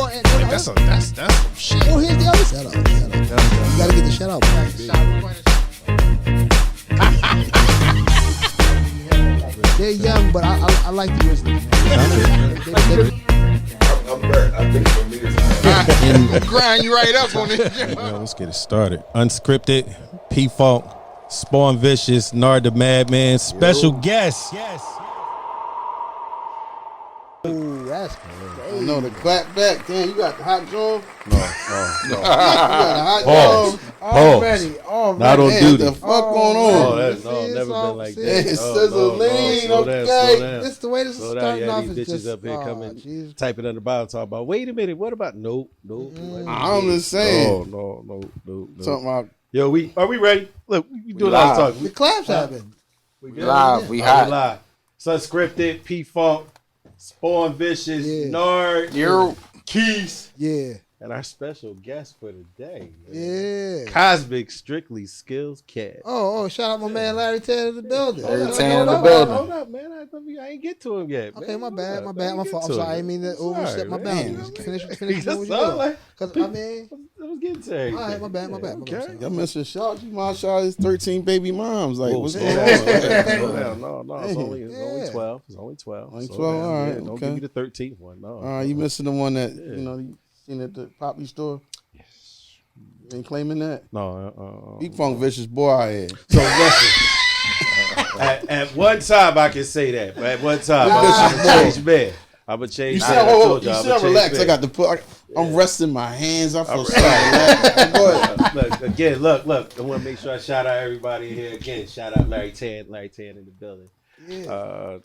Well, that's some shit. Oh, here's the other shout out. You gotta get the shout out. They're young, but I like the wisdom. I'm back. I think for me it's Grind you right up on it. Yeah, let's get it started. Unscripted, P-Funk, Spawn Vicious, Nard the Madman, special guest. Yes. Ooh, that's crazy. No, the clap back. Damn, you got the hot dog? No. You got the hot dog? Already. Not on Damn, duty. What the fuck going Oh, on? that's never been like that. It's sizzling, slow down, okay. slow down. This the way this is Slow down, starting yeah, off these is bitches just up here coming, geez. typing on the bottom, talking about, wait a minute, what about, nope. I'm just saying. No. Talking about Yo, are we ready? Look, we doing live. all the talking. The claps happen. We live. We Oh, hot. we live. It's Unscripted, P-Funk, Spawn Vicious, Yeah. Nard, You're Keys, Yeah. and our special guest for the day. Yeah. Cosmic Strictly Skills Cat. Oh, shout out my man Larry Ted in the building. Larry Ted in the building. Hold up, man. I ain't get to him yet. Okay, man. my bad. Hold up. My fault. I'm sorry. I didn't mean to overstep my boundaries. Finish That's doing what you all doing. like- Because, I mean, I was getting to everything. all right, my bad. Okay. y'all Mr. Shout. You might shout his 13 baby moms. Like, what's Slow going down, on? slow down. No, it's only Yeah. 12. It's only 12. Only Slow 12, down. all right, Don't okay. give me the 13th one. No. You missing the one that, Yeah. you seen at the Poppy store? You ain't claiming that? No. Big Funk Vicious boy I had. So listen, at one time I can say that, but at one time I'm gonna change man. I'm gonna change. You see man. how, I told you y'all, see I'ma how change relaxed man. I got to put. I'm resting my hands. I feel sorry. Go ahead. Look again. Look. I want to make sure I shout out everybody here again. Shout out Larry Tan in the building. yeah.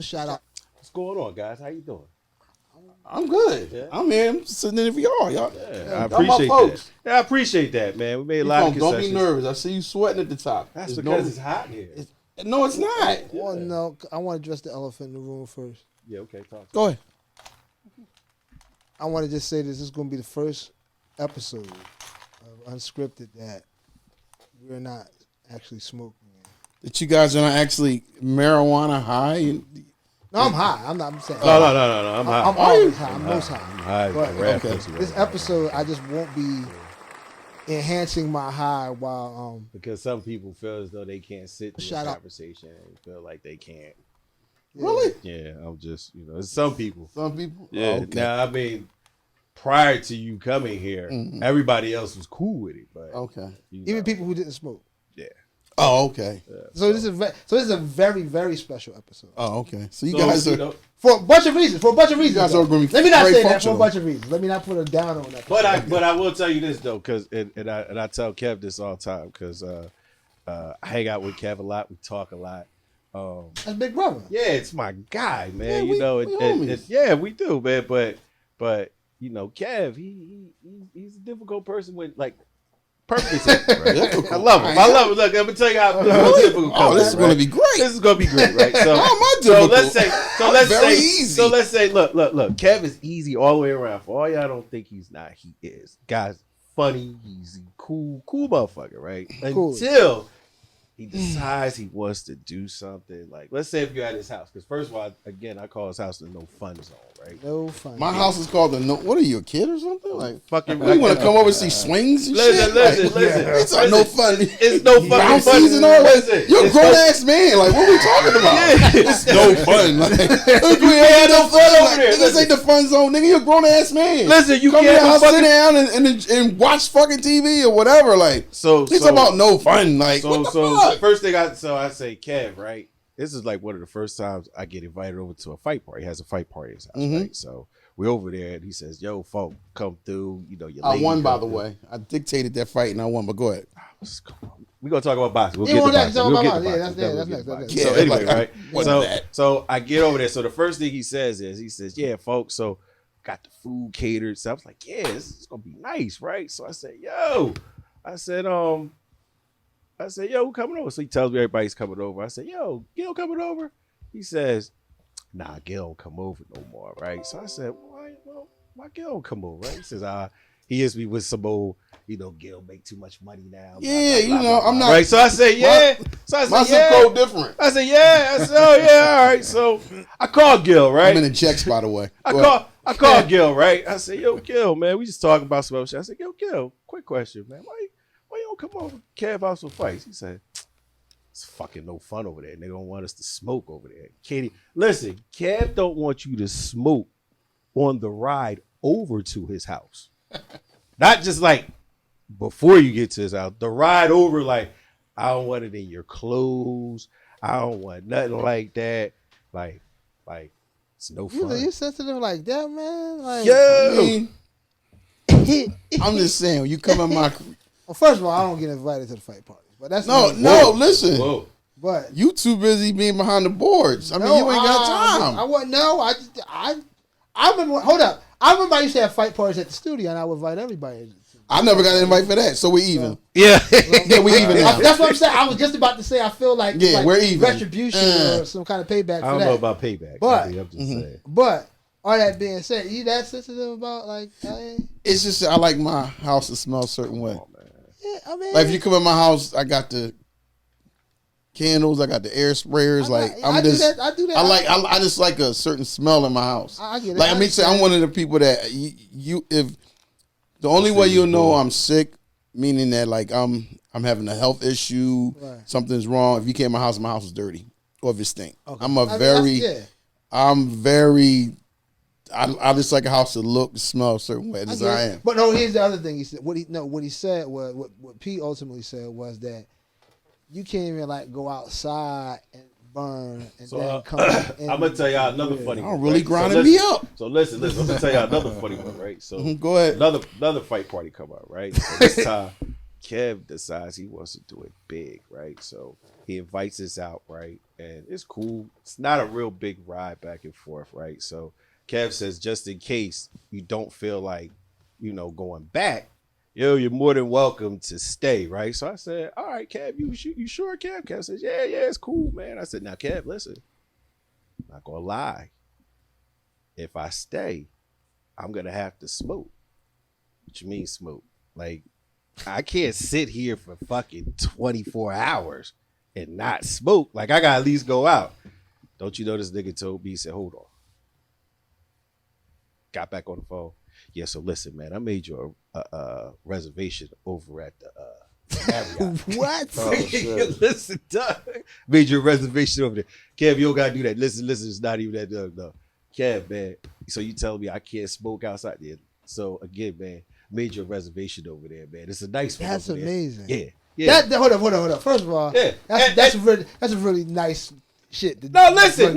Shout out. What's going on, guys? How you doing? I'm good. Yeah. I'm here. I'm sitting in for y'all. Y'all. Yeah, I y'all my appreciate that. folks. Yeah, I appreciate that, man. We made a Big lot of Funk, don't concessions. be nervous. I see you sweating at the top. That's It's because no- it's hot here. No, it's not. Well, no, I want to address the elephant in the room first. Yeah, okay, talk. Go ahead. I want to just say this is going to be the first episode of Unscripted that we're not actually smoking. That you guys are not actually marijuana high. No, I'm high. I'm not. I'm saying. No. I'm hot. I'm always high. I'm most high. high. But, Rap okay. pussy right This now. episode, I just won't be enhancing my high while Because some people feel as though they can't sit through Shout a out. conversation and feel like they can't. Really? Yeah, I'm just, it's some people. Some people. Yeah. Oh, okay. Now, I mean, prior to you coming here, everybody else was cool with it, but Okay. even people who didn't smoke. Yeah. Oh, okay. So this is a very, very special episode Oh, okay. So you So, guys are. you know, for a bunch of reasons. guys though. are gonna be Let me not very say that for a functional. bunch of reasons. Let me not put a down on that. but I will tell you this though, because and I tell Kev this all the time, because I hang out with Kev a lot. We talk a lot. That's Big Brother. Yeah, it's my guy, man. Yeah, we homies. Yeah, we do, man. But Kev, he's a difficult person with like perfectly said, right? I love him. Look, I'm gonna tell you how difficult. Oh, this is right? going to be great. This is gonna be great, right? So, How am I so difficult? let's Very say, easy. look. Kev is easy all the way around. For all y'all don't think he's not, he is. Guy's funny, easy, cool motherfucker, right? Cool. Until he decides he wants to do something. Like, let's say if you're at his house, because first of all, again, I call his house the no fun zone, right? No fun. My house is called the no. What are you, a kid or something? Like, Fucking you want to come over and see swings and shit? Listen. It's no fun. It's no fucking fun. Bouncies and all that. Listen, You're a it's grown no- ass man. Like, what are we talking about? It's no fun. Like, we had no fun over there. This ain't the fun zone, nigga. You're a grown ass man. Listen, you come can't to the house, fucking- sit down and watch fucking TV or whatever. Like, So it's about no fun. Like, what the fuck? first thing I say, Kev, right? This is like one of the first times I get invited over to a fight party. He has a fight party at his house, right? So we're over there, and he says, "Yo, folk, come through." Your I lady won, by come the through. way. I dictated that fight and I won, but go ahead. We're gonna talk about boxing. We'll Yeah, get well, to that's boxing. all We'll about get to boxing. boxing. Yeah, We'll that's get to next, boxing. that's So next. anyway, Yeah, right? like, I won that. So I get over there. So the first thing he says is, "Yeah, folks. So got the food catered." So I was like, "Yeah, this is gonna be nice, right?" So I said, "Yo," I said, "Yo, who coming over?" So he tells me everybody's coming over. I said, "Yo, Gil coming over?" He says, "Nah, Gil don't come over no more, right?" So I said, "Why Gil don't come over?" Right? he hits me with some old, Gil make too much money now. Yeah, blah, blah, blah, I'm blah. not. Right, so I said, yeah. So I My said, zip yeah. code different. I said, yeah. I said, oh yeah, all right. So I called Gil, right? I'm in the checks, by the way. I called Gil, right? I said, yo, Gil, man, we just talking about some other shit. I said, yo, Gil, quick question, man. Why you don't come over to Kev House for fights? He said, it's fucking no fun over there. And they don't want us to smoke over there. Katie, listen, Kev don't want you to smoke on the ride over to his house. Not just like before you get to his house. The ride over, like, I don't want it in your clothes. I don't want nothing like that. Like, it's no fun. You sensitive like that, man? Like, Yo! I'm just saying, when you come in my. Well, first of all, I don't get invited to the fight parties, but that's No, listen. Whoa. But You too busy being behind the boards. I mean, you ain't got time. I wasn't. No, I remember. Hold up. I remember I used to have fight parties at the studio, and I would invite everybody. I never got an invite for that, so we even. Yeah. Yeah, we even now. That's what I'm saying. I was just about to say. I feel like we're even. retribution or some kind of payback. I don't know about payback. But- I'm just saying. But all that being said, you that sensitive about like? It's just I like my house to smell a certain way. Yeah, I mean, Like if you come in my house, I got the candles, I got the air sprayers. I do that. I just like a certain smell in my house. I get it. Like I'm one of the people that you if the only way you'll know I'm sick, meaning that like I'm having a health issue, Right. something's wrong. If you came to my house is dirty or if it stink. Okay. I'm very. I just like a house to look, smell a certain way as I am. But no, here's the other thing he said. What he said was what Pete ultimately said was that you can't even like go outside and burn and then come. I'm gonna tell y'all another funny one. I'm really right? grinding me up. So listen. I'm gonna tell y'all another funny one, right? So Go ahead. Another fight party come out, right? So this time, Kev decides he wants to do it big, right? So he invites us out, right? And it's cool. It's not a real big ride back and forth, right? So Kev says, just in case you don't feel like, going back, you're more than welcome to stay, right? So I said, all right, Kev, you sure, Kev? Kev says, yeah, it's cool, man. I said, now, Kev, listen, I'm not going to lie. If I stay, I'm going to have to smoke. What you mean smoke? Like, I can't sit here for fucking 24 hours and not smoke. Like, I got to at least go out. Don't you know this nigga told me, he said, hold on. Got back on the phone. Yeah, so listen, man, I made you a reservation over at the Marriott. What? Oh, shit. Listen, Doug, made you a reservation over there. Kev, you don't gotta do that. Listen, it's not even that, Doug. No, Kev, man. So you telling me I can't smoke outside there? So again, man, made you a reservation over there, man. It's a nice one. That's over there. amazing. Yeah. Hold up. First of all, Yeah. that's a really nice shit. Listen.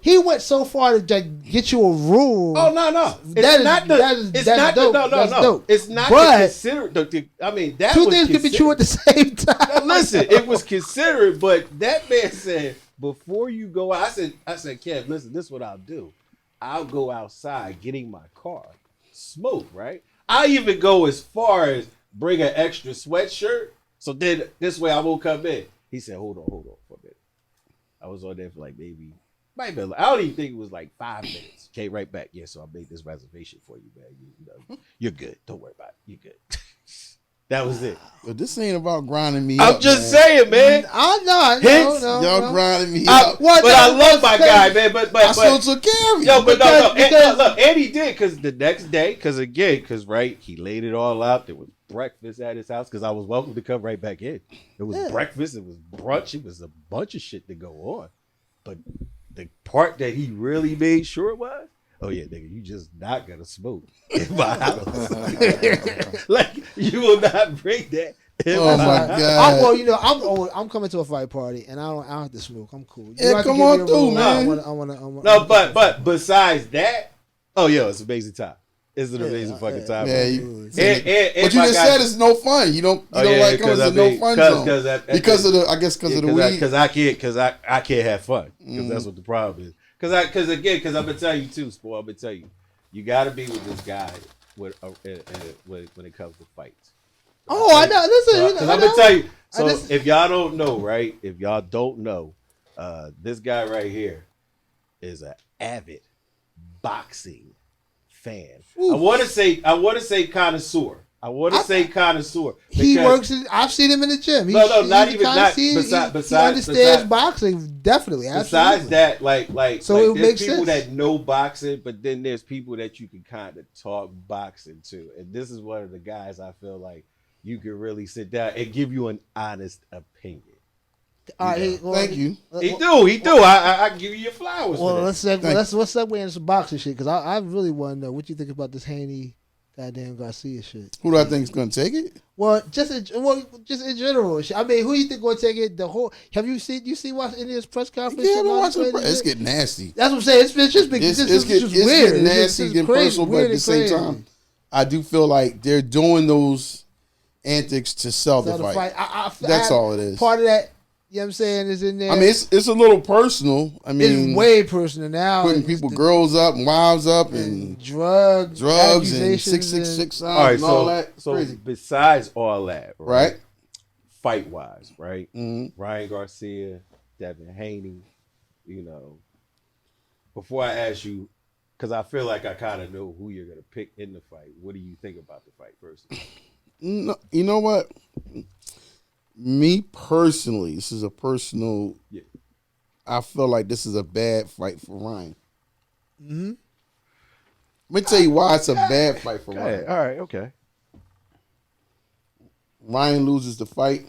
He went so far to get you a room. Oh no! It's not dope. It's not But considerate. I mean, that two was things could be true at the same time. Now, listen, it was considerate, but that man said before you go out, I said, Kev, listen, this is what I'll do. I'll go outside, get in my car, smoke. Right? I even go as far as bring an extra sweatshirt, so then this way I won't come in. He said, hold on for a minute. I was on there for like I don't even think it was like 5 minutes. Came right back. Yeah, so I made this reservation for you, man. You're good. Don't worry about it. You're good. That was it. But this ain't about grinding me up. I'm just saying, man. No. Y'all grinding me up. But I love my guy, man. But I still took care of you. Yo, but no. because- Look, and he did, because the next day, right, he laid it all out. There was breakfast at his house, because I was welcome to come right back in. It was breakfast, it was brunch, it was a bunch of shit to go on. But the part that he really made sure was, oh yeah, nigga, you just not gonna smoke in my house. Like, you will not bring that in Oh my my house. God. I'm coming to a fight party and I don't have to smoke. I'm cool. You Yeah, don't have to come give on me a through, room. man. I wanna, No, but besides that, oh yeah, it's an amazing time. It's an amazing fucking time. Yeah, And but you my just guy- said it's no fun. You don't like it. It's a no fun zone. Because of the weed. Because I can't have fun. Because that's what the problem is. Because I'm gonna tell you too, Sport. I'm gonna tell you, you got to be with this guy when it comes to fights. I know. Listen, Because I'm gonna tell you. So if y'all don't know, right? If y'all don't know, this guy right here is an avid boxing fan. I want to say connoisseur. I want to say connoisseur. He works. I've seen him in the gym. He understands boxing definitely. Besides that, like so like it there's makes people sense. that know boxing, but then there's people that you can kind of talk boxing to, and this is one of the guys I feel like you can really sit down and give you an honest opinion. All right, Thank you. He do. I give you your flowers. Well, for let's segue into some boxing shit because I really want to know what you think about this Haney, goddamn Garcia shit. Who do I think is going to take it? Well, just in general. I mean, who you think going to take it? Have you seen watch any of his press conference? Yeah, I've been watching. It's getting nasty. That's what I'm saying. It's just weird. Getting nasty, getting personal, but at the same time, I do feel like they're doing those antics to sell the fight. That's all it is. Part of that, you know what I'm saying, is in there. I mean, it's a little personal. I mean, it's way personal now. Putting girls up and wives up and drugs and 666 all right, and all that. So Crazy. besides all that, right? Fight wise, right? Mm-hmm. Ryan Garcia, Devin Haney, before I ask you, because I feel like I kind of know who you're going to pick in the fight. What do you think about the fight first? No, you know what? Me personally, this is a personal. Yeah. I feel like this is a bad fight for Ryan. Mm-hmm. Let me tell you why it's a bad fight for Ryan. All right, okay. Ryan loses the fight.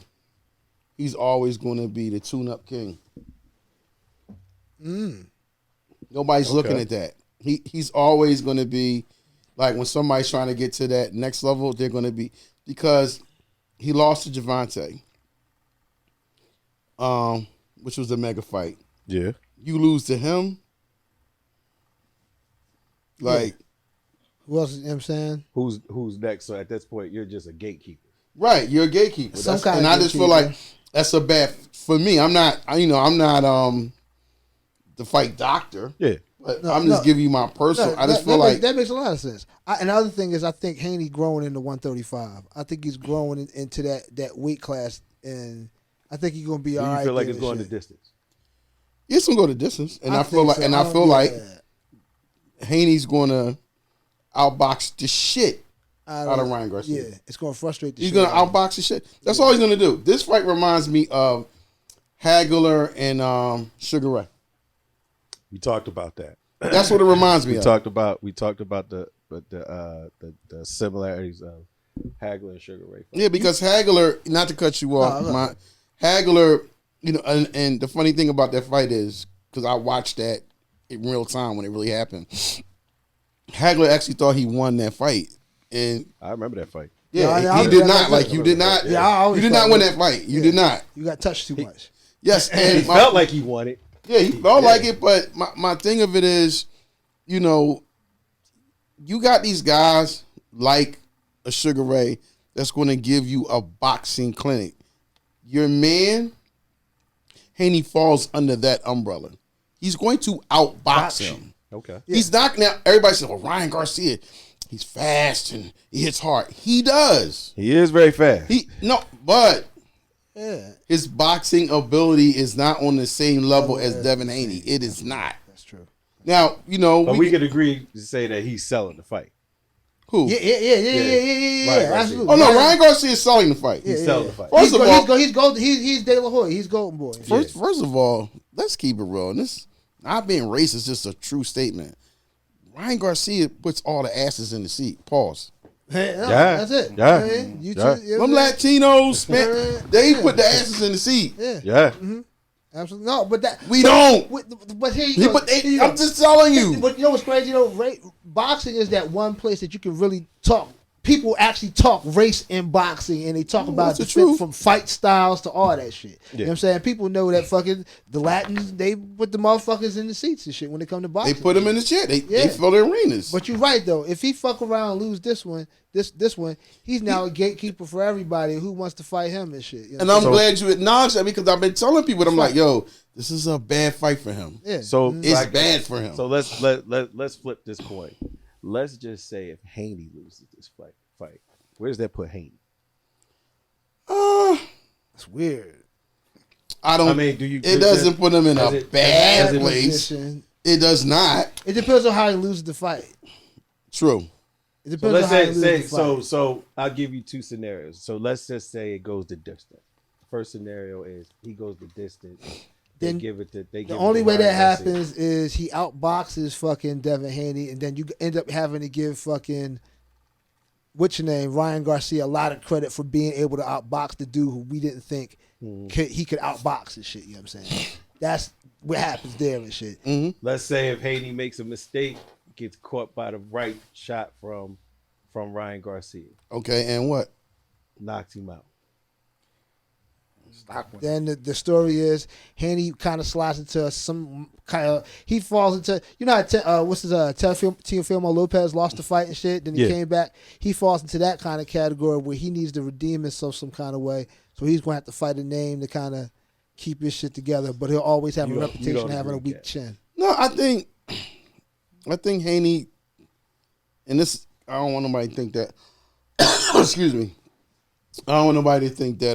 He's always going to be the tune-up king. Nobody's looking at that. He's always going to be like when somebody's trying to get to that next level, they're going to be because he lost to Javante. Which was a mega fight. Yeah. You lose to him. Like who else? You know what I'm saying? Who's next? So at this point, you're just a gatekeeper. Right, you're a gatekeeper. And I just feel like that's a bad for me. I'm not the fight doctor. Yeah. But I'm just giving you my personal. I just feel like that makes a lot of sense. Another thing is, I think Haney growing into 135. I think he's growing into that weight class, and I think he's gonna be all right. You feel like it's going the distance? It's gonna go the distance, and I feel like Haney's gonna outbox the shit out of Ryan Garcia. Yeah, it's gonna frustrate the shit. He's gonna outbox the shit. That's all he's gonna do. This fight reminds me of Hagler and Sugar Ray. We talked about that. That's what it reminds me of. We talked about the similarities of Hagler and Sugar Ray. Yeah, because Hagler, not to cut you off, Hagler, and the funny thing about that fight is, because I watched that in real time when it really happened, Hagler actually thought he won that fight. And I remember that fight. Yeah, he did not. Like, you did not. You did not win that fight. You did not. You got touched too much. Yes. And he felt like he won it. Yeah, he felt like it, but my thing of it is, you got these guys like a Sugar Ray that's going to give you a boxing clinic. Your man, Haney, falls under that umbrella. He's going to outbox him. Okay. He's not now. Everybody says, "Well, Ryan Garcia, he's fast and he hits hard." He does. He is very fast. But his boxing ability is not on the same level as Devin Haney. It is not. That's true. Now, but we could agree to say that he's selling the fight. Who? Yeah, absolutely. Oh no, Ryan Garcia is selling the fight. He's selling the fight. First of all, he's De La Hoya. He's Golden Boy. First of all, let's keep it real. And this not being racist is just a true statement. Ryan Garcia puts all the asses in the seat. Pause. That's it. Yeah. Them Latinos, man, they put the asses in the seat. Yeah. Mm-hmm. Absolutely. No, but that we don't. But here you go. I'm just telling you. But you know what's crazy? Boxing is that one place that you can really talk. People actually talk race in boxing, and they talk about from fight styles to all that shit. You know what I'm saying? People know that fucking the Latins, they put the motherfuckers in the seats and shit when it come to boxing. They put them in the chair. They fill the arenas. But you're right though. If he fuck around and lose this one, he's now a gatekeeper for everybody who wants to fight him and shit. You know and I'm glad you acknowledge that because I've been telling people, I'm like, yo, this is a bad fight for him. Yeah. So it's bad for him. So let's flip this coin. Let's just say if Haney loses this fight, where does that put Haney? That's weird. It doesn't put him in a bad place. It does not. It depends on how he loses the fight. True. It So depends let's on how you say lose the fight. so I'll give you two scenarios. So let's just say it goes the distance. First scenario is he goes the distance. Then The only way that happens is he outboxes fucking Devin Haney, and then you end up having to give fucking what's your name, Ryan Garcia, a lot of credit for being able to outbox the dude who we didn't think he could outbox and shit. You know what I'm saying? That's what happens there and shit. Let's say if Haney makes a mistake, gets caught by the right shot from Ryan Garcia, Okay, and what? knocks him out. Then the story is Haney kind of slides into some kind of he falls into what's his Teofimo Lopez lost the fight and shit. Then he came back. He falls into that kind of category where he needs to redeem himself some kind of way. So he's going to have to fight a name to kind of keep his shit together. But he'll always have a reputation of having a weak chin. No, I think Haney, and this I don't want nobody to think that. Excuse me. I don't want nobody to think that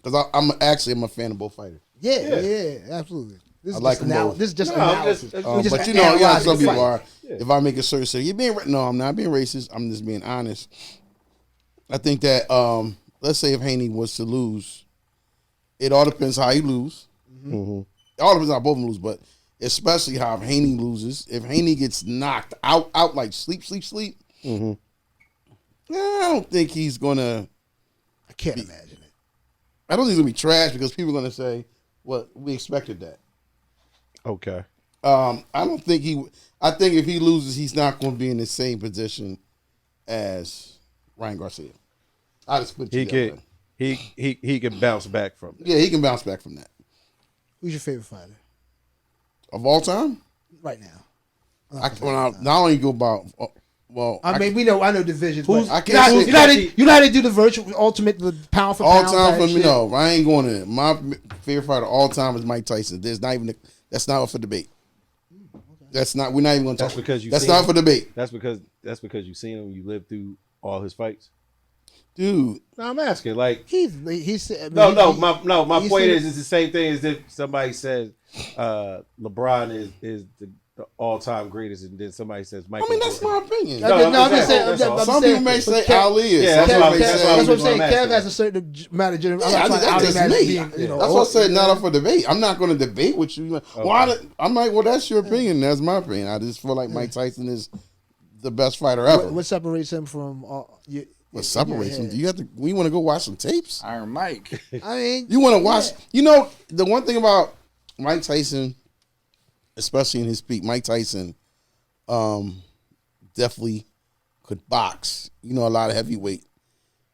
because I'm a fan of both fighters. Yeah, absolutely. This is like just them both. this is just No, analysis. just- We just But analyze some the people fight. are. If I make a certain say, you're being no, I'm not being racist. I'm just being honest. I think that let's say if Haney was to lose, it all depends how he lose. It all depends how both of them lose, but especially how if Haney loses. If Haney gets knocked out like sleep. I don't think he's gonna. I can't imagine it. I don't think it's gonna be trash because people are gonna say, "Well, we expected that." Okay. I don't think he. I think if he loses, he's not going to be in the same position as Ryan Garcia. I just put it that way. He can bounce back from it. Yeah, he can bounce back from that. Who's your favorite fighter Of all time, right now? not only go about. Well, I mean, I know divisions. But I can't you know how they do the virtual ultimate, the pound for all pound. time type for me. shit? No, I ain't going to. My favorite fighter all time is Mike Tyson. There's not even. That's not up for debate. That's not. We're not even going to talk. That's because you. That's not for debate, That's because you seen him. You lived through all his fights. dude. No, I'm asking. Like He's my point is it's the same thing as if somebody says LeBron is the all-time greatest, and then somebody says Michael. I mean, that's my opinion. I'm just saying. that's all. Some people may say Ali is. Yeah, Some that's people may what say- That's what I'm saying. I'm asking. Kev has a certain amount of generation. Yeah, that's just me. That's what I said. Not up for debate. I'm not going to debate with you. Okay. I'm like, well, that's your opinion. That's my opinion. I just feel like Mike Tyson is the best fighter ever. What separates him from What separates him? Do you have to? We want to go watch some tapes. Iron Mike. I mean, You want to watch? You know, the one thing about Mike Tyson, especially in his peak, Mike Tyson, definitely could box. You know, a lot of heavyweight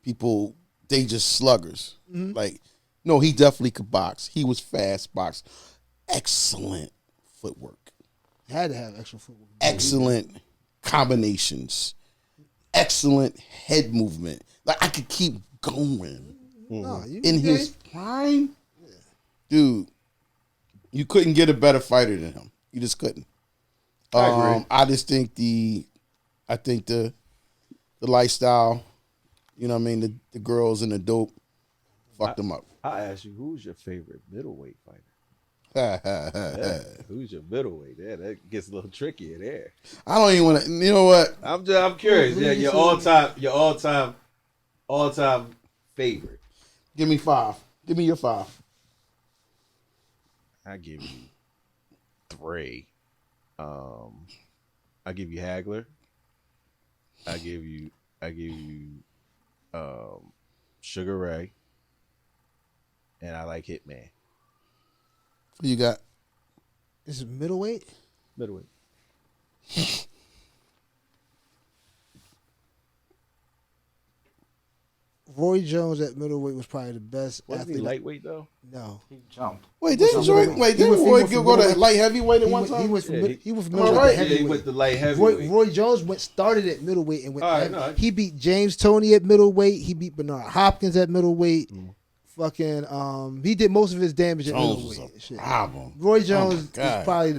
people, they just sluggers. Like, no, he definitely could box. He was fast box. Excellent footwork. had to have extra footwork. Excellent combinations. Excellent head movement. Like, I could keep going. No, In his prime, dude, you couldn't get a better fighter than him. You just couldn't. I agree. I just think the lifestyle, you know what I mean, the girls and the dope fucked them up. I ask you, who's your favorite middleweight fighter? Yeah, who's your middleweight? Yeah, that gets a little trickier there. I don't even want to. You know what? I'm curious. Yeah, your all time favorite. Give me 5. Give me your 5. I give you 3. I give you Hagler. I give you Sugar Ray. And I like Hitman. Who you got? This is middleweight. Middleweight. Roy Jones at middleweight was probably the best Wasn't he athlete. lightweight though? No, He jumped. Wait, didn't Roy go to light heavyweight at one he time? was from Yeah, he was from am I middleweight right? to Yeah, he heavyweight. went to light heavyweight. Roy Jones started at middleweight and went. All right, heavy. no, He beat James Toney at middleweight. He beat Bernard Hopkins at middleweight. Fucking he did most of his damage at Jones was middleweight. a Shit. problem. Roy Oh Jones my is God. probably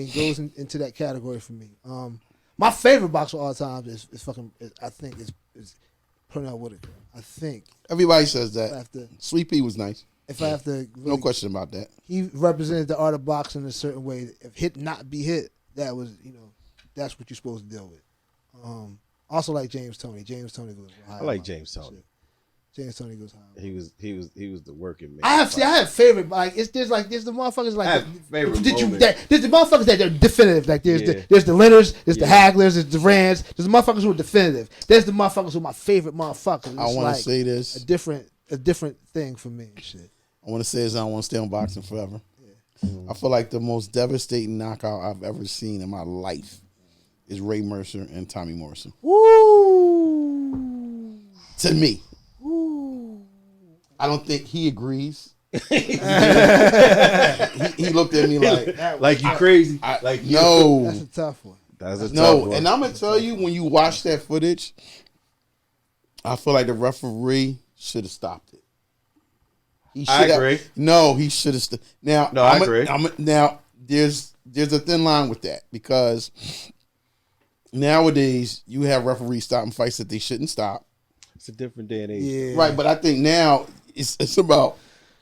goes into that category for me. My favorite boxer of all time is I think is Pernell Whitaker. I think Everybody says if I that. have to Sweet Pea was nice. really, No question about that. he represented the art of boxing in a certain way. If hit not be hit, that was that's what you're supposed to deal with. Also like James Toney. James Toney goes high. I like James Toney. James Toney goes high. He was the working man. I have favorite, like there's the motherfuckers like I have favorite there's the motherfuckers that are definitive. Like there's the Leonards, there's the Haglers, there's the Rands, there's the motherfuckers who are definitive. There's the motherfuckers who are my favorite motherfuckers. It's I want like to say this. a different thing for me and shit. I want to say this. I don't want to stay on boxing forever. I feel like the most devastating knockout I've ever seen in my life is Ray Mercer and Tommy Morrison. Woo! To me. Woo! I don't think he agrees. he looked at me like you crazy. No. That's a tough one. That's a tough No, one. and I'm going to tell you, when you watch that footage, I feel like the referee should have stopped it. I agree. No, he should have. Now, no, I agree. Now, there's a thin line with that because nowadays you have referees stopping fights that they shouldn't stop. It's a different day and age. Yeah. Right, but I think now it's about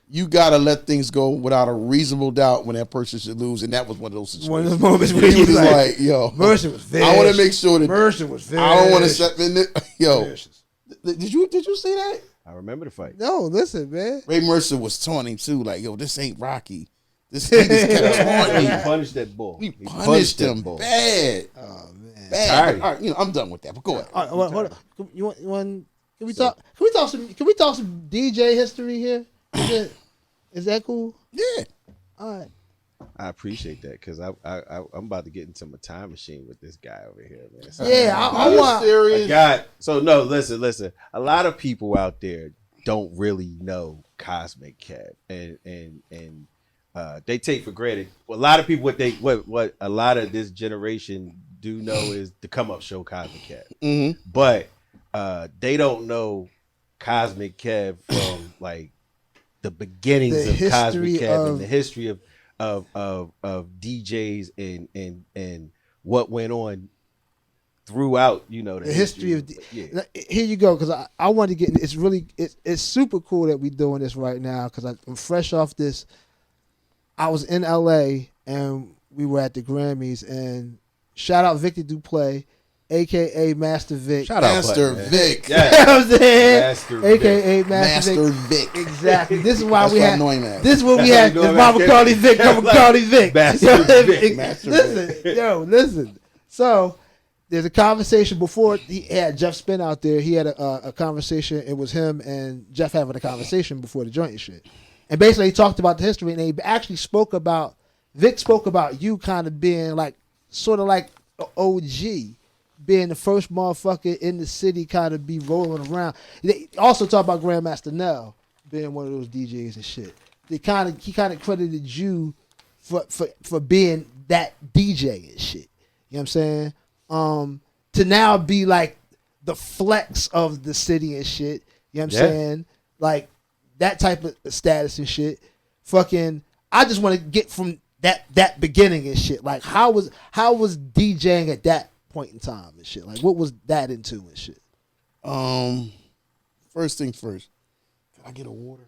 you got to let things go without a reasonable doubt when that person should lose, and that was one of those situations. One of those moments where he was like, "Yo, Mercer was vicious. I want to make sure that Mercer was vicious. I don't want to step in there." Yo, Vicious. did you see that? I remember the fight. No, listen, man. Ray Mercer was taunting too, like, "Yo, this ain't Rocky. This he just kept taunting. He punished that bull. He punished him that bull. bad, Oh man. bad." All right, I'm done with that. But go ahead. All right, hold on. You want? Can we talk some DJ history here? Is that cool? Yeah. All right. I appreciate that because I'm about to get into my time machine with this guy over here, man. So I want serious. So no, listen. A lot of people out there don't really know Cosmic Kev, and they take for granted. A lot of people, what a lot of this generation do know is the come up show Cosmic Kev, but they don't know Cosmic Kev from like the beginnings of Cosmic Kev and the history of DJs and what went on throughout, the history of here you go, because I want to get it's super cool that we're doing this right now because I'm fresh off this. I was in LA and we were at the Grammys, and shout out Victor Duplay, aka Master Vic. Shout out Master Button, Vic. You know what I'm saying? Master aka Vic. Master Vic. Exactly. This is why That's we what I had. know him as. This is what we had. know him Mama as. Carly Vic, Mama Carly Vic. Master Vic. Master Listen, listen. So there's a conversation before he had Jeff Spin out there. He had a conversation. It was him and Jeff having a conversation before the joint and shit. And basically he talked about the history, and he actually Vic spoke about you kind of being like sort of like an OG, being the first motherfucker in the city kind of be rolling around. They also talk about Grandmaster Nell being one of those DJs and shit. He kind of credited you for being that DJ and shit. You know what I'm saying? To now be like the flex of the city and shit. You know what I'm saying? Like that type of status and shit. Fucking, I just want to get from that beginning and shit. Like how was DJing at that point in time and shit? Like what was that into and shit? First things first. Can I get a water?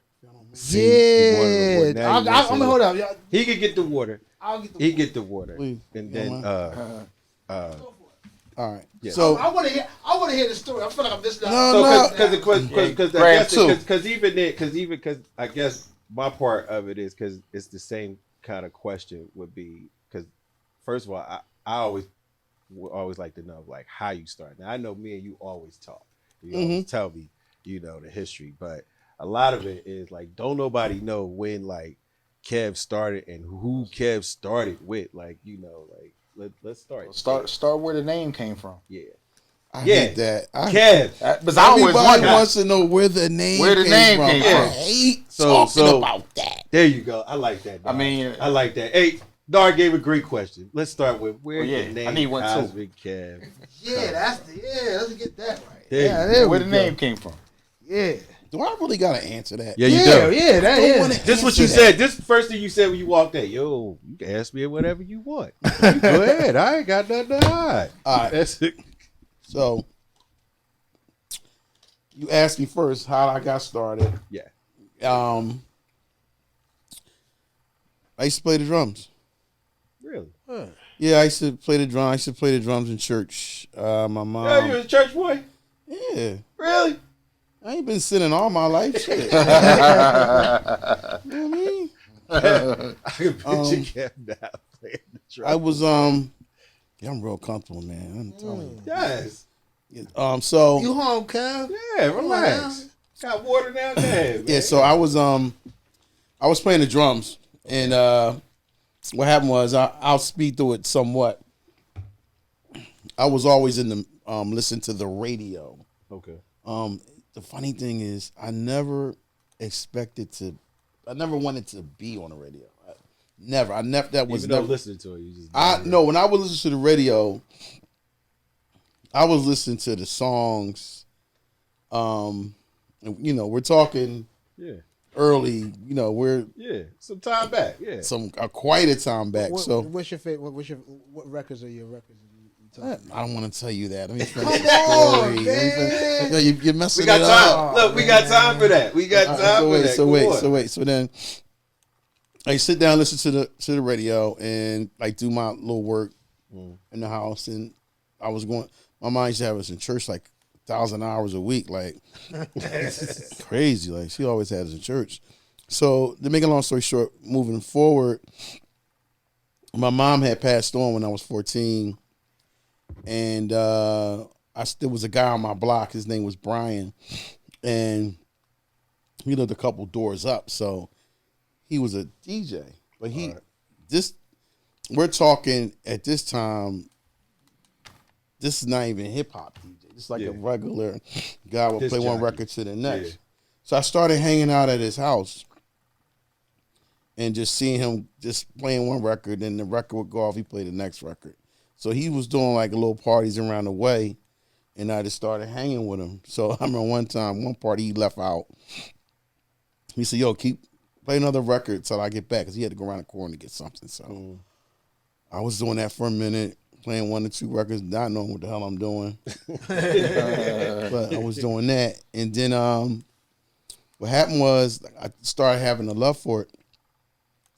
Yeah. I'm gonna hold up. Y'all. He could get the water. I'll get the He get the water, Please. and then All right. Yeah. So I want to hear the story. I feel like I'm missing out. Because I guess my part of it is because it's the same kind of question would be because first of all I always like to know like how you start. Now I know me and you always talk. You always tell me the history, but a lot of it is like don't nobody know when like Kev started and who Kev started with. Like let's start. Start where the name came from. Yeah. I hate that. Kev. But I always Everybody wonder wants to know where the name came from. from. I hate So- talking about that. There you go. I like that. Dog. I mean, I like that. Hey, Dar gave a great question. Let's start with where the name I need one too. Cosmic Kev. Let's get that right. There where the name came from. Yeah. Do I really gotta answer that? Yeah, you do. Yeah, that is. This is what you said. This first thing you said when you walked in. Yo, you can ask me whatever you want. You go ahead. I ain't got nothing to hide. All right. That's it. So you asked me first how I got started. Yeah. I used to play the drums. Really? Yeah, I used to play the drum. I used to play the drums in church. My mom. Yeah, you was a church boy? Yeah. Really? I ain't been sinning all my life. Shit. You know what I mean? I can picture Kev now playing the drum. I was I'm real comfortable, man. I'm telling you. Yes. So You home, Kev? Yeah, relax. Got water down there, man. yeah, so I was playing the drums, and what happened was I'll speed through it somewhat. I was always in the listening to the radio. Okay. The funny thing is, I never wanted to be on the radio. That was Even though never listening to it, you just no, when I was listening to the radio, I was listening to the songs. We're talking early. We're some time back. Yeah, quite a time back. What's your favorite? What records are your records? I don't want to tell you that. I mean, Come on, man. You're messing we got it time. up. Look, we got time for that. We got time for that. So then I sit down, listen to the radio, and like do my little work in the house. And I was going. My mom used to have us in church like 1,000 hours a week, like crazy. Like she always had us in church. So to make a long story short, moving forward, my mom had passed on when I was 14. And there was a guy on my block. His name was Brian, and he lived a couple doors up. So he was a DJ, but we're talking at this time. This is not even hip hop DJ. It's like a regular guy would play one record to the next. Yeah. So I started hanging out at his house and just seeing him just playing one record, then the record would go off. He played the next record. So he was doing like little parties around the way, and I just started hanging with him. So I remember one party he left out. He said, "Yo, keep playing another record till I get back," because he had to go around the corner to get something. So I was doing that for a minute, playing 1 or 2 records, not knowing what the hell I'm doing. But I was doing that. And then what happened was I started having a love for it.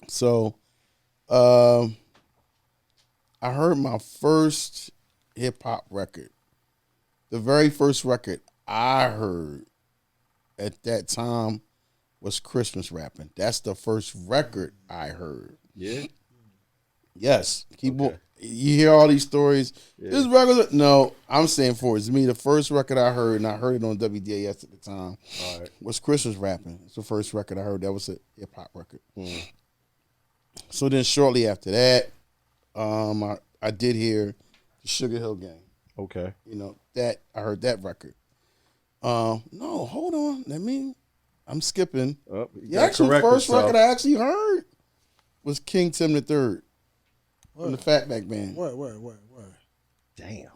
So I heard my first hip-hop record. The very first record I heard at that time was Christmas rapping. That's the first record I heard. Yeah? Yes. You hear all these stories. Yeah. This record, no, I'm saying for it's me. The first record I heard, and I heard it on WDAS at the time, was Christmas rapping. It's the first record I heard. That was a hip-hop record. So then shortly after that, I did hear the Sugar Hill Gang. Okay. That I heard that record. No, hold on. I'm skipping. The actual first record I actually heard was King Tim III from the Fatback Band. Word. Damn.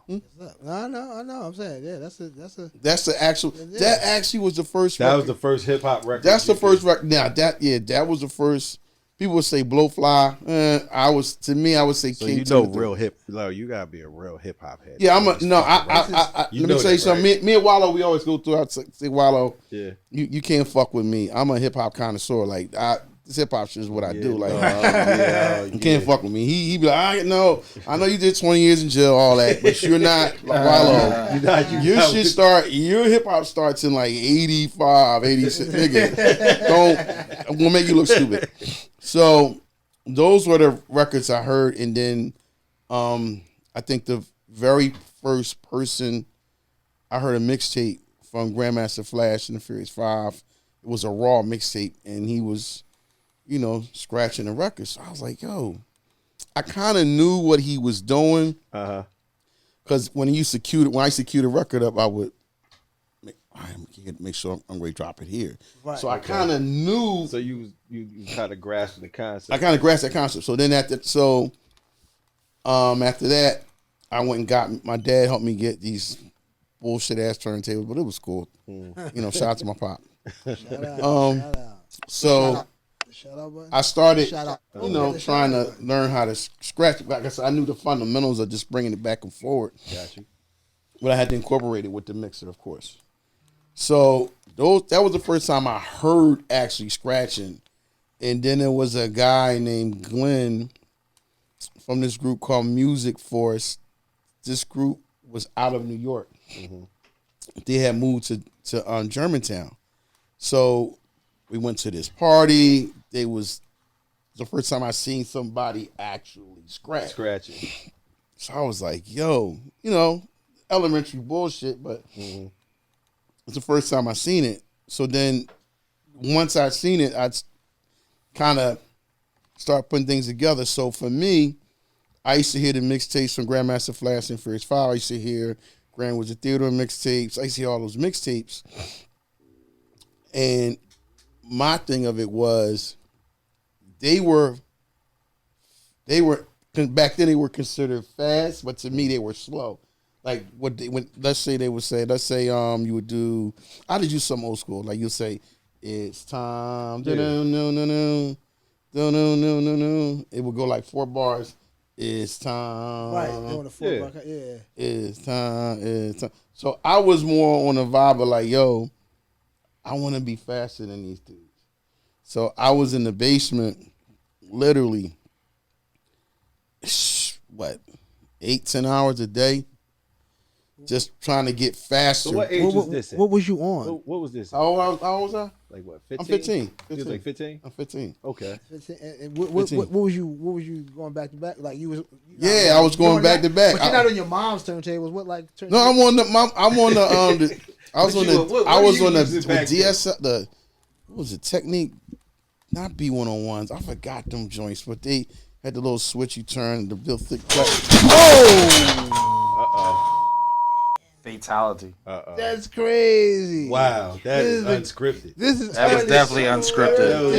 I know. I'm saying, yeah, that's the actual. That actually was the first. That was the first hip hop record. That's the first record. Now that was the first. People would say Blowfly. I would say so King. Real hip. You gotta be a real hip hop head. Yeah, let me tell you something. Right? Me and Wallow, we always go through. I say Wallow. Yeah. You can't fuck with me. I'm a hip hop connoisseur. Like this hip hop shit is what I do. Like you can't fuck with me. He be like, I know you did 20 years in jail, all that, but you're not Wallow. Your hip hop starts in like 85, 86. Nigga, we'll make you look stupid. So those were the records I heard, and then I think the very first person I heard a mixtape from Grandmaster Flash and the Furious 5. It was a raw mixtape, and he was, scratching the records. So I was like, yo, I kind of knew what he was doing. Because when I used to cue the record up, I would make sure I'm going to drop it here. Right. So I kind of knew. So you kind of grasped the concept. I kind of grasped that concept. So then after that, I went and got, my dad helped me get these bullshit ass turntables, but it was cool. Shout out to my pop. Shout out. So shout out, buddy. I started, trying to learn how to scratch it. Like I said, I knew the fundamentals of just bringing it back and forward. Got you. But I had to incorporate it with the mixer, of course. So that was the first time I heard actually scratching. And then there was a guy named Glenn from this group called Music Force. This group was out of New York. They had moved to Germantown. So we went to this party. It was the first time I seen somebody actually Scratching. So I was like, yo, elementary bullshit, but it's the first time I seen it. So then once I seen it, I kind of start putting things together. So for me, I used to hear the mixtapes from Grandmaster Flash and Furious 5. I used to hear Grand Wizard Theodore mixtapes. I used to hear all those mixtapes. And my thing of it was they were back then they were considered fast, but to me they were slow. Like let's say you would do, I just use some old school. Like you'll say, it's time. Yeah. No. It would go like 4 bars. It's time. Right. Doing the 4 bar. Yeah. It's time. So I was more on a vibe of like, yo, I want to be faster than these dudes. So I was in the basement, literally, 8-10 hours a day, just trying to get faster. So what age was this at? What was you on? What was this? How old was I? Like what? 15? I'm 15. You was like 15? I'm 15. Okay. And what was you going back to back? Like you was? Yeah, I was going back to back. But you're not on your mom's turntables. What like? No, I'm on the. I'm on the. I was on the. I was on the DS. What was the Technique? Not B101s. I forgot them joints, but they had the little switch you turn, the real thick cut. Oh! Fatality. That's crazy. Wow, that is unscripted. That was definitely unscripted.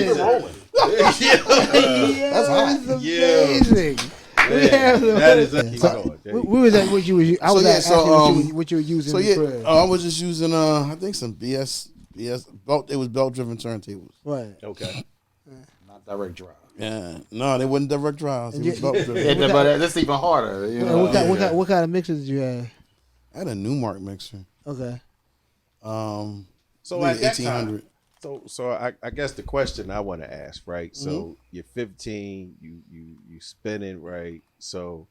That's hot. That's amazing. That is Where was that? What you was? I was asking what you were using. So in the crib. I was just using I think some BS belt. It was belt driven turntables. Right. Okay. Not direct drive. Yeah, no, they wasn't direct drives. It was belt driven. Yeah, but that's even harder. What kind of mixers did you have? I had a Newmark mixer. Okay. So at that time, so I guess the question I want to ask, right? So you're 15, you spinning, right? So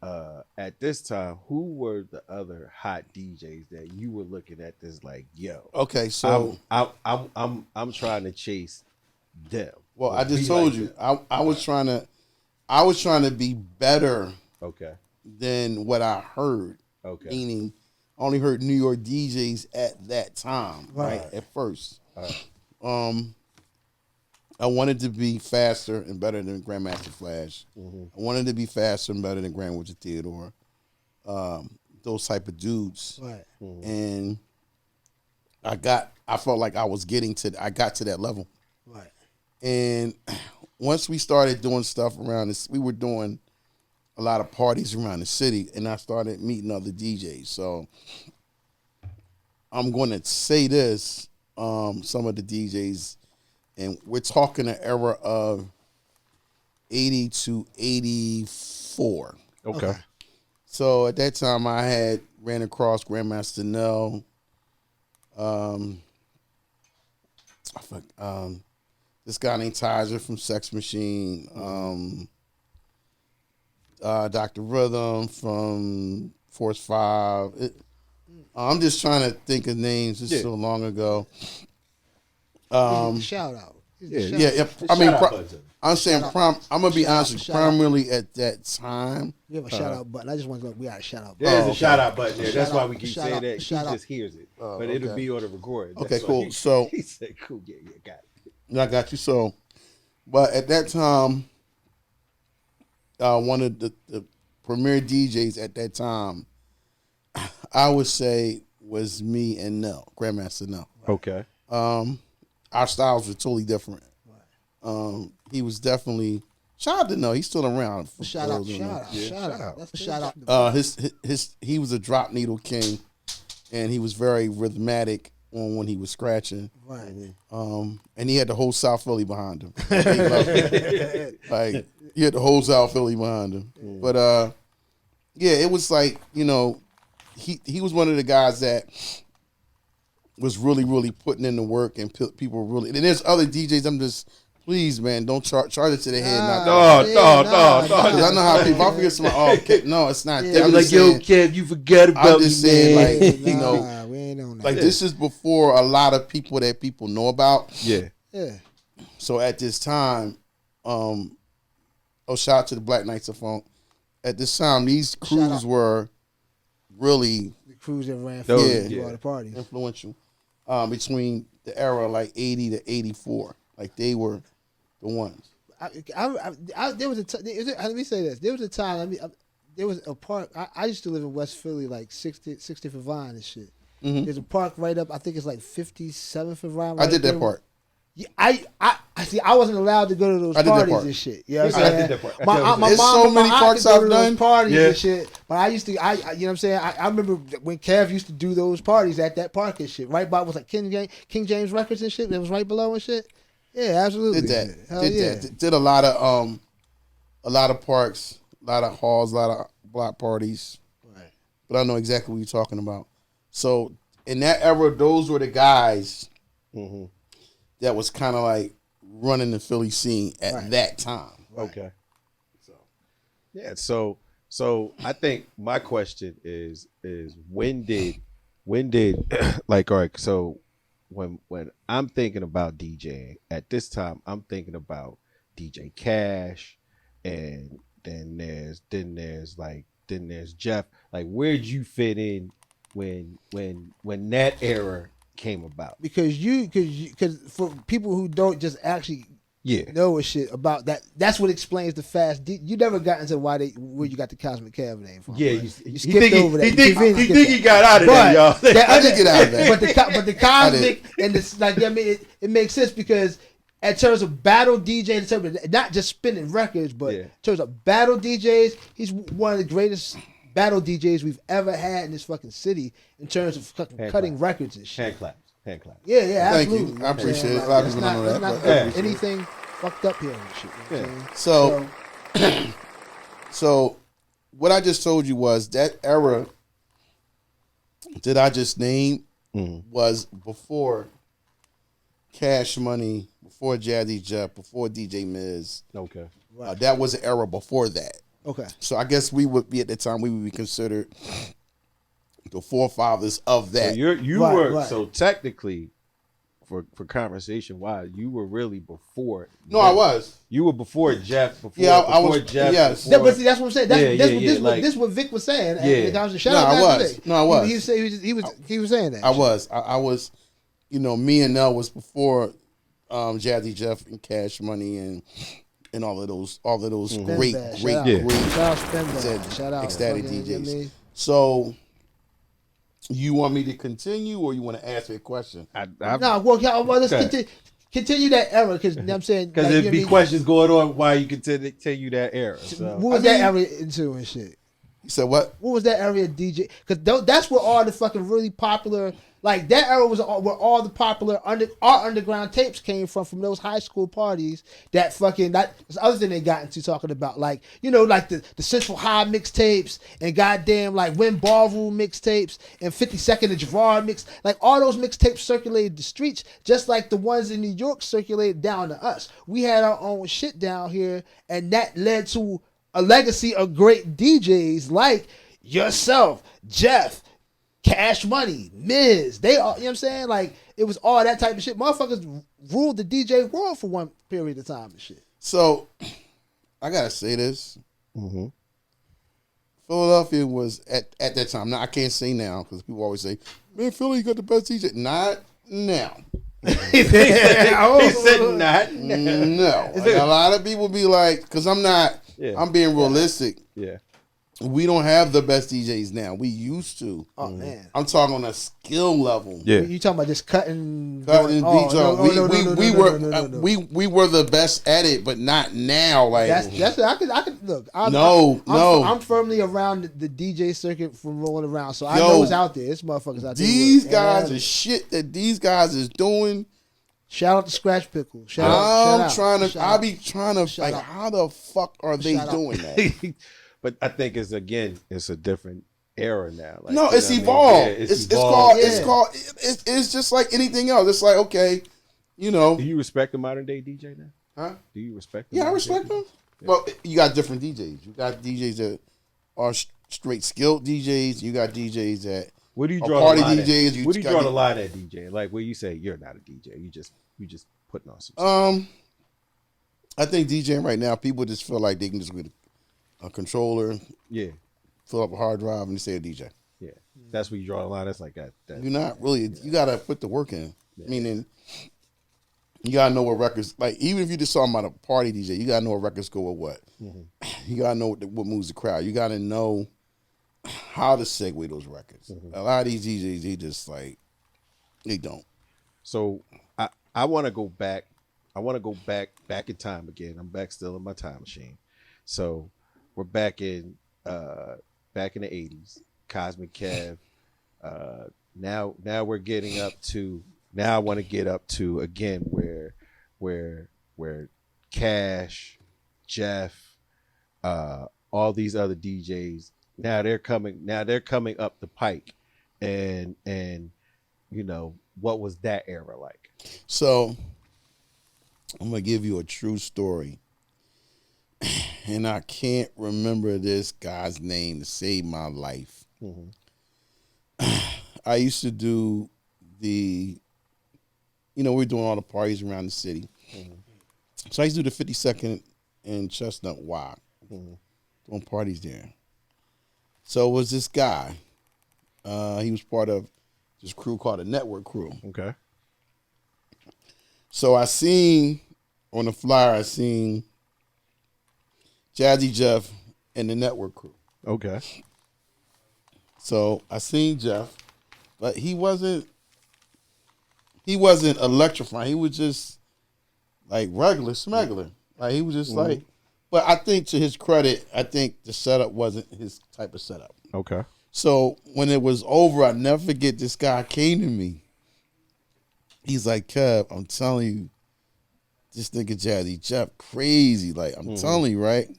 at this time, who were the other hot DJs that you were looking at this like, yo? Okay, so I'm trying to chase them. Well, I just told you I was trying to be better. Okay. Than what I heard. Okay. Meaning, I only heard New York DJs at that time, right? At first. I wanted to be faster and better than Grandmaster Flash. I wanted to be faster and better than Grand Wizard Theodore. Those type of dudes. Right. And I felt like I got to that level. Right. And once we started doing stuff around this, we were doing a lot of parties around the city, and I started meeting other DJs. So I'm going to say this, some of the DJs, and we're talking an era of 80 to 84. Okay. So at that time, I had ran across Grandmaster Nell. This guy named Tizer from Sex Machine. Dr. Rhythm from Force 5. I'm just trying to think of names. It's so long ago. Shout out. I mean, I'm saying I'm gonna be honest with you. Primarily at that time, we have a shout out button. I just want to go. We got a shout out. There's a shout out button there. That's why we keep saying that. He just hears it, but it'll be on the recording. Okay, cool. So he said, "Cool, yeah, got it." I got you. So, but at that time, one of the premier DJs at that time, I would say, was me and Nell, Grandmaster Nell. Okay. Our styles were totally different. He was definitely shout out to Nell. He's still around. Shout out. That's a shout out. He was a drop needle king, and he was very rhythmatic on when he was scratching. Right. And he had the whole South Philly behind him. Like he had the whole South Philly behind him. But it was like, he was one of the guys that was really, really putting in the work, and people were really. And there's other DJs. I'm just Please, man, don't charge it to the head. No. Because I know how people. I forget something. Oh, okay, no, it's not. Yeah, I'm like, just yo, saying, Kev, you forgot about I'm me, just saying, man. like, you Nah, know, we ain't on that. like this is before a lot of people that people know about. Yeah. Yeah. So at this time, shout out to the Black Knights of Funk. At this time, these crews were really The crews that ran Those- for all the parties. influential between the era like 80 to 84. Like they were the ones. There was let me say this. There was a time. There was a park. I used to live in West Philly, like 60th and Vine and shit. Mm-hmm. There's a park right up. I think it's like 57th and Vine. I did that part. Yeah, I see. I wasn't allowed to go to those I did that parties part. and shit. You know what I'm I saying? did that part. My There's mom so many parks could go to I've those done. parties Yeah. and shit. But I used to. You know what I'm saying? I remember when Kev used to do those parties at that park and shit. Right by was like King James Records and shit. That was right below and shit. Yeah, absolutely. Did that. Hell Did yeah. that. Did a lot of parks, a lot of halls, a lot of block parties. Right. But I know exactly what you're talking about. So in that era, those were the guys that was kind of like running the Philly scene at that time. Okay. So I think my question is when did like, all right, so when I'm thinking about DJing at this time, I'm thinking about DJ Cash, and then there's Jeff. Like, where'd you fit in when that era came about? Because for people who don't just actually Yeah. know a shit about that, that's what explains the fast. You never got into where you got the Cosmic Cav name from. Yeah, right? you You skipped over that. He You think conveniently he skipped got out of But that, y'all. that I did get out of that. But the Cosmic and this, like, I mean, it makes sense because in terms of battle DJ, in terms of not just spinning records, but in terms of battle DJs, he's one of the greatest battle DJs we've ever had in this fucking city in terms of fucking cutting records and shit. Hand claps. Yeah, Thank absolutely. you. I appreciate it. A Like, lot of it's people don't know that. not but gonna I be appreciate it. anything fucked up here and shit. You know what I'm saying? So what I just told you was that era that I just named was before Cash Money, before Jazzy Jeff, before DJ Miz. Okay. That was an era before that. Okay. So I guess we would be at the time we would be considered the forefathers of that. So you Right, were right. so technically for conversation wise, you were really before. No, I was. You were before Jeff. Before, Yeah, I before was- Jeff. yes. before- But see, that's what I'm saying. This like- what Vic was saying. Yeah. And shout No, out I to was. Vic. No, I was. He was saying that. I was. I was. You know, me and Nell was before Jazzy Jeff and Cash Money and all of those great Shout great out. great Shout out Spin said Bad. Shout out ecstatic fucking, you know what I DJs. mean? So you want me to continue or you want to ask me a question? No, well, let's Okay. continue that era because you know what I'm saying. Because like, there'd you know be what I mean? questions going on why you continue that era. So. What was that era into and shit? You said what? What was that area DJ? Because that's where all the fucking really popular, like that era was where all the popular our underground tapes came from those high school parties. That fucking that's the other thing they got into talking about, like, you know, like the Central High mixtapes and goddamn like Win Ballroom mixtapes and 52nd and Gerard mix, like all those mixtapes circulated the streets just like the ones in New York circulated down to us. We had our own shit down here, and that led to a legacy of great DJs like yourself, Jeff, Cash Money, Miz. They all, you know what I'm saying? Like, it was all that type of shit. Motherfuckers ruled the DJ world for one period of time and shit. So I gotta say this. Philadelphia was at that time. Now I can't say now because people always say, "Man, Philly got the best DJ." Not now. He said not. No. Like, a lot of people be like, because I'm not. Yeah. I'm being realistic. Yeah. We don't have the best DJs now. We used to. Oh, man. I'm talking on a skill level. Yeah. You talking about just cutting beats. We were the best at it, but not now. Like That's I could look. I'm firmly around the DJ circuit from rolling around, so I know it's out there. It's motherfuckers out there. these with- guys and are shit that these guys is doing. shout out to Scratch Pickle. I be Shout trying to Shout like, out. how the fuck are they Shout out. doing that? But I think it's a different era now. Like, No, you it's know what I mean? evolved. Yeah, It's evolved. called. It's just like anything else. It's like, okay, you know. Do you respect the modern day DJ now? Huh? Do you respect them? Yeah, I respect them. Well, you got different DJs. You got DJs that are straight skilled DJs. You got DJs that Where do you are draw party the line DJs. at? Where do you draw the line at DJ? Like where you say you're not a DJ. You just putting on some. I think DJing right now, people just feel like they can just get a controller, fill up a hard drive, and say a DJ. Yeah, that's where you draw the line. That's like that. You're not really. You gotta put the work in. Yeah. Meaning, you gotta know what records. Like even if you just talking about a party DJ, you gotta know what records go with what. Mm-hmm. You gotta know what moves the crowd. You gotta know how to segue those records. Mm-hmm. A lot of these DJs, they don't. So I want to go back. I want to go back in time again. I'm back still in my time machine. So we're back in the 80s. Cosmic Kev. Now we're getting up to. Now I want to get up to again where Cash, Jeff, all these other DJs. Now they're coming up the pike, and you know what was that era like? So I'm gonna give you a true story, and I can't remember this guy's name to save my life. Mm-hmm. I used to do we're doing all the parties around the city. Mm-hmm. So I used to do the 52nd and Chestnut Walk, doing parties there. So it was this guy. He was part of this crew called the Network Crew. Okay. So I seen on the flyer, Jazzy Jeff and the Network Crew. Okay. So I seen Jeff, but he wasn't electrifying. He was just like regular smuggler. Like he was just like, but I think to his credit, I think the setup wasn't his type of setup. Okay. So when it was over, I'll never forget this guy came to me. He's like, Kev, I'm telling you, this nigga Jazzy Jeff crazy. Like, I'm telling you, right?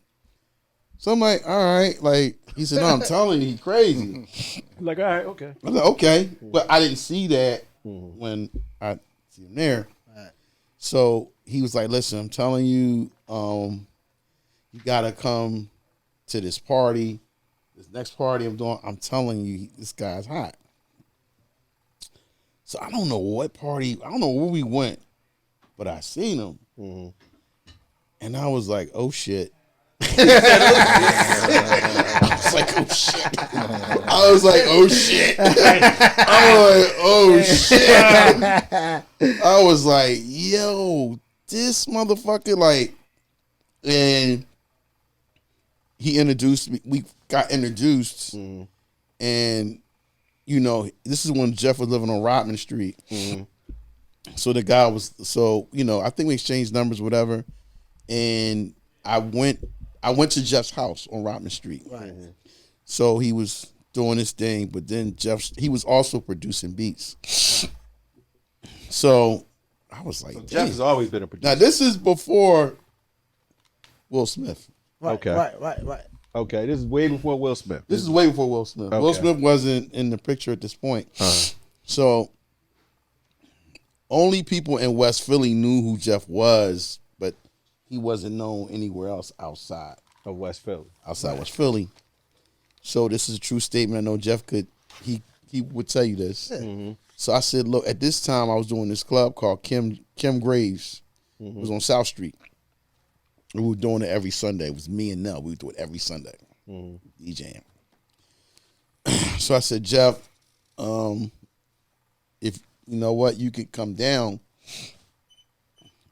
So I'm like, all right. Like, he said, no, I'm telling you, he crazy. Like, all right, okay. I was like, okay. But I didn't see that when I see him there. Right. So he was like, listen, I'm telling you, you got to come to this party. This next party I'm doing, I'm telling you, this guy's hot. So I don't know what party, I don't know where we went, but I seen him. Mm-hmm. And I was like, oh shit. I was like, oh shit. I was like, oh shit. I was like, yo, this motherfucker, like, and he introduced me. We got introduced, and you know, this is when Jeff was living on Rodman Street. Mm-hmm. So the guy was, I think we exchanged numbers, whatever. And I went to Jeff's house on Rodman Street. Right. So he was doing his thing, but then he was also producing beats. So I was like, Jeff has always been a producer. Now this is before Will Smith. Right, okay. Right. Okay, this is way before Will Smith. This is way before Will Smith. Okay. Will Smith wasn't in the picture at this point. Uh-huh. So only people in West Philly knew who Jeff was, but he wasn't known anywhere else outside of West Philly. West Philly. So this is a true statement. I know Jeff he would tell you this. Mm-hmm. So I said, look, at this time I was doing this club called Kim Graves. Mm-hmm. It was on South Street. We were doing it every Sunday. It was me and Nell. We would do it every Sunday. DJing. So I said, Jeff, if you know what, you could come down.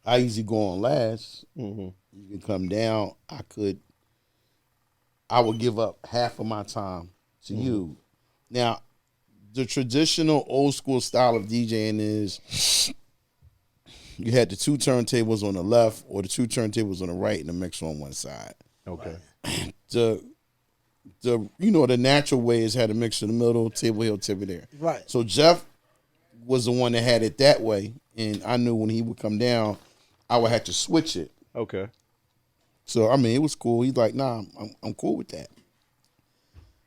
I usually go on last. Mm-hmm. You can come down. I would give up half of my time to you. Now, the traditional old school style of DJing is you had the two turntables on the left or the two turntables on the right and the mixer on one side. Okay. The the natural way is had a mixer in the middle, table here, table there. Right. So Jeff was the one that had it that way, and I knew when he would come down, I would have to switch it. Okay. So I mean, it was cool. He's like, nah, I'm cool with that.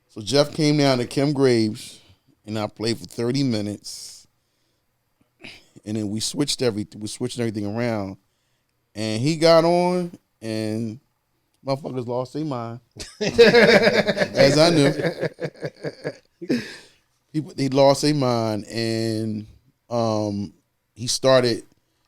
So Jeff came down to Kim Graves, and I played for 30 minutes. And then we switched everything around, and he got on, and motherfuckers lost their mind, as I knew. They lost their mind, and he started.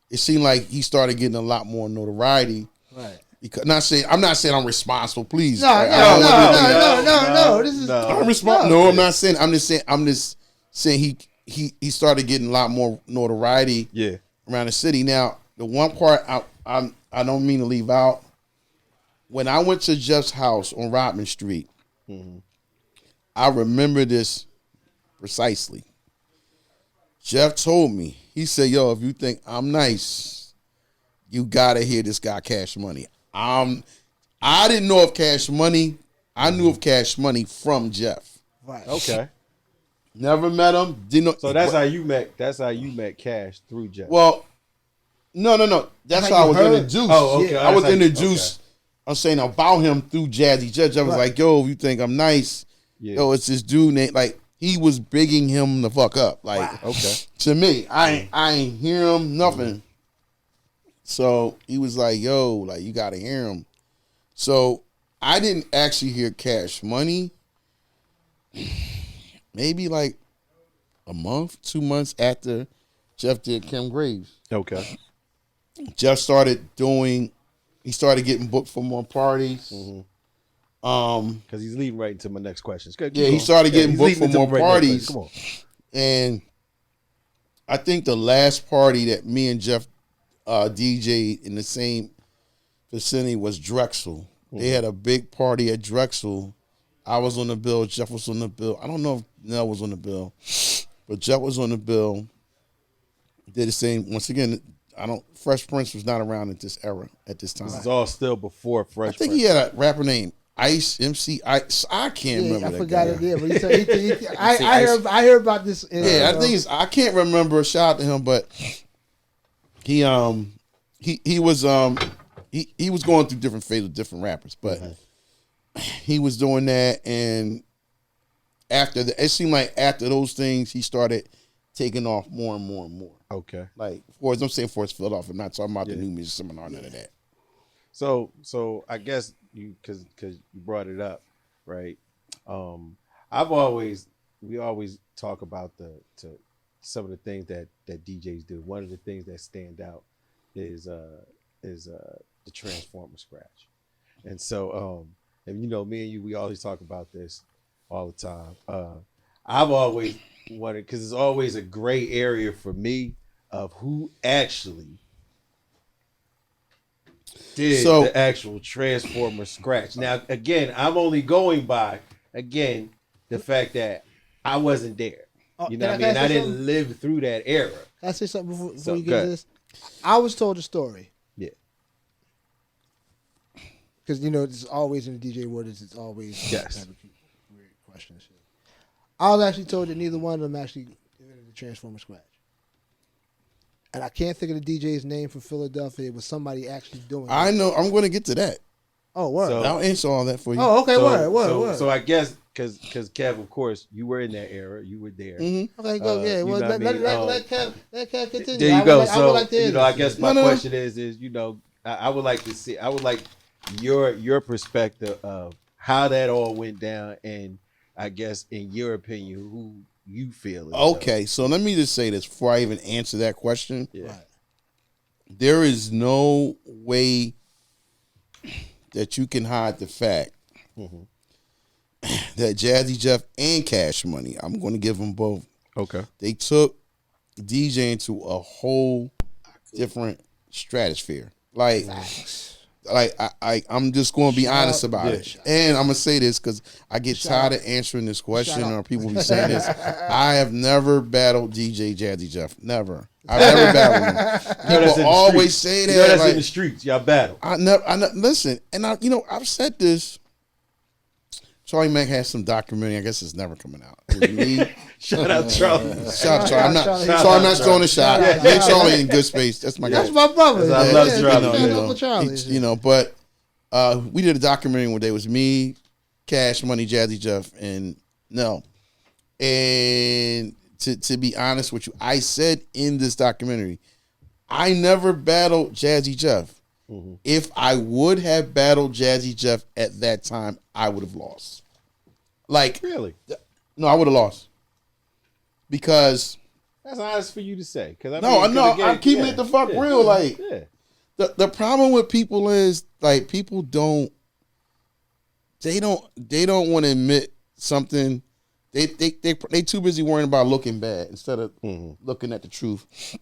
It seemed like he started getting a lot more notoriety. Right. Because I'm not saying I'm responsible. Please, No. This is I'm responsible. No, I'm not saying. I'm just saying he started getting a lot more notoriety. Yeah. Around the city. Now, the one part I don't mean to leave out. When I went to Jeff's house on Rodman Street, I remember this precisely. Jeff told me, he said, "Yo, if you think I'm nice, you gotta hear this guy Cash Money." I didn't know of Cash Money. I knew of Cash Money from Jeff. right. Okay. Never met him. Didn't know. So that's how you met. That's how you met Cash through Jeff. Well, no. That's How how I you was heard? introduced. Oh, okay. I was That's how you- introduced. I'm saying about him through Jazzy Jeff. I was like, "Yo, if you think I'm nice, yo, it's this dude named like." He was bigging him the fuck up. Like, Okay. to me, I ain't hear him, nothing. So he was like, yo, like, you got to hear him. So I didn't actually hear Cash Money maybe like a month, 2 months after Jeff did Kim Graves. Okay. Jeff started getting booked for more parties. Because he's leading right into my next questions. Keep Yeah, he going. started getting he's booked leading for into more my right parties. next question. Come on. And I think the last party that me and Jeff DJ'd in the same vicinity was Drexel. They had a big party at Drexel. I was on the bill. Jeff was on the bill. I don't know if Nell was on the bill, but Jeff was on the bill. Did the same. Once again, Fresh Prince was not around at this era, at this time. This is all still before Fresh. I think Prince. he had a rapper named Ice MC Ice. I can't remember. I that forgot guy. it. Yeah, but I heard about this. Yeah, I think I can't remember. Shout out to him, but he was going through different phases with different rappers, but he was doing that, and it seemed like after those things, he started taking off more and more and more. Okay. Like, I'm saying Forest Philadelphia. I'm not talking about the new music seminar, none of that. So I guess because you brought it up, right? We always talk about some of the things that DJs do. One of the things that stand out is the Transformer scratch, and so and me and you, we always talk about this all the time. I've always wanted, because it's always a gray area for me of who actually did the actual Transformer scratch. Now, again, I'm only going by, the fact that I wasn't there. You know what I mean? I didn't live through that era. Can I say something before So, you go get ahead. to this? I was told a story. Yeah. Because, it's always in the DJ world, it's always Yes. type of weird question and shit. I was actually told that neither one of them actually invented the Transformer scratch. And I can't think of the DJ's name from Philadelphia. It was somebody actually doing it. I know. I'm going to get to that. Oh, word. So- I'll answer all that for you. Oh, okay, word. So I guess because Kev, of course, you were in that era. You were there. Okay, go. Yeah, you well, know what I mean? let Kev continue. There you go. I would like to hear I this. guess my No. question is I would like to see. I would like your perspective of how that all went down, and I guess in your opinion, who you feel. Okay, so let me just say this before I even answer that question. Yeah. Right. There is no way that you can hide the fact that Jazzy Jeff and Cash Money, I'm going to give them both. Okay. They took DJing to a whole different stratosphere. Like I'm just going to be honest about it. And I'm going to say this because I get tired of answering this question or people be saying this. I have never battled DJ Jazzy Jeff. Never. I've never battled him. People always say that. That's like, in the streets. Y'all battle. I never listen, and I've said this. Charlie Mack has some documentary. I guess it's never coming out. It was me. Shout out Charlie. Shout out Charlie. I'm not. Charlie. Sorry, I'm not throwing a shot. Get Charlie in good space. That's my guy. That's my brother. I love Charlie. Uncle Charlie. But we did a documentary one day. It was me, Cash Money, Jazzy Jeff, and no. And to be honest with you, I said in this documentary, I never battled Jazzy Jeff. If I would have battled Jazzy Jeff at that time, I would have lost. Like, Really? no, I would have lost because That's honest for you to say. Cause I'm keeping it the fuck real. Like, the problem with people is like people don't want to admit something. They too busy worrying about looking bad instead of looking at the truth.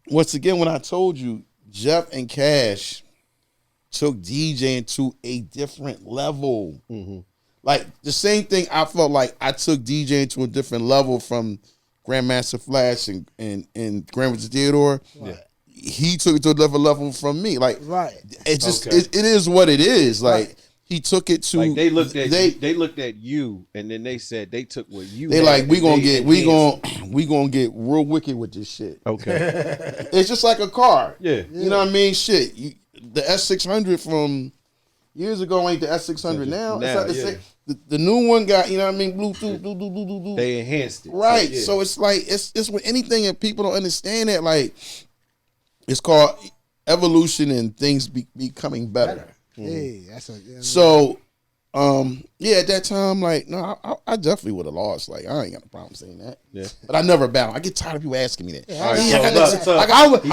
Once again, when I told you, Jeff and Cash took DJing to a different level. Like the same thing I felt like I took DJing to a different level from Grandmaster Flash and Grandmaster Theodore. Right. He took it to a different level from me. Like, it's just it is what it is. Like he took it to like they looked at you and then they said they took what you they had like we gonna and get real wicked with this shit. Okay. It's just like a car. Yeah. You know what I mean? Shit. The S600 from years ago ain't the S600 now. It's like the same. The new one got, you know what I mean, Bluetooth. They enhanced it. Right. So it's like it's with anything and people don't understand that. Like it's called evolution and things becoming better. Hey, that's So at that time, like, no, I definitely would have lost. Like, I ain't got a problem saying that. Yeah. But I never battled. I get tired of people asking me that. I was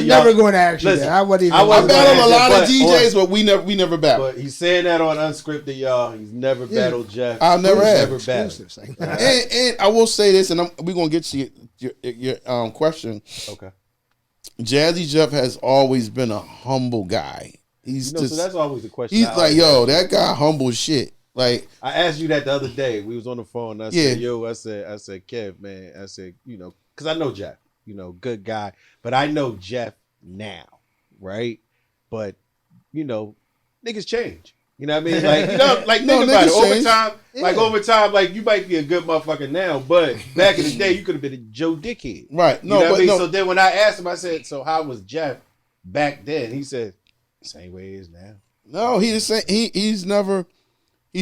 never going to ask you that. I battled a lot of DJs, but we never battled. But he's saying that on Unscripted, y'all. He's never battled Jeff. I never have. Never battled. And I will say this, and we're gonna get to your question. Okay. Jazzy Jeff has always been a humble guy. He's so that's always the question. He's like, yo, that guy humble as shit. Like I asked you that the other day. We was on the phone. I said, I said, Kev, man. I said, because I know Jeff, good guy, but I know Jeff now, right? But niggas change. You know what I mean? Like, think about it. Over time, like you might be a good motherfucker now, but back in the day, you could have been a Joe Dickhead. Right. You know what I mean? So then when I asked him, I said, so how was Jeff back then? He said, same way he is now. No, he's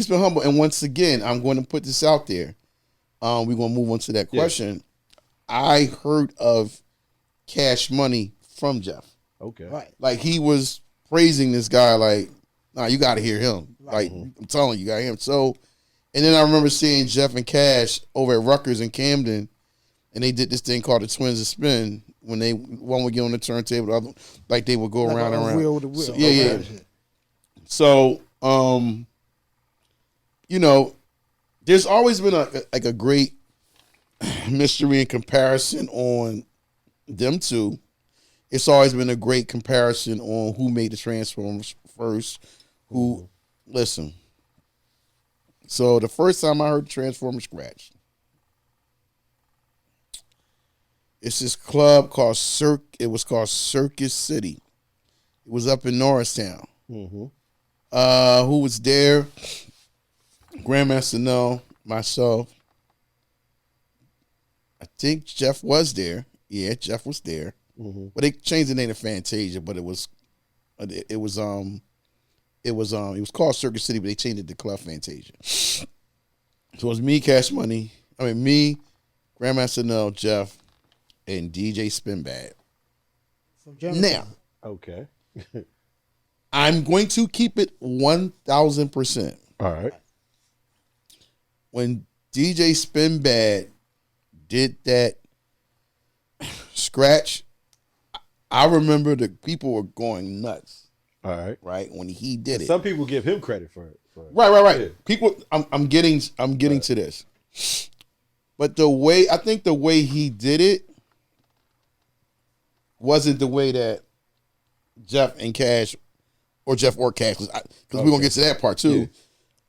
been humble. And once again, I'm going to put this out there. We're going to move on to that question. I heard of Cash Money from Jeff. Okay. Right. Like he was praising this guy like, nah, you got to hear him. Right. Like I'm telling you, got to hear him. So, and then I remember seeing Jeff and Cash over at Rutgers in Camden, and they did this thing called the Twins of Spin. When one would get on the turntable, the other, like they would go like around and around. Wheel with the wheel. So, yeah. So, there's always been a great mystery and comparison on them two. It's always been a great comparison on who made the Transformers first. Listen. So the first time I heard the Transformers scratch, it's this club called It was called Circus City. It was up in Norristown. Who was there? Grandmaster No, myself. I think Jeff was there. Yeah, Jeff was there. But they changed the name to Fantasia, but it was called Circus City, but they changed it to Club Fantasia. So it was me, Grandmaster No, Jeff, and DJ Spinbad. Now, okay, I'm going to keep it 1,000%. All right. When DJ Spinbad did that scratch, I remember the people were going nuts. All right. Right when he did it. Some people give him credit for it. Right. Yeah. People, I'm getting to this, but the way he did it wasn't the way that Jeff or Cash, because we're gonna get to that part too.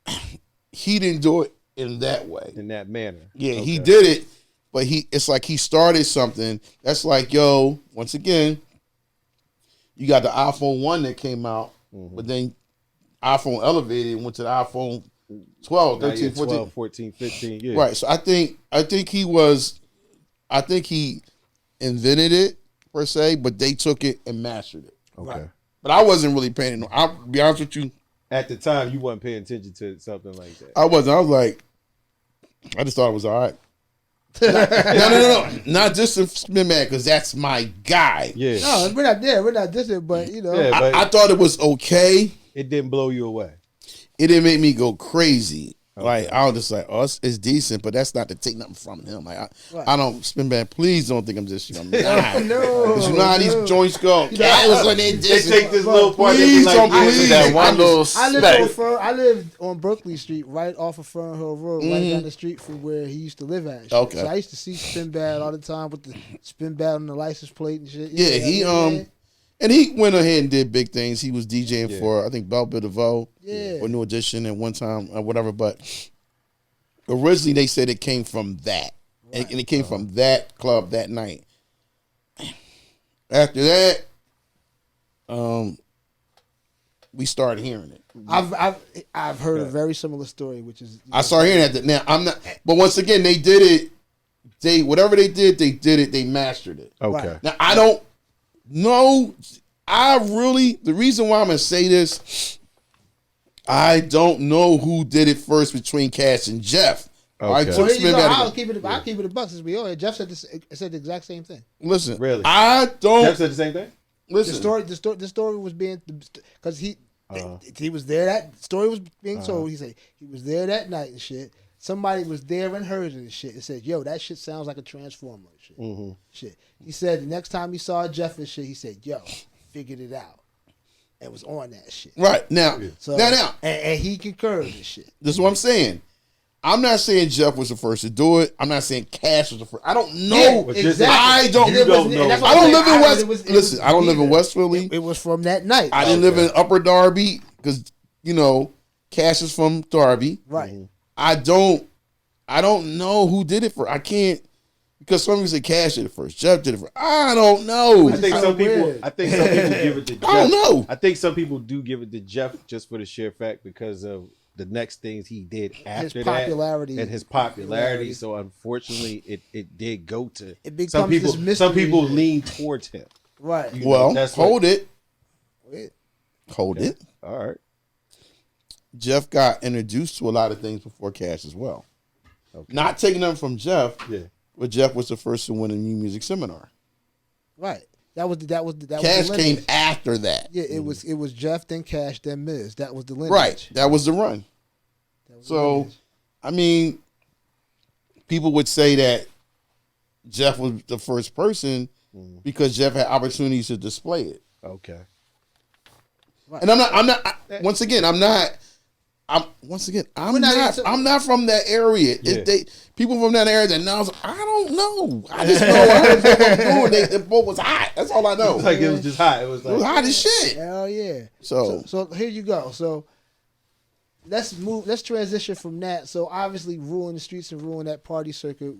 Yeah. He didn't do it in that way, in that manner. Yeah, he did it, but it's like he started something. That's like, once again, you got the iPhone 1 that came out, but then iPhone elevated and went to the iPhone 12, 13, 14. 12, 14, 15, yeah. Right. So I think he invented it per se, but they took it and mastered it. Okay. Right. But I wasn't really paying I'll be honest with you. At the time, you wasn't paying attention to something like that. I wasn't. I was like, I just thought it was all right. No. Not just in Spin Bad, because that's my guy. Yeah. No, we're not there. We're not dissing, but you know. Yeah, but I thought it was okay. it didn't blow you away. It didn't make me go crazy. Like I was just like, oh, it's decent, but that's not to take nothing from him. Like I don't Spin Bad. Please don't think I'm just you know. No, Because you know how these joints go. Cat was when they take this little part. Please They be don't like, believe that one little I lived on Berkeley Street, right off of Fern Hill Road, right down the street from where he used to live at. And shit. Okay. So I used to see Spin Bad all the time with the Spin Bad on the license plate and shit. Yeah, and he went ahead and did big things. He was DJing for I think Belle Biv DeVoe, or New Edition at one time or whatever. But originally they said it came from that, and it came from that club that night. After that, we started hearing it. I've heard a very similar story, which is I started hearing that. Now I'm not, but once again they did it. Whatever they did it. They mastered it. Okay. Right. Now I don't know. The reason why I'm gonna say this, I don't know who did it first between Cash and Jeff. Okay. I took So here you Spin go. Bad. I'll keep it a buck since we all. Jeff said the exact same thing. Listen, Really? I don't Jeff said the same thing? listen. The story was being because he was there. That story was being told. He said he was there that night and shit. Somebody was there and heard it and shit and said, "Yo, that shit sounds like a transformer." And shit. He said the next time he saw Jeff and shit, he said, "Yo, figured it out." And was on that shit. Right now, So now, and he concurred and shit. this is what I'm saying. I'm not saying Jeff was the first to do it. I'm not saying Cash was the first. I don't know. But exactly. I don't. And it You don't was- know. and that's why I don't I'm live saying in West. it was Listen, I don't live in neither. West Philly. It was from that night. I didn't live in Upper Darby because Cash is from Darby. Right. I don't know who did it first. I can't because some people say Cash did it first. Jeff did it first. I don't know. I think so some people. weird. I think some people give it to Jeff. I don't know. I think some people do give it to Jeff just for the sheer fact because of the next things he did after popularity. that and his popularity. So unfortunately, it did go to It becomes some people. this mystery. Some people lean towards him. Right. You know, Well, that's hold what- it. Hold it. All right. Jeff got introduced to a lot of things before Cash as well. Okay. Not taking them from Jeff, Yeah. but Jeff was the first to win a new music seminar. Right. That was Cash the came lineage. after that. Yeah, it was Jeff, then Cash, then Miz. That was the lineage. Right. That was the run. That was the So, lineage. I mean, people would say that Jeff was the first person because Jeff had opportunities to display it. Okay. And I'm not. Once again, I'm not from that area. Yeah. People from that area that now, I don't know. I just know I heard what doing. The boat was hot. That's all I know. It's like it was just hot. It was It was like hot as shit. Hell yeah. So- so here you go. So let's transition from that. So obviously ruling the streets and ruling that party circuit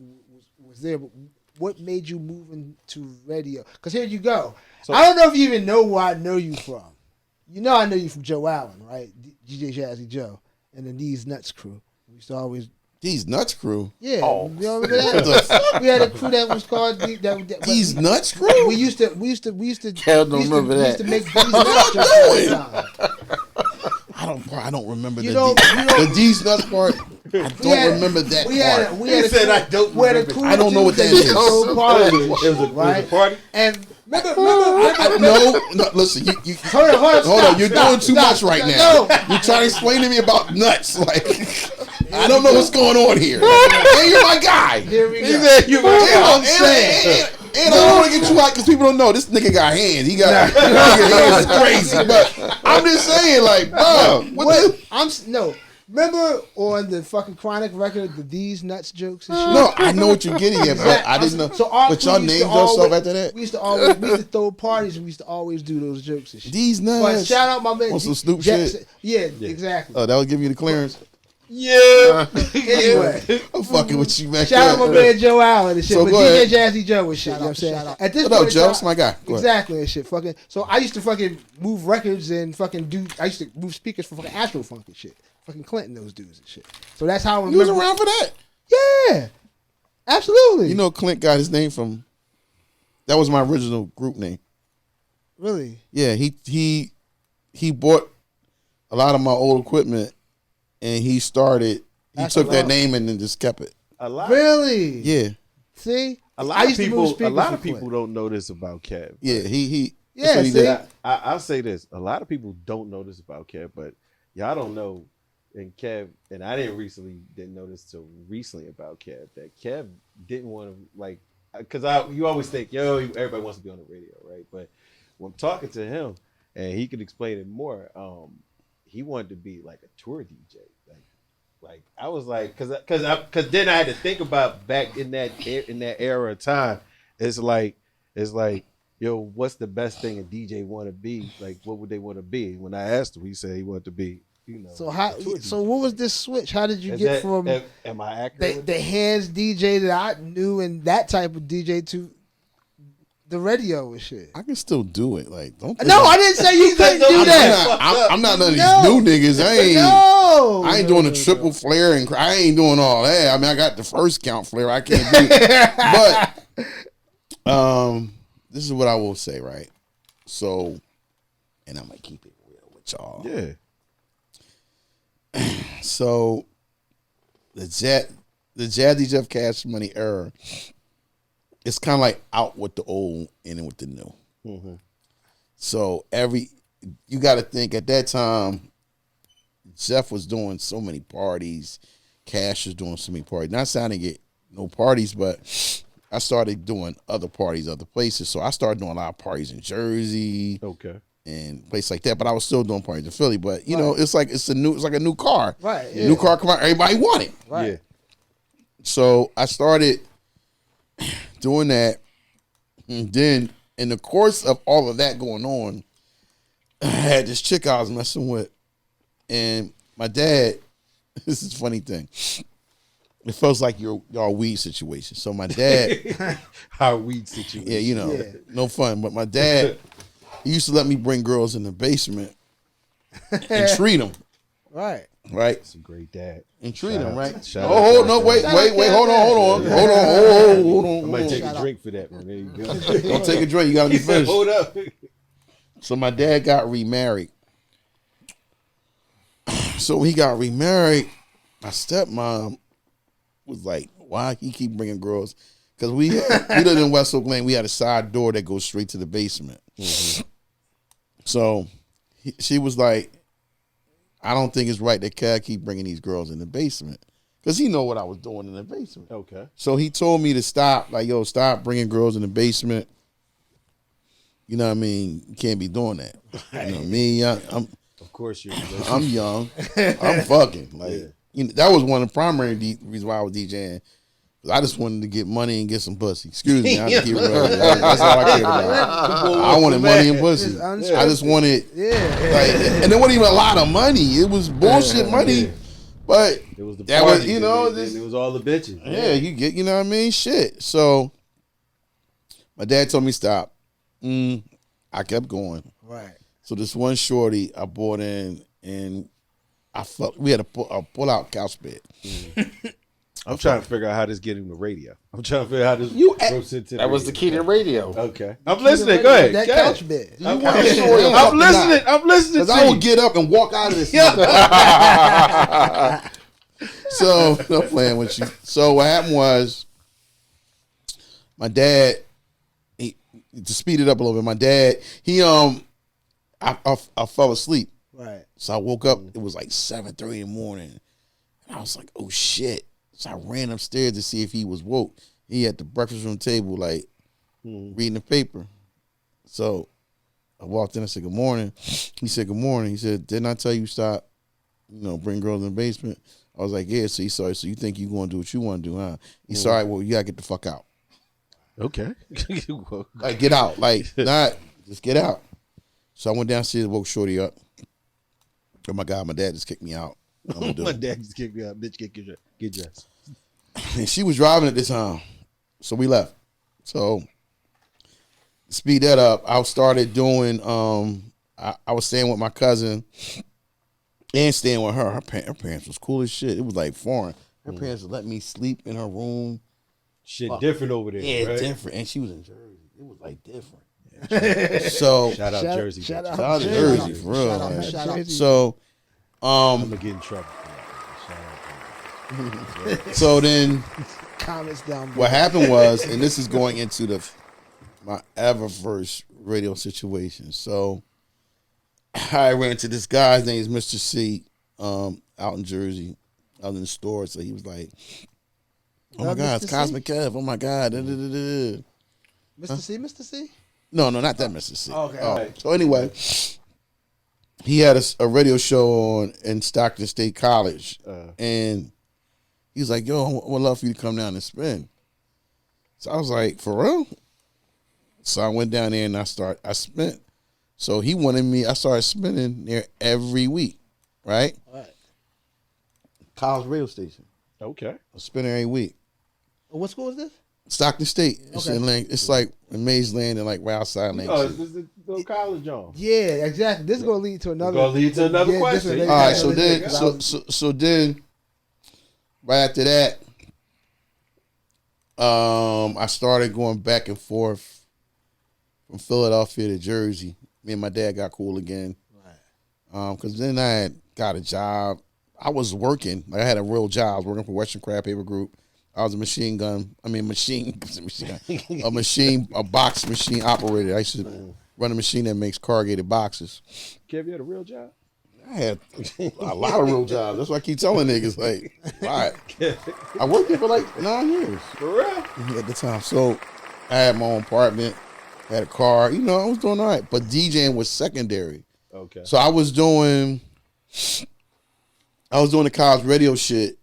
was there, but what made you move into radio? Because here you go. So- I don't know if you even know where I know you from. You know I know you from Joe Allen, right? DJ Jazzy Joe and the These Nuts crew. We used to always These Nuts crew. you know remember What the that? fuck? We had a crew that was called These Nuts crew. we used to Hell, don't remember we used that. to make these nuts jokes all the time. I don't remember You the don't- the D's Nuts part. I don't remember that We part. had a said crew, I don't we had a remember. crew I don't know what that used to is. throw parties, It was a right? party. And remember, No, listen, you hold on, hold stop, on, you're stop, doing too stop, much right stop, now. No. You're trying to explain to me about nuts. Like, I don't know what's going on here. And you're my guy. Here we He go. said you were. I'm saying. And I don't want to get you out because people don't know this nigga got hands. He got hands crazy. But I'm just saying, like, bro, No. Remember on the fucking Chronic record, the These Nuts jokes and shit? No, I know what you're getting at, but I didn't know. So our But crew y'all used to named yourself always- after that? We used to throw parties and we used to always do those jokes and shit. These But nuts. shout out my man. Want some Snoop Jackson. shit? Yeah, exactly. Oh, that would give you the clearance. Yeah. Anyway, I'm fucking with you, man. shout out my man Joe Allen and shit. So but go DJ ahead. Jazzy Joe and shit. You know what I'm saying? At this What up, point in Joe? time- That's my guy. Go ahead. Exactly and shit. Fucking. So I used to fucking move records and fucking do. I used to move speakers for fucking Astro Funk and shit. Fucking Clinton, those dudes and shit. So that's how I You was remember. around for that. Yeah, absolutely. You know, Clint got his name from. That was my original group name. really. Yeah, he bought a lot of my old equipment, and he started. He That's took a that lot. name and then just kept it. A lot. Really? Yeah, See, A I lot of used to move people. A speakers lot for of people Quinn. don't know this about Kev. Yeah, he Yeah, that's what he see? did. I'll say this: a lot of people don't know this about Kev, but y'all don't know. And Kev, and I didn't know this till recently about Kev, that Kev didn't want to because you always think, yo, everybody wants to be on the radio, right? But when I'm talking to him, and he could explain it more, he wanted to be like a tour DJ, like I was like, because then I had to think about back in that era of time. It's like, yo, what's the best thing a DJ want to be? Like, what would they want to be? When I asked him, he said he wanted to be, So a tour So DJ. what was this switch? How did you get from Am I accurate? the hands DJ that I knew and that type of DJ to the radio and shit? I can still do it. Like, don't. Think No, I didn't say you couldn't do that. I'm not none of these No. new niggas. I ain't doing the triple flare and I ain't doing all that. I mean, I got the first count flare. I can't do it. But this is what I will say, right? So, and I'm gonna keep it real with y'all. Yeah. So, the Jazzy Jeff Cash Money era, it's kind of like out with the old and in with the new. Mm-hmm. So you got to think at that time, Jeff was doing so many parties, Cash was doing so many parties. Not saying to get no parties, but I started doing other parties, other places. So I started doing a lot of parties in Jersey, Okay. and places like that. But I was still doing parties in Philly. But you know, it's like a new car. Right. Yeah. New car come out, everybody want it. Right. Yeah. So I started doing that, and then in the course of all of that going on, I had this chick I was messing with, and my dad. This is a funny thing. It feels like y'all weed situation. So my dad, Our weed situation. yeah, no fun. But my dad, he used to let me bring girls in the basement and treat them, Right. right? That's a great dad. And treat Shout them, out- right? shout out Oh, to no, my wait, dad. hold on. I might take a drink for that one. There you go. Don't take a drink. You gotta be finished. Hold up. So my dad got remarried. So when he got remarried, my stepmom was like, why he keep bringing girls? Because we lived in West Oak Lane. We had a side door that goes straight to the basement. Mm-hmm. So she was like, I don't think it's right that Cat keep bringing these girls in the basement. Because he know what I was doing in the basement. Okay. So he told me to stop. Like, yo, stop bringing girls in the basement. You know what I mean? You can't be doing that. You know me, Of course you're. I'm young. I'm fucking. Like, you know, that was one of the primary reasons why I was DJing. I just wanted to get money and get some pussy. Excuse me. I have to keep it real. That's all I cared about. I wanted money and pussy. I just wanted, like, and it wasn't even a lot of money. It was bullshit money. But It was the that party, was, you know, it was all the bitches. yeah, you get, you know what I mean? Shit. So my dad told me stop. I kept going. Right. So this one shorty I bought in, and I felt we had a pull-out couch bed. I'm trying to figure out how this get in the radio. I'm trying to figure out how this ropes into That was the key to radio. Okay. I'm listening. Go ahead. That Go ahead. couch bed. You want a story of I'm fucking not? listening. I'm listening Because to I you. would get up and walk out of this. So, no playing with you. So what happened was, my dad, to speed it up a little bit, my dad, I fell asleep. Right. So I woke up, it was like 7:30 in the morning. And I was like, oh shit. So I ran upstairs to see if he was woke. He at the breakfast room table, like, reading the paper. So I walked in, I said, good morning. He said, good morning. He said, didn't I tell you stop, bring girls in the basement? I was like, yeah. So he said, so you think you going to do what you want to do, huh? He said, all right, well, you got to get the fuck out. Okay. Like, get out. Like, not, just get out. So I went downstairs, woke Shorty up. Oh, my God, my dad just kicked me out. My dad just kicked me out. Bitch, get dressed. And she was driving at the time. So we left. So, speed that up, I started doing, I was staying with my cousin and staying with her. Her parents was cool as shit. It was like foreign. Her parents would let me sleep in her room. Shit different over there. Yeah, right? different. And she was in Jersey. It was like different. So, Shout out Jersey. Shout bitches. out shout out to Jersey, for real. Shout out man. Jersey. So, I'm gonna get in trouble for that. Shout out So then Comments down below. what happened was, and this is going into my ever first radio situation. So I ran into this guy. His name is Mr. C, out in Jersey, out in the store. So he was like, "Oh my God, it's Cosmic Kev! Oh my God!" Mr. C? No, not that Mr. C. Okay. All right. So anyway, he had a radio show in Stockton State College, and he was like, "Yo, I would love for you to come down and spin." So I was like, "For real?" So I went down there and I spent. So he wanted me. I started spinning there every week, right? All right. College radio station. Okay. I spin every week. What school is this? Stockton State. It's Okay. it's like in Mays Land and like right outside Lang. Oh, this is the college job. Yeah, exactly. This is gonna lead to another. Question. this is- All right. So this then, is- so then, right after that, I started going back and forth from Philadelphia to Jersey. Me and my dad got cool again. Right. Because then I had got a job. I was working. Like I had a real job. I was working for Western Crab Paper Group. I was a box machine operator. I used to run a machine that makes corrugated boxes. Kev, you had a real job? I had a lot of real jobs. That's why I keep telling niggas, like, all right. I worked there for like 9 years. For real? At the time. So I had my own apartment, had a car. You know, I was doing all right. But DJing was secondary. Okay. So I was doing the college radio shit,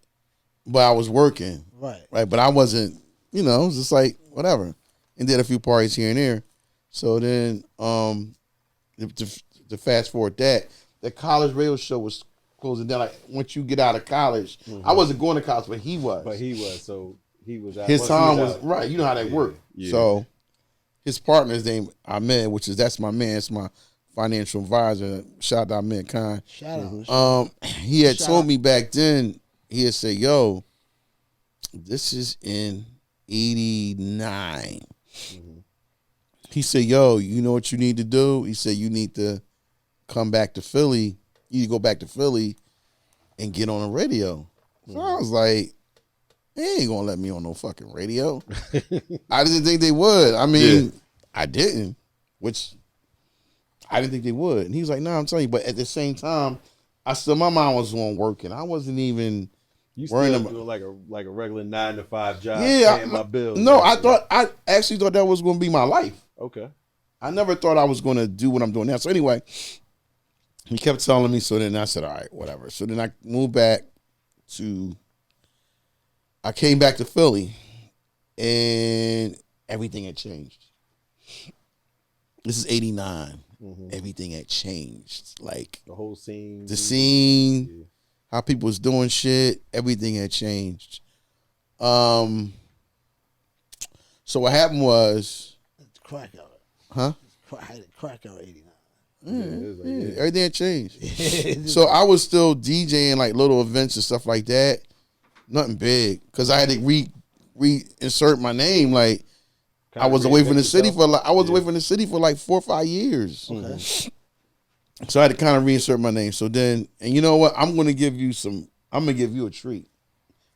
but I was working. Right. But I wasn't, it was just like, whatever. And did a few parties here and there. So then, to fast forward that, the college radio show was closing down. Like, once you get out of college, I wasn't going to college, but he was. So he was out. His time was, right. You know how that worked. Yeah. So his partner's name, Ahmed, that's my man. It's my financial advisor. Shout out Ahmed Khan. Shout out. He had told me back then, he had said, yo, this is in 89. He said, yo, you know what you need to do? He said, you need to come back to Philly. You need to go back to Philly and get on the radio. So I was like, they ain't gonna let me on no fucking radio. I didn't think they would. I mean, I didn't, which I didn't think they would. And he was like, no, I'm telling you. But at the same time, my mind was on working. I wasn't even worrying about doing like a regular 9-to-5 job, paying my bills. No, I actually thought that was gonna be my life. Okay. I never thought I was gonna do what I'm doing now. So anyway, he kept telling me. So then I said, all right, whatever. So then I moved back I came back to Philly, and everything had changed. This is 89. Everything had changed. Like the whole scene. The scene, how people was doing shit, everything had changed. So what happened was, Crack out. Huh? Crack out 89. Everything had changed. So I was still DJing like little events and stuff like that. Nothing big, because I had to reinsert my name. Like I was away from the city for like 4 or 5 years. Okay. So I had to kind of reinsert my name. So then, and you know what? I'm gonna give you a treat.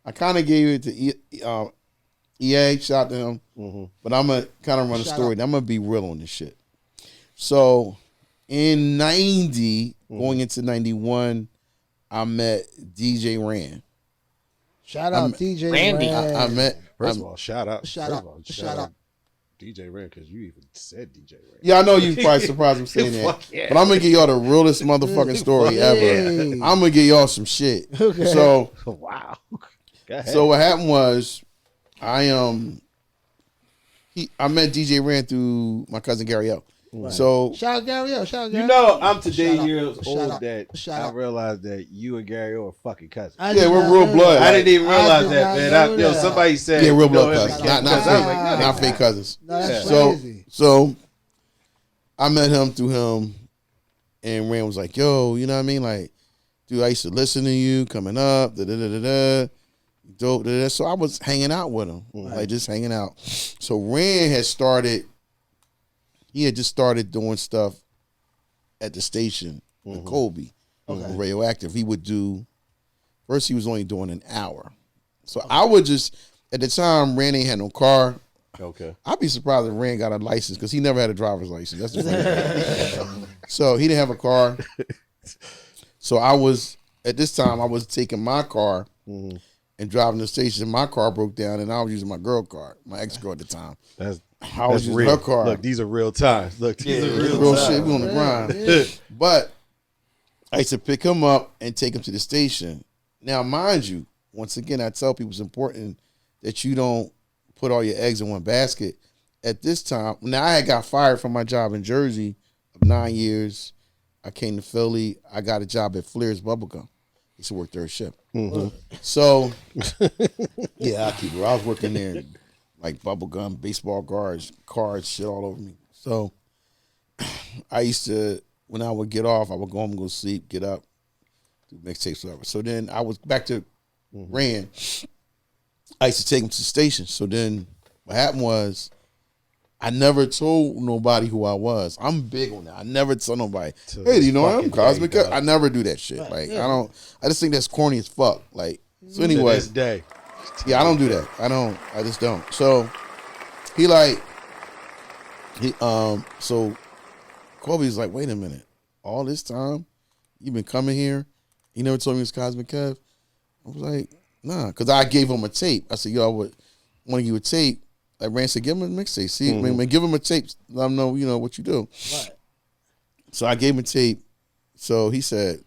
I kind of gave it to EA, shout to him, but I'm gonna kind of run a story. I'm gonna be real on this shit. So in 90, going into 91, I met DJ Rand. Shout out DJ Randy. Rand. I met. First of all, shout out DJ Red, because you even said DJ Red. Yeah, I know you probably surprised me saying that, but I'm gonna give y'all the realest motherfucking story ever. I'm gonna give y'all some shit. Okay. So wow. So what happened was, I met DJ Rand through my cousin Gary O. Right. So shout out Gary O. Shout out Gary. You know, I'm today years old out. that I realized that you and Gary O are fucking cousins. Yeah, we're real blood. I didn't even realize that, man. Somebody said, real blood cousins, not fake, not fake cousins. No, that's crazy. So I met him through him, and Rand was like, "Yo, you know what I mean? Like, dude, I used to listen to you coming up, dope, So I was hanging out with him, like just hanging out. So Rand had started. He had just started doing stuff at the station with Colby, Radioactive. He would do, first he was only doing an hour. So I would just, at the time, Rand ain't had no car. Okay. I'd be surprised if Rand got a license because he never had a driver's license. That's the thing. So he didn't have a car. So at this time, I was taking my car and driving to the station. My car broke down and I was using my girl car, my ex-girl at the time. I was using real. her car. Look, these are real times. Look, these are real shit. We on the grind. But I used to pick him up and take him to the station. Now, mind you, once again, I tell people it's important that you don't put all your eggs in one basket. At this time, now I had got fired from my job in Jersey of 9 years. I came to Philly. I got a job at Flair's Bubblegum. I used to work third shift. So, yeah, I keep it. I was working there like bubblegum, baseball cards, shit all over me. So I used to, when I would get off, I would go home and go sleep, get up, do mixtapes, whatever. So then I was back to Rand. I used to take him to the station. So then what happened was I never told nobody who I was. I'm big on that. I never tell nobody, hey, do you know I'm Cosmic? I never do that shit. Like, I just think that's corny as fuck. Like, so anyway. To this day. Yeah, I don't do that. I just don't. So so Kobe's like, wait a minute. All this time you've been coming here, you never told me it was Cosmic Kev? I was like, nah, because I gave him a tape. I said, yo, I want to give you a tape. Like Rand said, give him a mixtape. See, man, give him a tape. Let him know, what you do. Right. So I gave him a tape. So he said,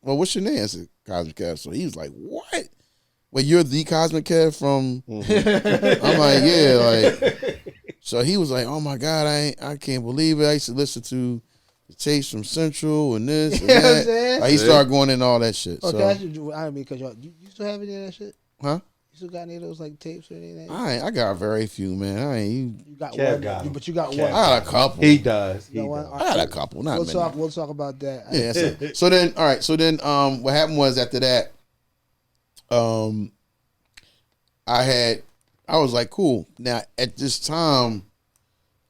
well, what's your name? I said, Cosmic Kev. So he was like, what? Well, you're the Cosmic Kev from... I'm like, yeah. Like, so he was like, oh, my God, I can't believe it. I used to listen to the tapes from Central and this and that. Like, he started going in all that shit. Okay, so. I mean, because you still have any of that shit? Huh? You still got any of those like tapes or anything? I got very few, man. You got Kev one, got 'em. but you got Kev one. I had a couple. He does. I had a couple, not many. We'll talk about that. Yeah, that's it. So then, all right. So then, what happened was after that, I was like, cool. Now at this time,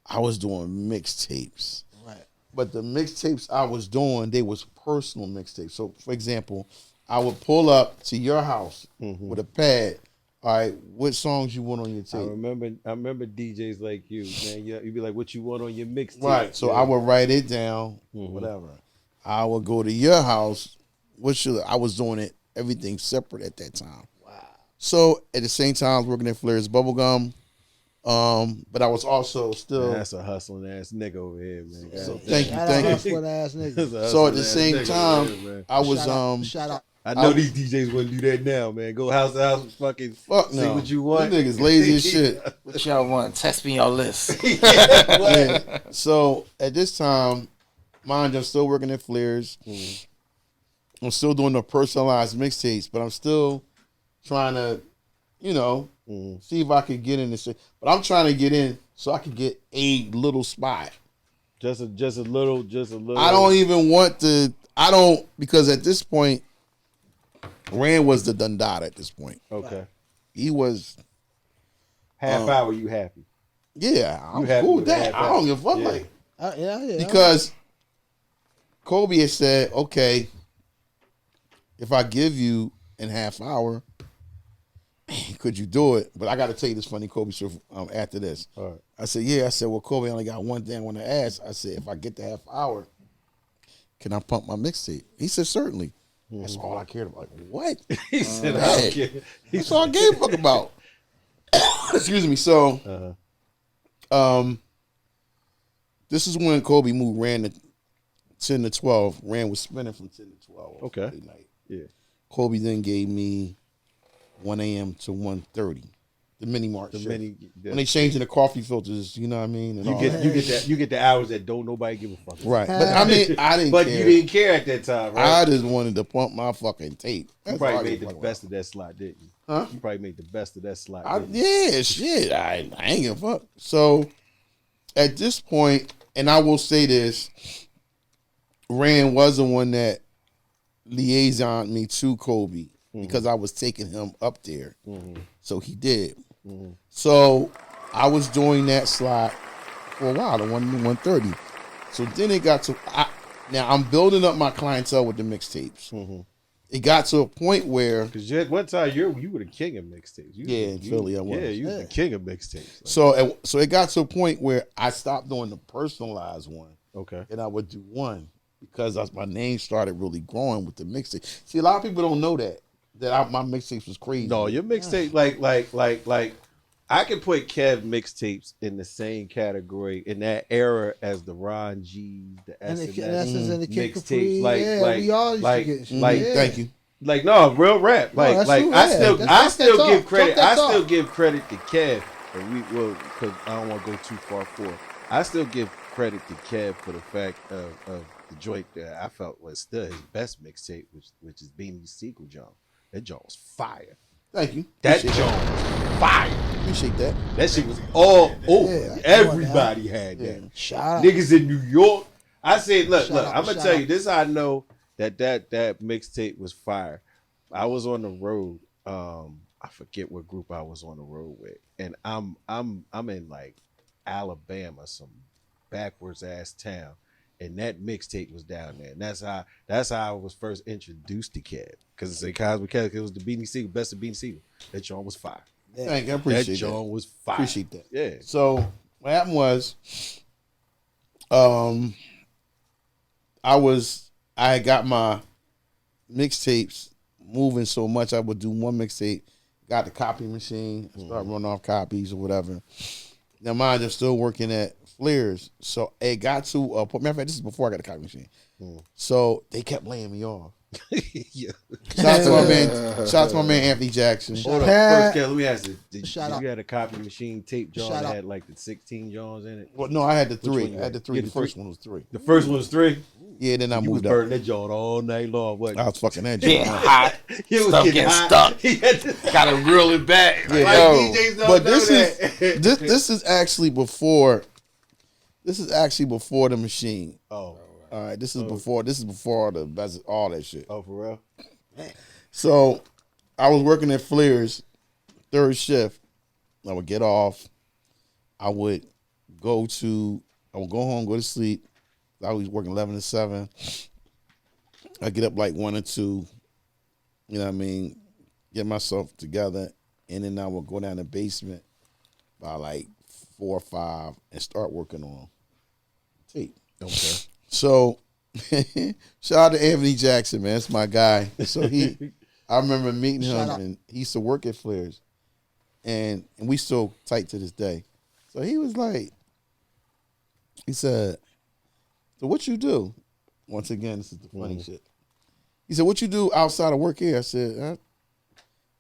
I was doing mixtapes. Right. But the mixtapes I was doing, they was personal mixtapes. So for example, I would pull up to your house with a pad. All right, what songs you want on your tape? I remember DJs like you, man. You'd be like, what you want on your mixtape? Right. So I would write it down, whatever. I would go to your house. I was doing it, everything separate at that time. Wow. So at the same time, I was working at Flair's Bubblegum. But I was also still. Man, that's a hustling ass nigga over here, man. So thank you. Hustling ass nigga. So at the same time, I was shout out. I know these DJs wouldn't do that now, man. Go house to house, fucking fuck see no. what you want. These niggas lazy as shit. What y'all want? Text me your list. Yeah. So at this time, mind you, I'm still working at Flair's. I'm still doing the personalized mixtapes, but I'm still trying to, see if I could get in this shit. But I'm trying to get in so I can get a little spot. Just a little. I don't even want to. Because at this point, Rand was the Dundada at this point. Okay. He was half hour. You happy? Yeah, I'm happy cool with with that. half I don't hour. give a fuck. Yeah. Like, Yeah. because Kobe had said, okay, if I give you in half hour, could you do it? But I got to tell you this funny Kobe story after this. All right. I said, yeah. I said, well, Kobe, I only got one thing I want to ask. I said, if I get the half hour, can I pump my mixtape? He said, certainly. That's all I cared about. Like, what? He said, I don't care. That's all I gave a fuck about. Excuse me. So, this is when Kobe moved Rand to 10 to 12. Rand was spinning from 10 to 12. Okay. Every night. Yeah. Kobe then gave me 1 a.m. to 1:30. The mini mart shift. When they changing the coffee filters, you know what I mean? And you get the hours that don't nobody give a fuck about. right. But I mean, I didn't But care. you didn't care at that time, right? I just wanted to pump my fucking tape. You That's all I probably gave made a the fuck best of that slot, didn't you? Huh? You probably made the best of that slot. about. Didn't you? Yeah, shit. I ain't give a fuck. So at this point, and I will say this, Rand was the one that liaisoned me to Kobe because I was taking him up there. So he did. So I was doing that slot for a while, the 1:30. So then it got to now I'm building up my clientele with the mixtapes. it got to a point where Because at one time you were the king of mixtapes. in Philly I was. Yeah, you was the king of mixtapes. So it got to a point where I stopped doing the personalized one, Okay. and I would do one because my name started really growing with the mixtape. See, a lot of people don't know that my mixtapes was crazy. No, your mixtape like I can put Kev mixtapes in the same category in that era as the Ron G, the And the SNS and the Kid mixtapes. Capri. We all used to get shit. Thank you. Like no real rap. No, Like that's true, I yeah. still give credit. Talk that I still talk. give credit to Kev, and because I don't want to go too far forward. I still give credit to Kev for the fact of the joint that I felt was still his best mixtape, which is Beanie's Sequel Jump. That joint was fire. Thank you. That Appreciate joint was fire. Appreciate that. That shit was all over. Yeah, Everybody had that. Shout out. Niggas in New York. I said, look, Shout out, I'm gonna shout tell out. you this. I know that mixtape was fire. I was on the road. I forget what group I was on the road with, and I'm in like Alabama, some backwards ass town, and that mixtape was down there, and that's how I was first introduced to Kev, because it's a Cosmic Kev. It was the Beanie Siegel, best of Beanie Siegel. That joint was fire. Thank you. I That appreciate that. joint was fire. Appreciate that. Yeah. So what happened was, I had got my mixtapes moving so much. I would do one mixtape, got the copy machine, start running off copies or whatever. Now mind, I'm still working at Flair's, so it got to a point. Matter of fact, this is before I got the copy machine. So they kept laying me off. Yeah. Shout out to my man. Shout out to my man Anthony Jackson. Hold on. First, Kev, let me ask you. Did Shout out. you had a copy machine tape jar Shout that out. had like the 16 jars in it? Well, no, I had the Which three. one you I had the had? three. Yeah, The the first three. one was 3. The first one was 3. Yeah, then I You was moved up. burning that joint all night long. What? I was fucking that Getting joint. hot. You was Stuff getting hot. stuck. He had to- Gotta reel it back. Yeah, Like yo, DJs don't but know this that. is this is actually before. This is actually before the machine. Oh, All right, this is before all that shit. oh, for real? So I was working at Flair's, third shift. I would get off. I would go home, go to sleep. I was working 11 to 7. I get up like 1 or 2. You know what I mean? Get myself together, and then I would go down the basement by like 4 or 5 and start working on tape. Okay. So, shout out to Anthony Jackson, man. That's my guy. So I remember meeting him, Shout out. and he used to work at Flair's, and we still tight to this day. So he was like, he said, "So what you do?" Once again, this is the funny shit. He said, "What you do outside of work here?" I said,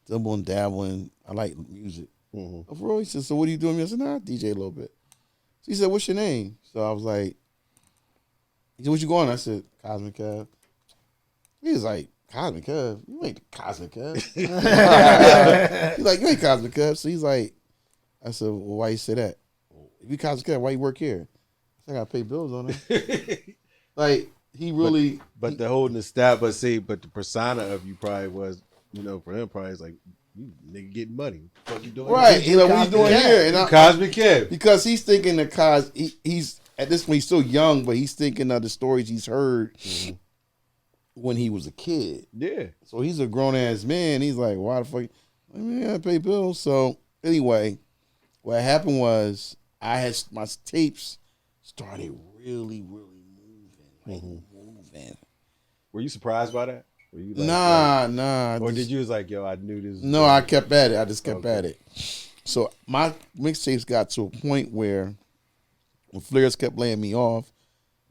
"Double and dabbling. I like music." Oh, for real? He said, "So what are you doing?" I said, "Nah, I DJ a little bit." So he said, "What's your name?" So I was like, he said, "What you going?" I said, "Cosmic Kev." He was like, "Cosmic Kev? You ain't Cosmic Kev." He's like, "You ain't Cosmic Kev." So he's like, I said, "Well, why you say that? If you Cosmic Kev, why you work here?" I said, "I gotta pay bills on it." Like, he really. But the whole nostalgia, but the persona of you probably was, for him probably is like, you nigga getting money. What you doing? Right. He's like, "What you doing here?" And Cosmic Kev. because he's thinking that he's at this point, he's still young, but he's thinking of the stories he's heard when he was a kid. Yeah. So he's a grown ass man. He's like, "Why the fuck?" I mean, I gotta pay bills. So anyway, what happened was I had my tapes started really, really moving, moving. Were you surprised by that? Were you like, Nah. or did you was like, yo, I knew this? No, I kept at it. I just kept at it. So my mixtapes got to a point where when Flair's kept laying me off,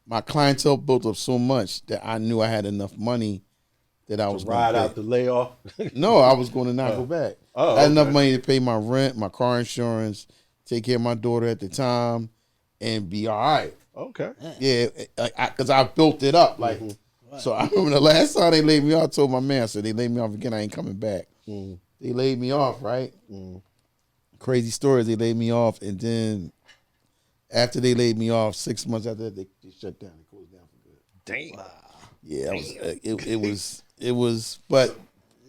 my clientele built up so much that I knew I had enough money that I was gonna ride pay. out the layoff. No, I was going to not go back. Oh, I had enough okay. money to pay my rent, my car insurance, take care of my daughter at the time, and be all right. Okay. Yeah, because I built it up. Like, so I remember the last time they laid me off, I told my man, I said, "They laid me off again, I ain't coming back." They laid me off, right? Crazy stories, they laid me off, and then after they laid me off, 6 months after that, they shut down. They closed down for good. Damn. Yeah, it was. But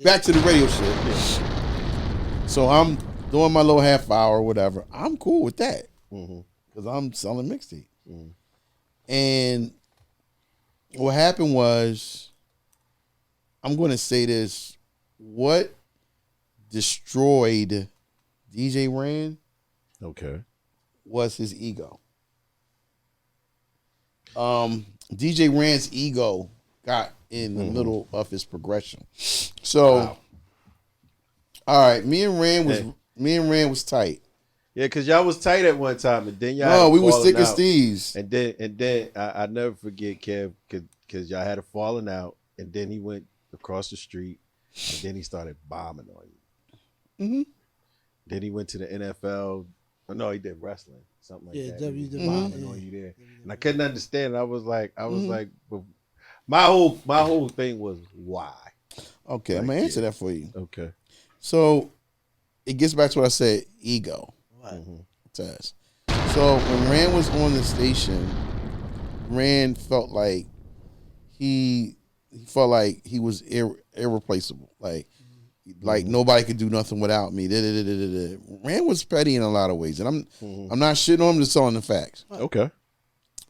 back to the radio shit. So I'm doing my little half hour or whatever. I'm cool with that because I'm selling mixtape. And what happened was I'm going to say this. What destroyed DJ Ran Okay. was his ego. DJ Ran's ego got in the middle of his progression. So, all right, me and Ran was tight. Yeah, because y'all was tight at one time, and then y'all. No, had we was falling thick as out. thieves. And then I never forget Kev, because y'all had a falling out, and then he went across the street, and then he started bombing on you. Mm-hmm. Then he went to the NFL. Oh, no, he did wrestling, something like Yeah, that. W He was did bombing bombing, on yeah. you there, and I couldn't understand. I was like, but my whole thing was why. Okay, I'm Like, going to answer yeah. that for you. Okay. So, it gets back to what I said, ego. Test. So, when Ran was on the station, Ran felt like he was irreplaceable. Like nobody could do nothing without me. Ran was petty in a lot of ways, and I'm not shitting on him, just telling the facts. Okay.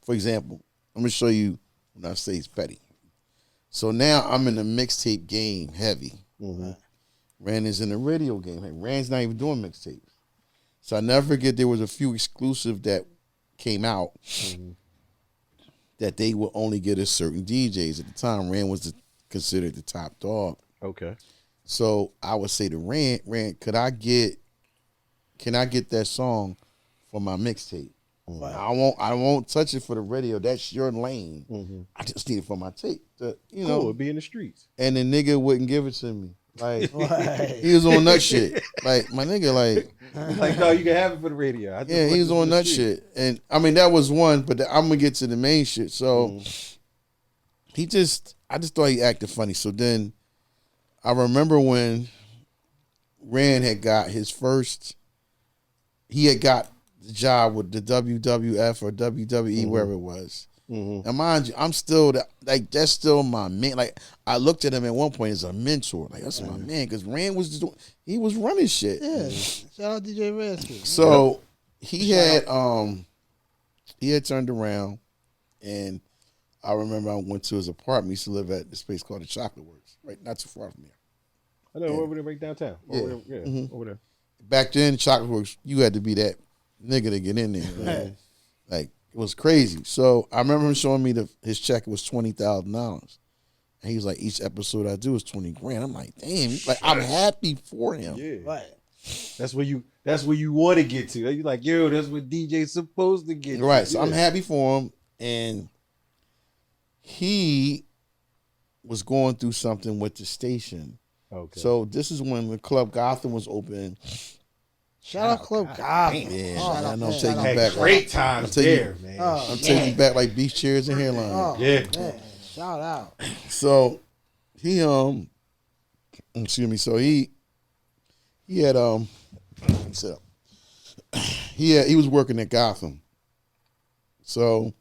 For example, I'm gonna show you when I say he's petty. So now I'm in the mixtape game heavy. Ran is in the radio game. Hey, Ran's not even doing mixtapes. So I never forget there was a few exclusive that came out that they would only get a certain DJs. At the time, Ran was considered the top dog. Okay. So I would say to Ran, can I get that song for my mixtape? I won't touch it for the radio. That's your lane. I just need it for my tape. It'd be in the streets. And the nigga wouldn't give it to me. Like he was on nut shit. Like my nigga, Like, no, you can have it for the radio. yeah, he was on nut shit. And I mean that was one, but I'm gonna get to the main shit. So I just thought he acted funny. So then I remember when Ran had got his first, he had got the job with the WWF or WWE, wherever it was. And mind you, I'm still that's still my man. Like I looked at him at one point as a mentor. Like that's my man, because Ran was he was running shit. Yeah, shout out DJ Redskins. So he had turned around, and I remember I went to his apartment. He used to live at this place called the Chocolate Works, right, not too far from here. I know, over there, right downtown. Over there, over there. Back then, Chocolate Works, you had to be that nigga to get in there. Right? Like it was crazy. So I remember him showing me his check was $20,000, and he was like, each episode I do is $20,000. I'm like, damn. Like I'm happy for him. Yeah. Right. That's where you want to get to. You're like, yo, that's what DJ's supposed to get to. Right. So I'm happy for him, and he was going through something with the station. Okay. So this is when the Club Gotham was open. Shout out Club Gotham. Yeah, Oh, I know. I'm man. taking you Had back. great times I'll tell you- there, man. Oh, I'm taking you back like beach chairs and hairline. Oh, Yeah. man. Shout out. So he excuse me. So he had sit up. He was working at Gotham. So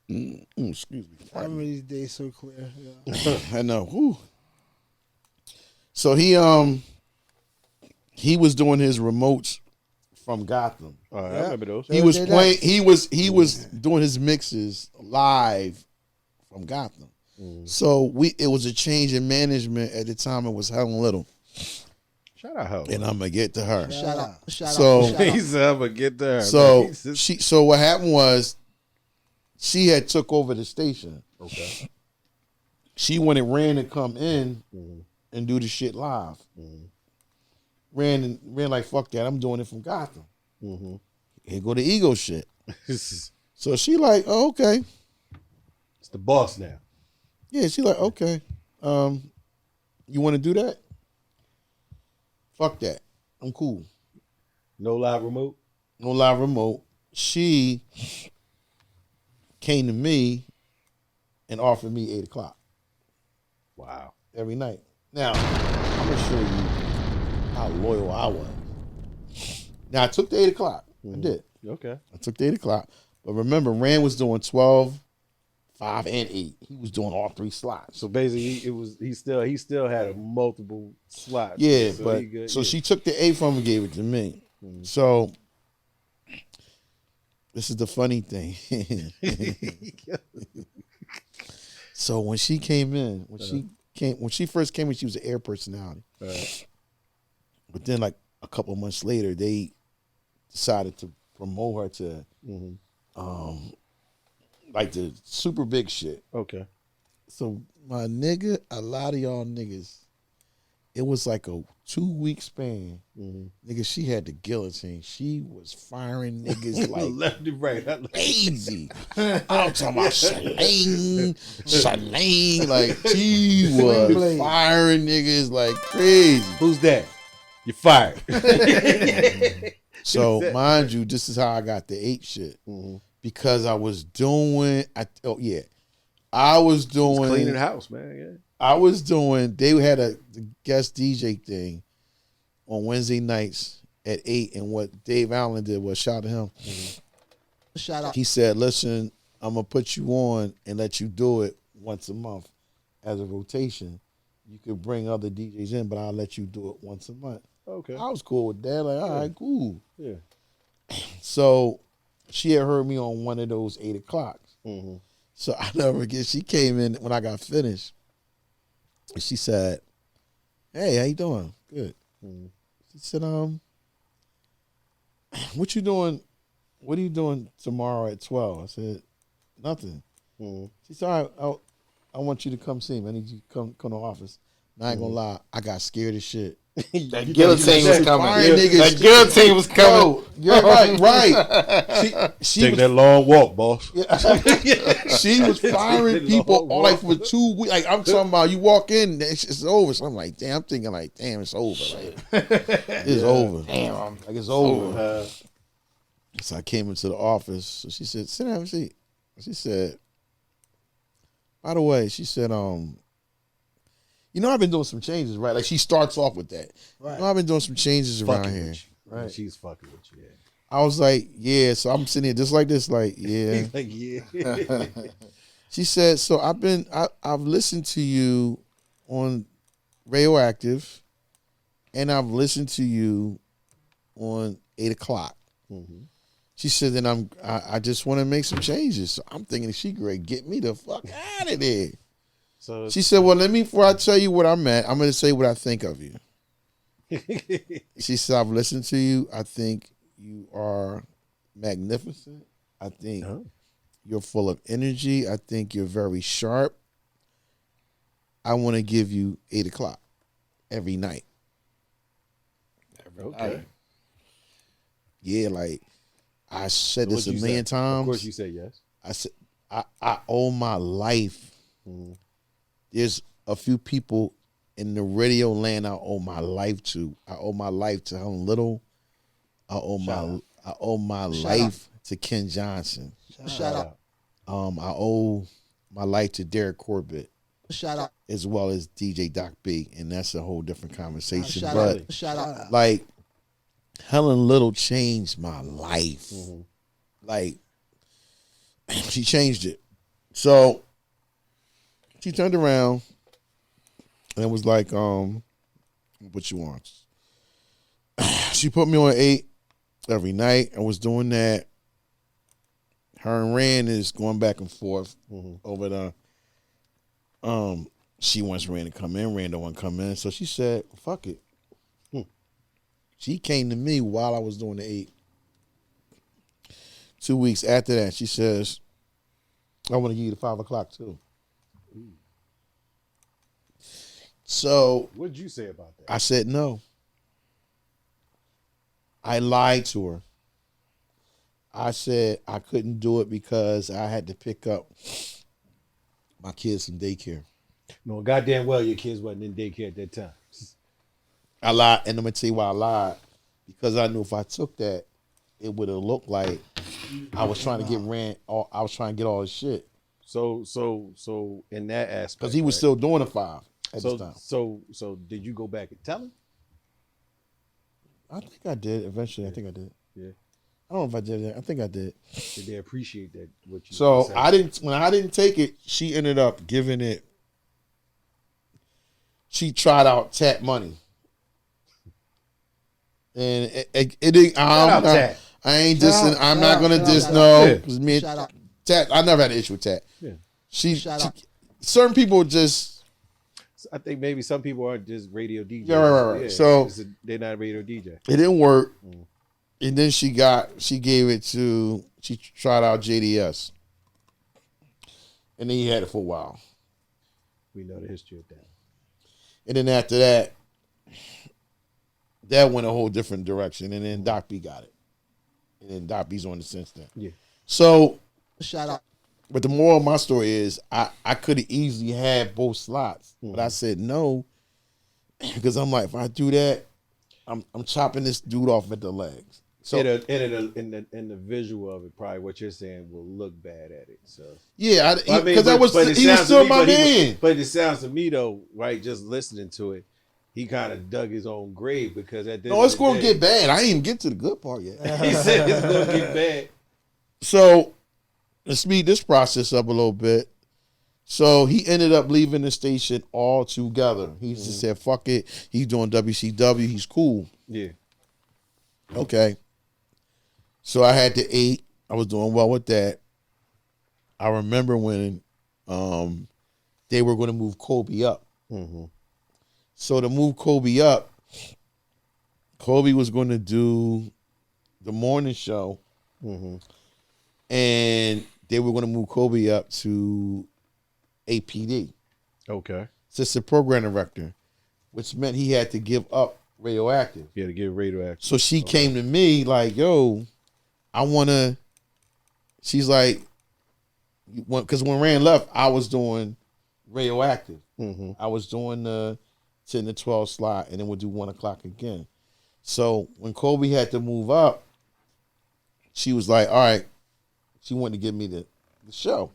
excuse me. I remember these days so clear. Yeah. I know. Whew. So he was doing his remotes from Gotham. All right, I remember those. He was playing. He was doing his mixes live from Gotham. So it was a change in management at the time. It was Helen Little, Shout out, Helen. and I'm gonna get to her. Shout out. Shout So- out. Shout out. He said, I'm going to get there. So so what happened was she had took over the station. Okay. She wanted Ran to come in and do the shit live. Ran like, fuck that. I'm doing it from Gotham. Here go the ego shit. It's So she like, oh, okay. the boss now. Yeah, she like, okay. You want to do that? Fuck that. I'm cool. No live remote. No live remote. She came to me and offered me 8 o'clock Wow. every night. Now, I'm going to show you how loyal I was. Now, I took the 8 o'clock. I did. Okay. I took the 8 o'clock. But remember, Rand was doing 12, 5, and 8. He was doing all 3 slots. So basically, he still had a multiple slots. Yeah, so but he good, so yeah. she took the 8 from him and gave it to me. So this is the funny thing. So when she came in, when she first came in, she was an air personality. But then like a couple of months later, they decided to promote her to like the super big shit. Okay. So my nigga, a lot of y'all niggas, it was like a 2-week span. Nigga, she had the guillotine. She was firing niggas like left and right. crazy. I'm talking about Shalane. Like she was firing niggas like crazy. Who's that? You're fired. So mind you, this is how I got the 8 shit. Because I was doing, I was doing cleaning the house, man. Yeah. I was doing, they had a guest DJ thing on Wednesday nights at 8, and what Dave Allen did was, shout out to him. Shout out. He said, listen, I'm going to put you on and let you do it once a month as a rotation. You could bring other DJs in, but I'll let you do it once a month. Okay. I was cool with that. Like, all right, cool. Yeah. So she had heard me on one of those 8 o'clocks. So I never forget, she came in when I got finished. And she said, hey, how you doing? Good. She said, what you doing? What are you doing tomorrow at 12? I said, nothing. She said, all right, I want you to come see me. I need you to come to the office. And I ain't gonna lie, I got scared as shit. That guillotine was coming. Niggas, That guillotine was coming. You're right. She Take was, that long walk, boss. she was firing people all like for 2 weeks. Like I'm talking about, you walk in, it's over. So I'm like, damn. I'm thinking like, damn, it's over. Like, it's over. Damn. Like it's over. So I came into the office. So she said, sit down, have a seat. She said, by the way, she said, you know, I've been doing some changes, right? Like she starts off with that. Right. You know, I've been doing some changes around Fucking here. with you. Right. She's fucking with you. Yeah. I was like, yeah. So I'm sitting here just like this, like, yeah. Like, yeah. She said, so I've listened to you on Radioactive, and I've listened to you on 8 o'clock. She said, then I just want to make some changes. So I'm thinking she could get me the fuck out of there. So She said, well, before I tell you what I'm at, I'm going to say what I think of you. She said, I've listened to you. I think you are magnificent. I think you're full of energy. I think you're very sharp. I want to give you 8 o'clock every night. okay. Yeah, like I said this a What'd you million say? times. Of course you said yes. I said, I owe my life. There's a few people in the radio land I owe my life to. I owe my life to Helen Little. I owe my life to Ken Johnson. Shout out. I owe my life to Derek Corbett, Shout out. as well as DJ Doc B, and that's a whole different conversation. Shout But out. Shout out. like Helen Little changed my life. Like she changed it. So she turned around and was like, what you want? She put me on 8 every night. I was doing that. Her and Rand is going back and forth over the she wants Rand to come in, Rand don't want to come in. So she said, fuck it. She came to me while I was doing the 8. 2 weeks after that, she says, I want to give you the 5 o'clock too. So What'd you say about that? I said no. I lied to her. I said I couldn't do it because I had to pick up my kids from daycare. No, goddamn well your kids wasn't in daycare at that time. I lied, and I'm gonna tell you why I lied. Because I knew if I took that, it would have looked like I was trying to get I was trying to get all his shit. So in that aspect, Because he was still doing the 5 at the time. So did you go back and tell him? I think I did. Eventually, I think I did. Yeah. I don't know if I did that. I think I did. Did they appreciate that? What you So said? when I didn't take it, she ended up giving it. She tried out Tat Money, and it didn't. I ain't dissing. I'm not gonna diss. No, because me Shout out. Tat. I never had an issue with Tat. Yeah. She Shout out. certain people just I think maybe some people aren't just radio DJs. Yeah, right. So they're not a radio DJ. It didn't work. And then she tried out JDS. And then he had it for a while. We know the history of that. And then after that, that went a whole different direction. And then Doc B got it. And then Doc B's on it since then. Yeah. So, shout out. But the moral of my story is I could have easily had both slots. But I said no. Because I'm like, if I do that, I'm chopping this dude off at the legs. So in the visual of it, probably what you're saying will look bad at it. So yeah, because he was it still my man. But it sounds to me though, right? Just listening to it, he kind of dug his own grave because at the no, it's going to get bad. I ain't even get to the good part yet. He said it's going to get bad. So let's speed this process up a little bit. So he ended up leaving the station altogether. He just said, "Fuck it." He's doing WCW. He's cool. Yeah. Okay. So I had the 8. I was doing well with that. I remember when they were going to move Kobe up. So to move Kobe up, Kobe was going to do the morning show, and they were going to move Kobe up to APD. Okay. Assistant program director, which meant he had to give up Radioactive. He had to give Radioactive. So she came to me like, yo, I want to, she's like, because when Rand left, I was doing Radioactive. I was doing the 10 to 12 slot, and then we'll do 1 o'clock again. So when Kobe had to move up, she was like, all right, she wanted to give me the show.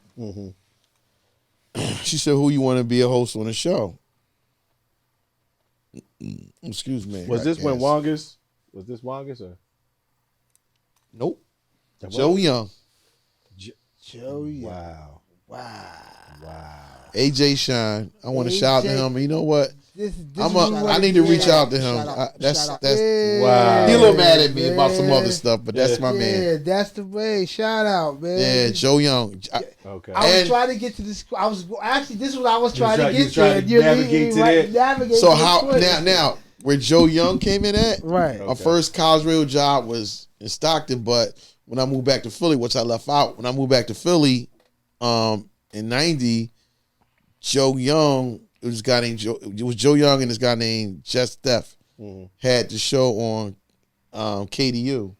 She said, who you want to be a host on the show? Excuse me. Was this when Wongus? Was this Wongus or? Nope. Joe Young. Joe Young. Wow. AJ Shine. I want to shout to him. You know what? I need to reach out to him. That's wow. He a little mad at me about some other stuff, but that's my man. Yeah, that's the way. Shout out, man. Yeah, Joe Young. Okay. I was trying to get to this. This is what I was trying to get to. You're navigate to that. Navigate. So how now where Joe Young came in at? Right. My first college radio job was in Stockton, but when I moved back to Philly, which I left out, when I moved back to Philly, in '90, Joe Young. It was a guy named Joe. It was Joe Young and this guy named Jess Steph had the show on KDU.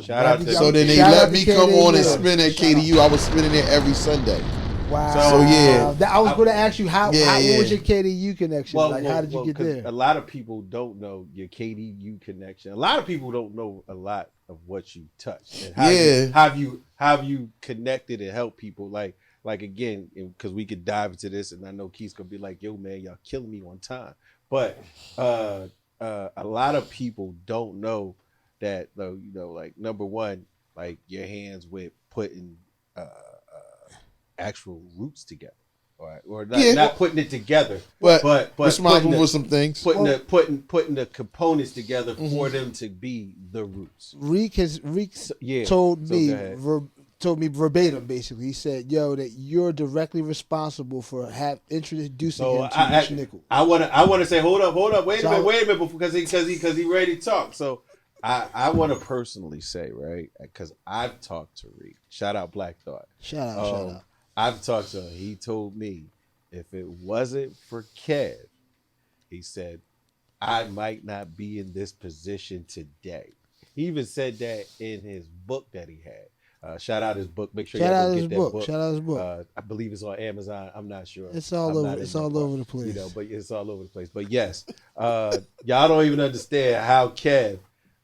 Shout out to so then they let me come on and spin at KDU. I was spinning there every Sunday. Wow. So yeah, I was going to ask you what was your KDU connection? How did you get there? A lot of people don't know your KDU connection. A lot of people don't know a lot of what you touch. And how you connected and helped people like again, because we could dive into this, and I know Keith's gonna be like, "Yo, man, y'all killing me on time." But a lot of people don't know that, you know, like number one, like your hands with putting actual roots together, or not putting it together, but responsible for some things, putting the components together for them to be the roots. Reek told me verbatim, basically. He said, "Yo, that you're directly responsible for introducing him to Rich Nickel." I want to say, hold up, wait a minute, because he ready to talk. So I want to personally say, right, because I've talked to Reek. Shout out Black Thought. Shout out. I've talked to him. He told me if it wasn't for Kev, he said, I might not be in this position today. He even said that in his book that he had. Shout out his book. Make sure y'all go get that book. Shout out his book. I believe it's on Amazon. I'm not sure. It's all over. It's all over the place. You know, but it's all over the place. But yes, y'all don't even understand how Kev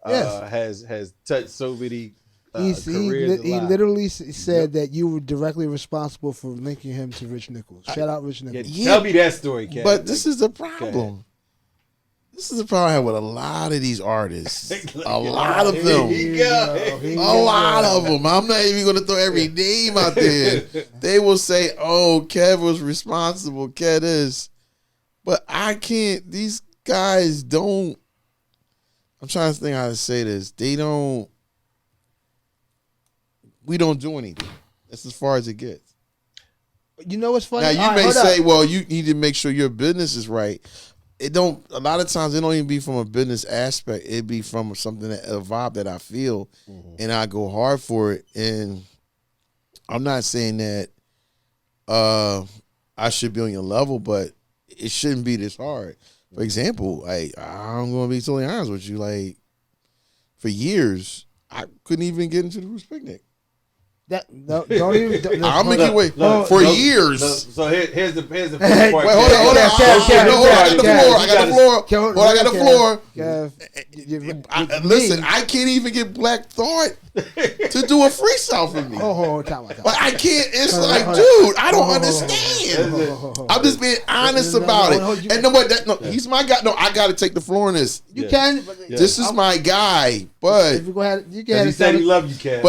has touched so many careers. He literally said that you were directly responsible for linking him to Rich Nichols. Shout out Rich Nichols. Tell me that story, Kev. But this is the problem. This is the problem I have with a lot of these artists. A lot of them. A lot of them. I'm not even going to throw every name out there. They will say, oh, Kev was responsible. Kev is. But I can't. These guys don't. I'm trying to think how to say this. We don't do anything. That's as far as it gets. You know what's funny? Now you All right, may hold up. say, well, you need to make sure your business is right. It don't. A lot of times, it don't even be from a business aspect. It be from something a vibe that I feel, and I go hard for it. And I'm not saying that I should be on your level, but it shouldn't be this hard. For example, like I'm gonna be totally honest with you. Like for years, I couldn't even get into the Roots Picnic. Don't even. I'll make you wait for years. So here's the Wait, part. hold on. I got the floor. Listen, I can't even get Black Thought to do a freestyle for me. Time. Like I can't. It's like, dude, I don't understand. I'm just being honest about it. And no, what? No, he's my guy. No, I got to take the floor in this. You can. This is my guy, but If you go ahead, you can. He said he loved you, Kev.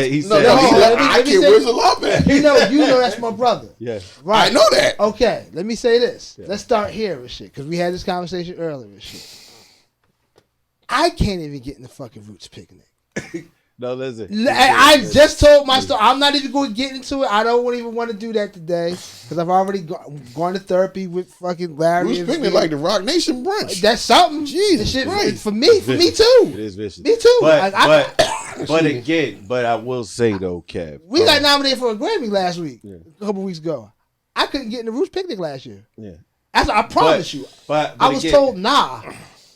he said I let me can't. say- Where's the love at? You know that's my brother. Yeah. Right. I know that. Okay, let me say this. Let's start here with shit, because we had this conversation earlier with shit. I can't even get in the fucking Roots Picnic. No, listen. I just told my story. I'm not even going to get into it. I don't even want to do that today, because I've already gone to therapy with fucking Larry. Roots Picnic like the Rock Nation brunch. That's something. Jesus shit, Christ. for me too. It is vicious. Me too. But I will say though, Kev, We got nominated for a Grammy last week, a couple weeks ago. I couldn't get in the Roots Picnic last year. Yeah. I promise you. But I was told nah.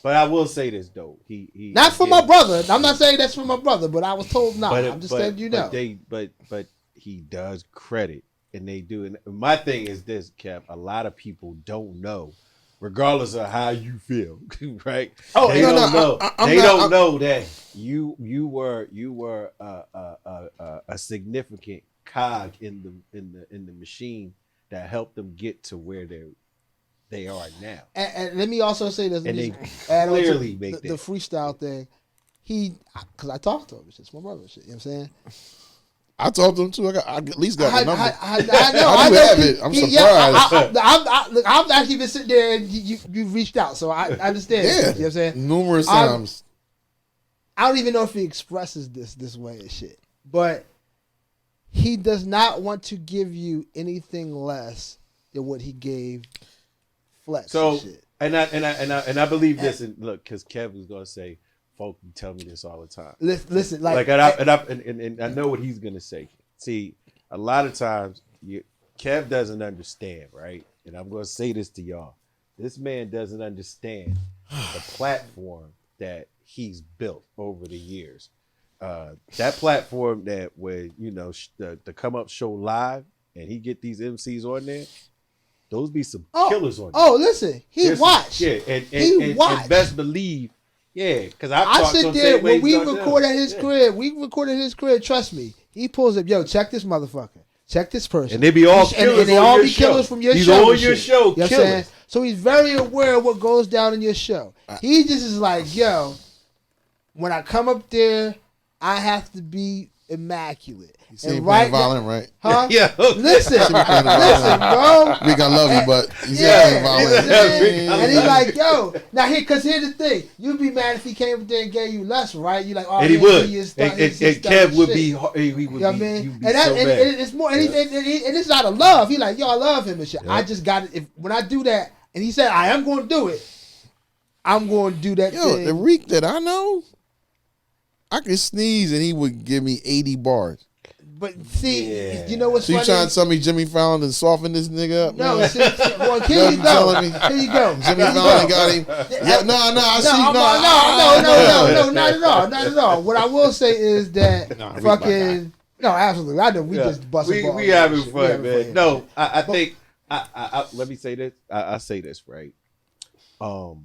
But I will say this though, he Not for my brother. I'm not saying that's for my brother, but I was told nah. I'm just letting you know. But he does credit, and they do. And my thing is this, Kev. A lot of people don't know, regardless of how you feel, right? Oh, they no, don't know. They don't know that you were a significant cog in the machine that helped them get to where they are now. And let me also say this. And they add on to clearly make the freestyle thing. Because I talked to him. It's just my brother. Shit, you know what I'm saying? I talked to him too. I at least got the number. I know. I do have it. I'm surprised. Look, I've actually been sitting there and you reached out, so I understand. Yeah, you know what I'm saying? Numerous times. I don't even know if he expresses this way and shit, but he does not want to give you anything less than what he gave Flex. So and shit. and I believe this. And look, because Kev was gonna say, "Folk, you tell me this all the time." Listen, and I know what he's gonna say. See, a lot of times, Kev doesn't understand, right? And I'm gonna say this to y'all: this man doesn't understand the platform that he's built over the years. That platform that when the Come Up Show live, and he get these MCs on there. Those be some killers on there. Oh, listen, he watched. Yeah, and best believe, because I sit there when we record at his crib. We recorded his crib. Trust me, he pulls up. Yo, check this motherfucker. Check this person. And they be all killers. And they all be killers from your show. He's on your show. You know what I'm saying? So he's very aware of what goes down in your show. He just is like, yo, when I come up there, I have to be immaculate. You see him playing violent, right? Huh? Yeah. Listen, bro. Rick, I love you, but he's playing violent. And he's like, yo, now here's the thing. You'd be mad if he came up there and gave you less, right? You like, oh, and he would. And Kev would be. He would You know what I mean? and it's more, and it's out of love. He like, yo, I love him and shit. I just got it. When I do that, and he said, I am going to do it. I'm going to do that thing. Yo, the Reek that I know, I could sneeze and he would give me 80 bars. But see, you know what's so funny? So you trying to tell me Jimmy Fallon and soften this nigga up? No, man? Well, here you go. Here you go. Jimmy Fallon got him. Yeah, no, not at all. What I will say is that no, absolutely. I know we just busting balls. We having fun, man. No, I think I let me say this. I say this right. The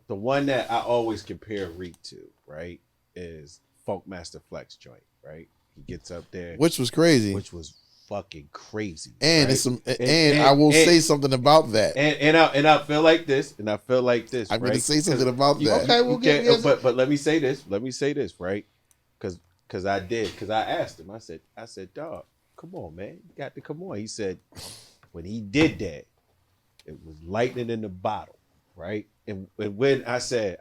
one that I always compare Reek to, right, is Funkmaster Flex joint, right? He gets up there, which was crazy, which was fucking crazy, and right? It's some, and I will say something about that, and I feel like this, I'm right? going to say something about that. Okay, we'll get but let me say this, right? Because I asked him, I said, dog, come on, man, you got to come on. He said, when he did that, it was lightning in the bottle, right? And when I said,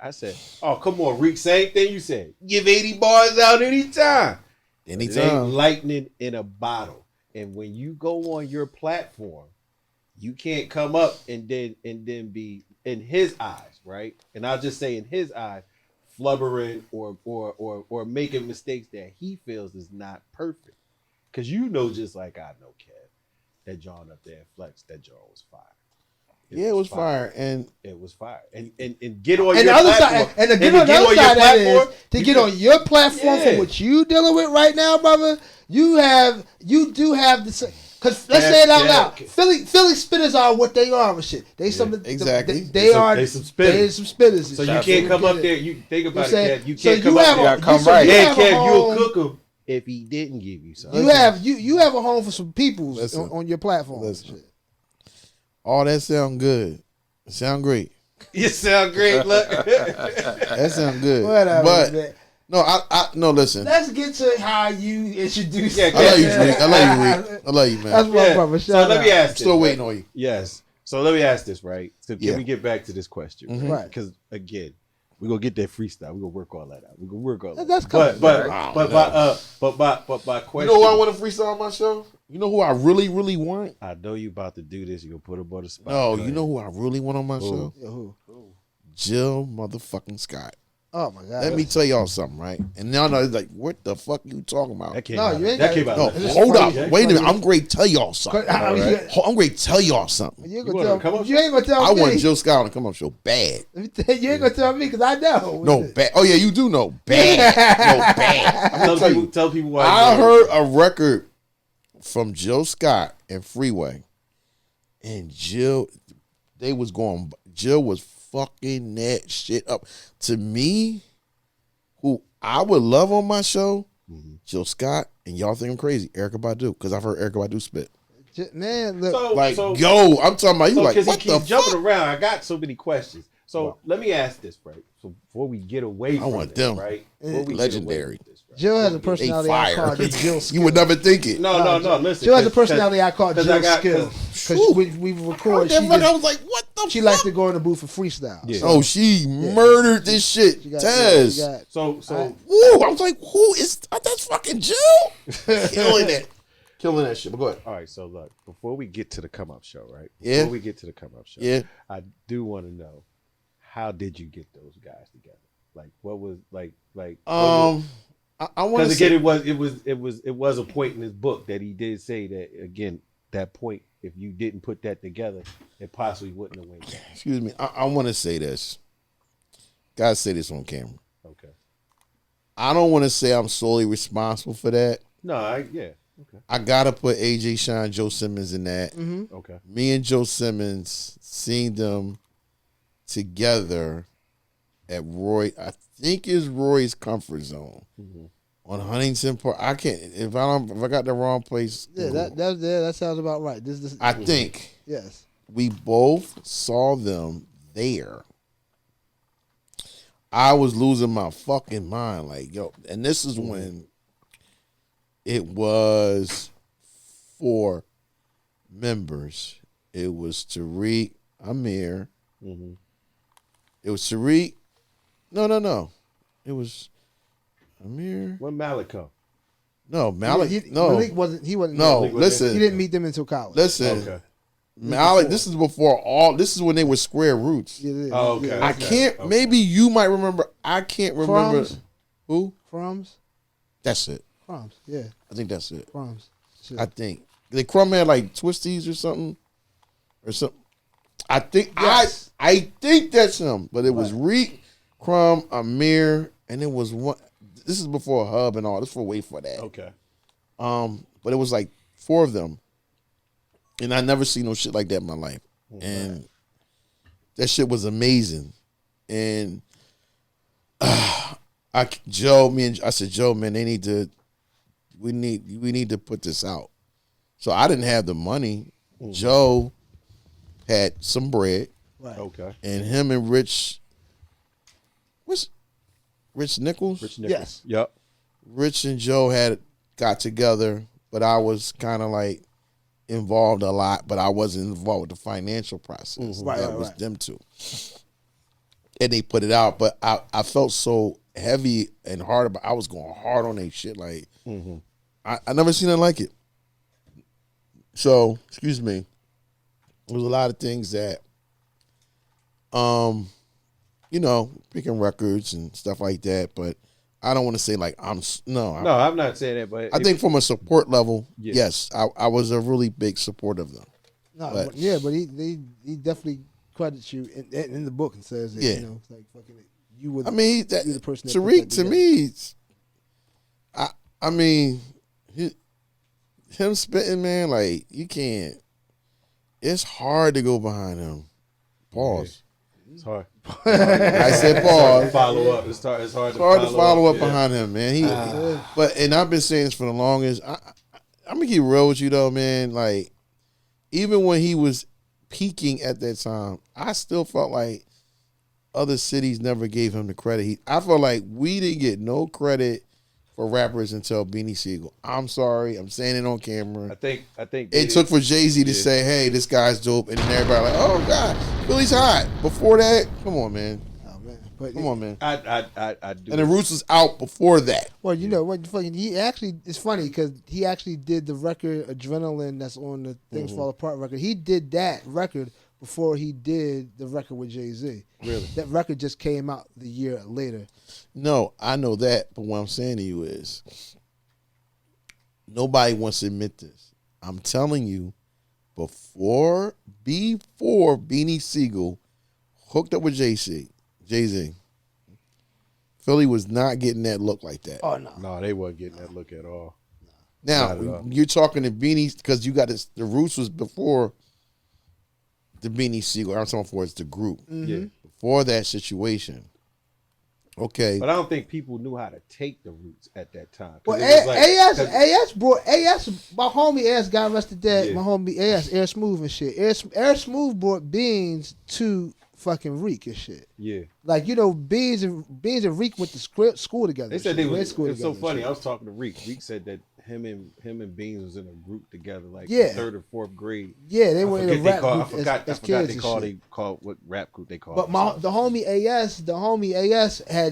oh, come on, Reek, same thing you said. Give 80 bars out anytime. It ain't lightning in a bottle. And when you go on your platform, you can't come up and then be in his eyes, right? And I'll just say in his eyes, flubbering or making mistakes that he feels is not perfect. Cause you know, just like I know, Kev, that John up there Flex, that John was fire. It was fire, and it was fire. And get on And your the other platform. side, and to get on the other side of that is to get on your platform Yeah. for what you dealing with right now, brother. You do have the. Because let's say it out loud. Philly spitters are what they are and shit. They exactly. They are some spitters. They some spitters. So you can't come up there. You think about it, Kev. You so can't come up there. come right. Yeah, Kev, you'll cook him if he didn't give you something. You have a home for some people on your platform. Listen. All that sound good. It sound great. You sound great. Look, that sound good. Whatever, but man. no, I no. Listen. Let's get to how you introduce. Yeah, I love you, Rick. I love you, Rick. I love you, man. That's my brother. So let me ask. Still waiting on you. Yes. So let me ask this, right? So can we get back to this question? Mhm. Right. Because again, we're gonna get that freestyle. We're gonna work all that out. We're gonna work all that. That's out. coming. But my question. You know who I want to freestyle on my show? You know who I really, really want? I know you about to do this. You're gonna put him on the spot. No, Go you ahead. know who I really want on my show? Yeah, who? Jill motherfucking Scott. Oh my god. Let me tell y'all something, right? And now it's like, what the fuck you talking about? That came No, out. you ain't That got- came out. No, It's hold funny, up. Jay. Wait a minute. I'm going to tell y'all something. I'm going to tell y'all something. You ain't You gonna wanna come tell up? you ain't gonna tell I me. want Jill Scott on the come up show bad. Let me tell you ain't gonna tell me because I know. No, bad. Oh, yeah, you do know. Bad. No, bad. I'm gonna tell you. Tell people why. I heard a record from Jill Scott and Freeway. And Jill was fucking that shit up. To me, who I would love on my show, Jill Scott, and y'all think I'm crazy, Erykah Badu, because I've heard Erykah Badu spit. Man, look. I'm talking about you like, because what he the keeps jumping fuck? around. I got so many questions. So let me ask this, right? So before we get away from want this, them. right? Before we Legendary. get away from this, right? Jill has a They personality I fire. call Jill Skill. You would never think it. No. Listen. Jill has a 'cause- personality I call 'cause Jill I got- Skill. 'cause- Because we record, I was like, what the she fuck? likes to go in the booth for freestyle. Yeah. Oh, she murdered this shit. She got- Tez. she got- So Woo, I was like, who is that's fucking Jill? Killing it. Killing that shit. But go ahead. all right. So look, before we get to the come up show, right? Yeah. Before we get to the come up show, Yeah. I do want to know, how did you get those guys together? Like, what was like? I want Because to again, say, it was a point in his book that he did say that again. That point, if you didn't put that together, it possibly wouldn't have went. excuse me. I want to say this. Gotta say this on camera. Okay. I don't want to say I'm solely responsible for that. No, yeah. Okay. I gotta put AJ Shine, Joe Simmons in that. Okay. Me and Joe Simmons seeing them together at I think is Roy's Comfort Zone on Huntington Park. I can't if I got the wrong place. Yeah, that sounds about right. This I think yes. we both saw them there. I was losing my fucking mind, like yo, and this is when it was 4 members. It was Tariq, Amir. It was Tariq. No. It was Amir. When Malik come? No, Malik. No, Malik wasn't. He wasn't. no. Malik Listen, He didn't meet them until college. listen. Okay. Malik. This is before all. This is when they were square roots. Yeah, Oh, okay. I can't. Okay. Maybe you might remember. I can't remember. Frums? Who? Frums. That's it. Frums. Yeah. I think that's it. Frums. Shit. I think the Crumb had like twisties or something, or something. I think Yes. I think that's him. But it was Reek, Crumb, Amir, and it was one. This is before Hub and all. This for wait for that. Okay. But it was like 4 of them, and I never seen no shit like that in my life, and that shit was amazing. And I said, Joe, man, we need to put this out. So I didn't have the money. Joe had some bread, Right. Okay. and him and Rich Nichols? Rich Nichols. Yes. Yep. Rich and Joe got together, but I was kind of like involved a lot, but I wasn't involved with the financial process. Right, that right, was right. them two. And they put it out, but I felt so heavy and hard about. I was going hard on that shit. Like I never seen it like it. So, excuse me. There was a lot of things that, picking records and stuff like that. But I don't want to say like I'm not saying that. But I think from a support level, Yeah. yes, I was a really big support of them. No, But- but he definitely credits you in the book and says that, Yeah. it's like fucking you were. I mean, you the person that put Tariq that to together. me, I mean, him spitting, man, like you can't. It's hard to go behind him. Pause. it's hard. I said It's hard to pause. follow up. It's hard It's hard to follow up yeah. behind him, man. And I've been saying this for the longest. I'm gonna keep real with you though, man. Like, even when he was peaking at that time, I still felt like other cities never gave him the credit. I felt like we didn't get no credit for rappers until Beanie Siegel. I'm sorry, I'm saying it on camera. I think It took for Jazzy to say, "Hey, this guy's dope," and then everybody like, "Oh God, Philly's hot." Before that, come on, man. Oh, man. But Come on, man. I do. And the Roots was out before that. Well, you know what? Fucking, he actually. It's funny because he actually did the record "Adrenaline" that's on the "Things Fall Apart" record. He did that record before he did the record with Jay-Z. Really? That record just came out the year later. No, I know that, but what I'm saying to you is, nobody wants to admit this. I'm telling you, before Beanie Siegel hooked up with Jay-Z, Philly was not getting that look like that. Oh no. No, they weren't getting that look at all. Now, Not at all. you're talking to Beanie, because you got this, the Roots was before the Beanie Siegel. I'm talking for it's the group. Yeah. Before that situation. Okay. But I don't think people knew how to take the Roots at that time. 'Cause Well, it was like- AS brought AS. My homie AS got arrested dead. Yeah. My homie AS, Air Smooth and shit. Air Smooth brought Beans to fucking Reek and shit. Yeah. Like, Beans and Reek went to school together. They and said shit. they Grade was. school It's so together and funny. shit. I was talking to Reek. Reek said that him and Beans was in a group together, like Yeah. in 3rd or 4th grade. Yeah, they were in a rap I group forgot as they kids and called shit. what rap group they called. But the homie AS had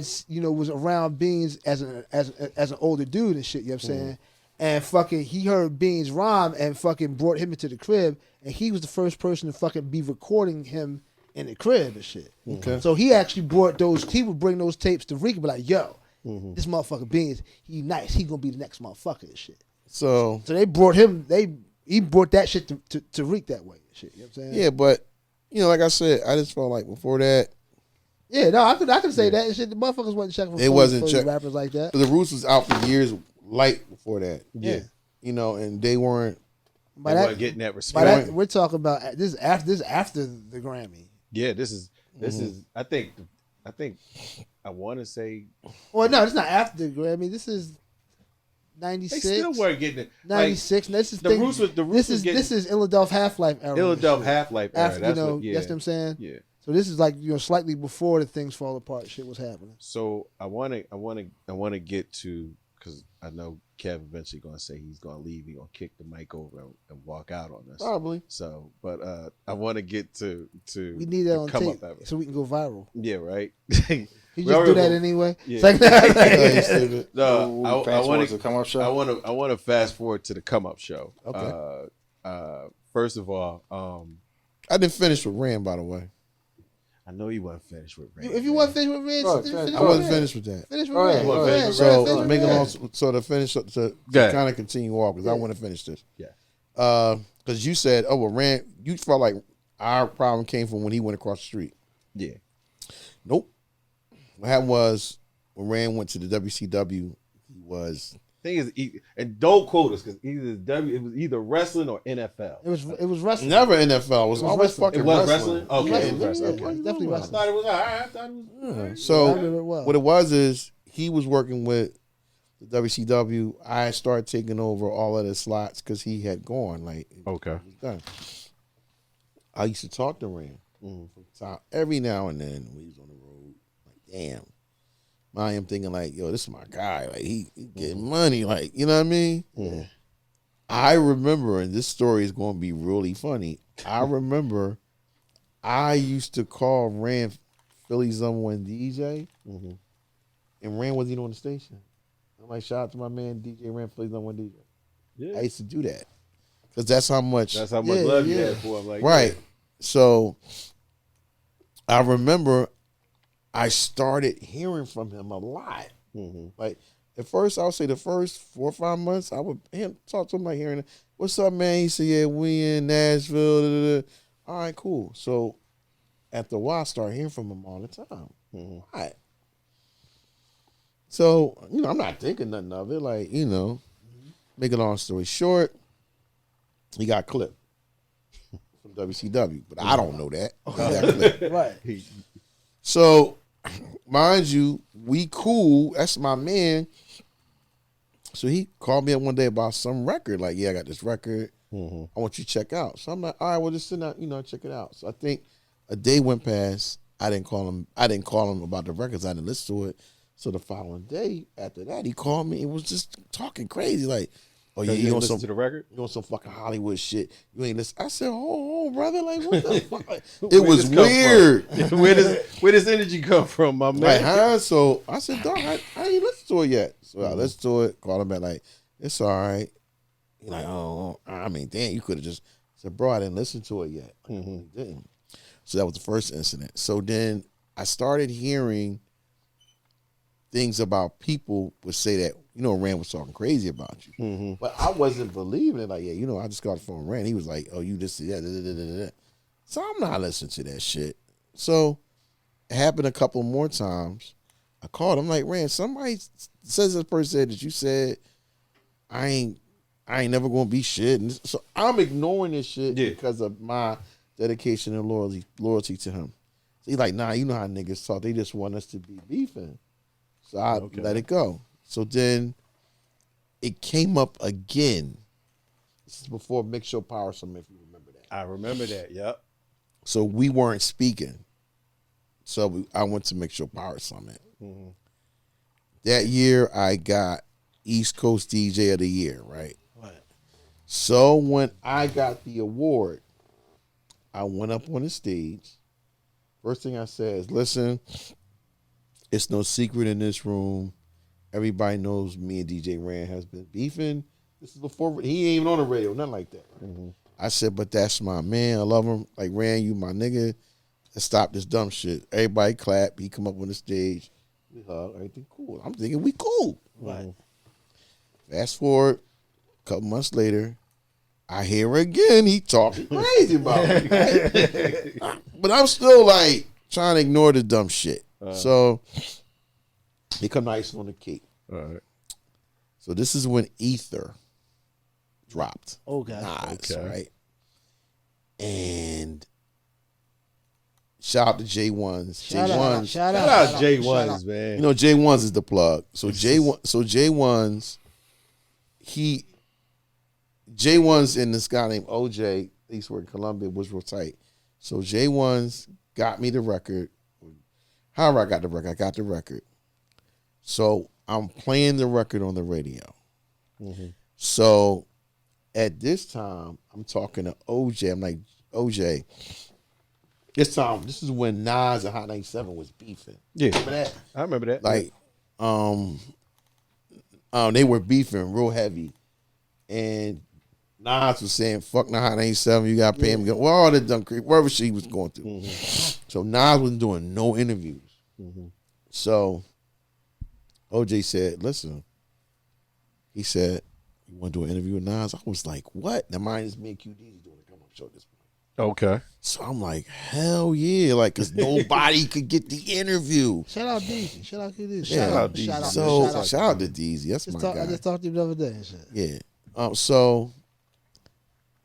was around Beans as an older dude and shit. You know what I'm saying? And fucking he heard Beans rhyme and fucking brought him into the crib, and he was the first person to fucking be recording him in the crib and shit. Okay. So he actually brought those. He would bring those tapes to Rick and be like, "Yo, this motherfucker Beans, he nice. He gonna be the next motherfucker and shit." So they brought him. He brought that shit to Rick that way. And shit. You know what I'm saying? yeah, but like I said, I just felt like before that, Yeah, no, I could say that and shit. The motherfuckers wasn't checking for They wasn't check- rappers like that. the Roots was out for years light before that. Yeah. And they weren't. By They that, weren't getting that by respect. that, we're talking about this is after the Grammy. Yeah, this is. I think. I want to say Well, no, it's not after the Grammy. This is they 96. still weren't getting it. 96. And this is the Roots was this is Illadelph Half-Life era. Illadelph Half-Life era. After That's that's what. Yeah. what I'm saying. Yeah. So this is like slightly before the Things Fall Apart shit was happening. So I want to get to, because I know Kev eventually going to say he's going to leave. He's going to kick the mic over and walk out on us. Probably. So, but I want to get to We need that the on come tape up ever. so we can go viral. Yeah, right. He We just already do that go- anyway. Yeah. It's like, Yeah, you stupid. No, I Fast want forward to come up show. I want to fast forward to the come up show. Okay. First of all, I didn't finish with Rand, by the way. I know you wasn't finished with Ray. if you want to finish with Red, Right, finish right. I with wasn't Red. finished with that. Finish with All right, Red. all right. Go ahead, So finish with making Red. all so to finish to Go ahead. kind of continue off because I want to finish this. Yeah. Because you said, oh well, Rand, you felt like our problem came from when he went across the street. Yeah. Nope. What happened was when Rand went to the WCW, he was Thing is, and don't quote us because it was either wrestling or NFL. It was wrestling. never NFL. It was was always wrestling. fucking It was wrestling. wrestling. Okay, it was Wrestling, wrestling. yeah, Okay. definitely I wrestling. thought it was. I thought it was. Yeah. I So remember it well. what it was is he was working with the WCW. I started taking over all of the slots because he had gone. Like Okay. it was done. I used to talk to Rand from time every now and then when he was on the road. Like, damn. I am thinking like, yo, this is my guy. Like he getting money. Like, you know what I mean? Mhm. I remember, and this story is going to be really funny. I remember I used to call Rand Philly's number one DJ, and Rand wasn't even on the station. I'm like, shout out to my man DJ Rand Philly's number one DJ. Yeah. I used to do that. because that's how much. That's how much Yeah, love you yeah. had for him. Like, Right. So I remember I started hearing from him a lot. Like at first, I would say the first 4 or 5 months, I would talk to him like hearing, "What's up, man?" He said, "Yeah, we in Nashville." Da, da, da. All right, cool. So after a while, I started hearing from him all the time. All right. So I'm not thinking nothing of it. Like make a long story short, he got clipped from WCW, but I don't know that. He got clipped. Right. So, mind you, we cool. That's my man. So he called me up one day about some record. Like, yeah, I got this record. I want you to check out. So I'm like, all right, well, just sit down, check it out. So I think a day went past. I didn't call him about the records. I didn't listen to it. So the following day after that, he called me. It was just talking crazy. Like, oh yeah, you want listen some to the record? You want some fucking Hollywood shit? You ain't listen. I said, oh brother, like what the fuck? It was weird. Where does energy come from, my man? Like, huh? So I said, dog, I ain't listened to it yet. So I listened to it. Called him back like, it's all right. He's like, oh, I mean, damn, you could have just said, bro, I didn't listen to it yet. He didn't. So that was the first incident. So then I started hearing things about people would say that, Rand was talking crazy about you. But I wasn't believing it. Like, yeah, I just got the phone Rand. He was like, oh, you just that. Da, da, da, da. So I'm not listening to that shit. So it happened a couple more times. I called him like, Rand, somebody says this person said that you said I ain't never gonna be shit. And so I'm ignoring this shit because of my dedication and loyalty to him. So he's like, nah, you know how niggas talk. They just want us to be beefing. So I let it go. So then it came up again. This is before Mix Show Power Summit, if you remember that. I remember that, yep. So we weren't speaking. So I went to Mix Show Power Summit. That year I got East Coast DJ of the Year, right? So when I got the award, I went up on the stage. First thing I said is, listen, it's no secret in this room. Everybody knows me and DJ Rand has been beefing. This is before, he ain't even on the radio, nothing like that. I said, but that's my man. I love him. Like, Rand, you my nigga. Let's stop this dumb shit. Everybody clap. He come up on the stage. We hug. Everything cool. I'm thinking we cool. Fast forward, a couple months later, I hear again he talking crazy about me. Right? But I'm still like trying to ignore the dumb shit. So he come icing on the cake. All right. So this is when Ether dropped. Okay. Nas, right? And shout out to J1s. Shout J1s. out Shout out J1s, man. J1s is the plug. So J1s, J1s and this guy named OJ, he used to work in Columbia, was real tight. So J1s got me the record. However I got the record, I got the record. So I'm playing the record on the radio. So at this time, I'm talking to OJ. I'm like, OJ, this is when Nas and Hot 97 was beefing. Yeah. Remember that? I remember that. Like, they were beefing real heavy. And Nas was saying, fuck the Hot 97, you got to pay him. Well, all the dumb creep, wherever she was going through. So Nas wasn't doing no interviews. So OJ said, listen, he said, you want to do an interview with Nas? I was like, what? Now mine is me and QD's doing a come on show at this point. Okay. So I'm like, hell yeah, like, because nobody could get the interview. Shout out DZ. Shout out QD. Yeah. Shout out DZ. So shout out to DZ. That's my guy. I just talked to him the other day and shit. Yeah. So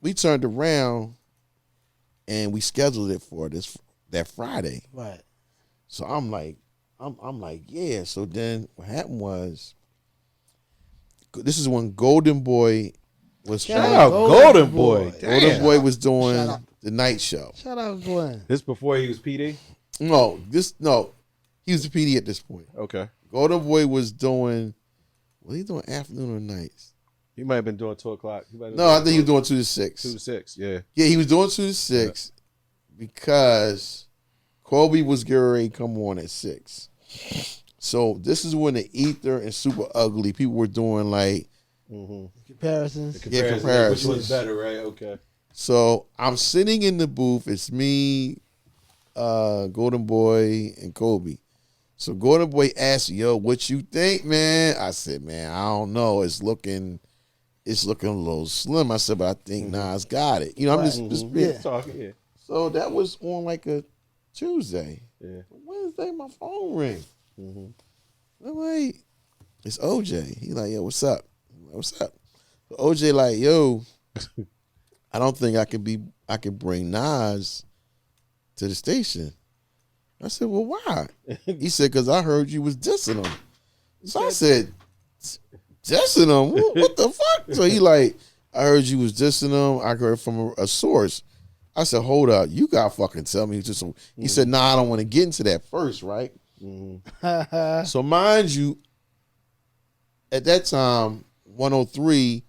we turned around and we scheduled it for that Friday. Right. So I'm like, yeah. So then what happened was, this is when Golden Boy was Shout trying. out Golden Boy. Golden Boy was doing Shout out. the night show. Shout out Glenn. This before he was PD? No, he was the PD at this point. Okay. Golden Boy was doing, what he doing, afternoon or nights? He might have been doing 2 o'clock. No, I think he was doing 2 to 6. 2 to 6, yeah. Yeah, he was doing 2 to 6 because Kobe was getting ready to come on at 6. So this is when the Ether and Super Ugly people were doing like Comparisons. Yeah, Which comparisons. one's better, right? Okay. So I'm sitting in the booth. It's me, Golden Boy, and Kobe. So Golden Boy asked, "Yo, what you think, man?" I said, "Man, I don't know. It's looking a little slim." I said, "But I think Nas got it." You know, I'm just being Talking. Yeah. So that was on like a Tuesday. Yeah. Wednesday, my phone ring. I'm like, it's OJ. He like, yo, what's up? I'm like, what's up? So OJ like, yo, I don't think I can bring Nas to the station. I said, well, why? He said, because I heard you was dissing him. So I said, dissing him? What the fuck? So he like, I heard you was dissing him. I heard from a source. I said, hold up, you gotta fucking tell me. He said, nah, I don't want to get into that first, right? So mind you, at that time, 103,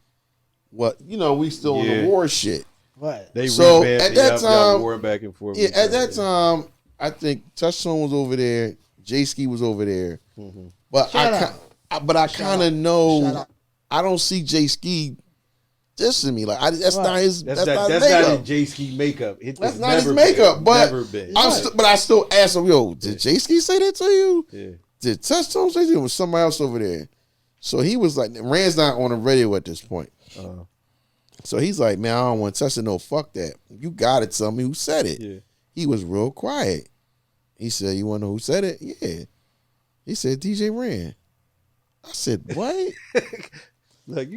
we still on the war shit. Right. They So revamped at it. that time, warring back and forth. Yeah, at that time, I think Touchstone was over there, J Ski was over there, but I kind of know I don't see J Ski dissing me. Like that's not his. That's not his J Ski makeup. That's not his makeup. But never been. but I still ask him, yo, did J Ski say that to you? Yeah. Did Touchstone say that? Or was somebody else over there? So he was like, Rand's not on the radio at this point. So he's like, man, I don't want to touch it. No, fuck that. You got to tell me who said it. Yeah. He was real quiet. He said, you want to know who said it? Yeah. He said, DJ Rand. I said, what?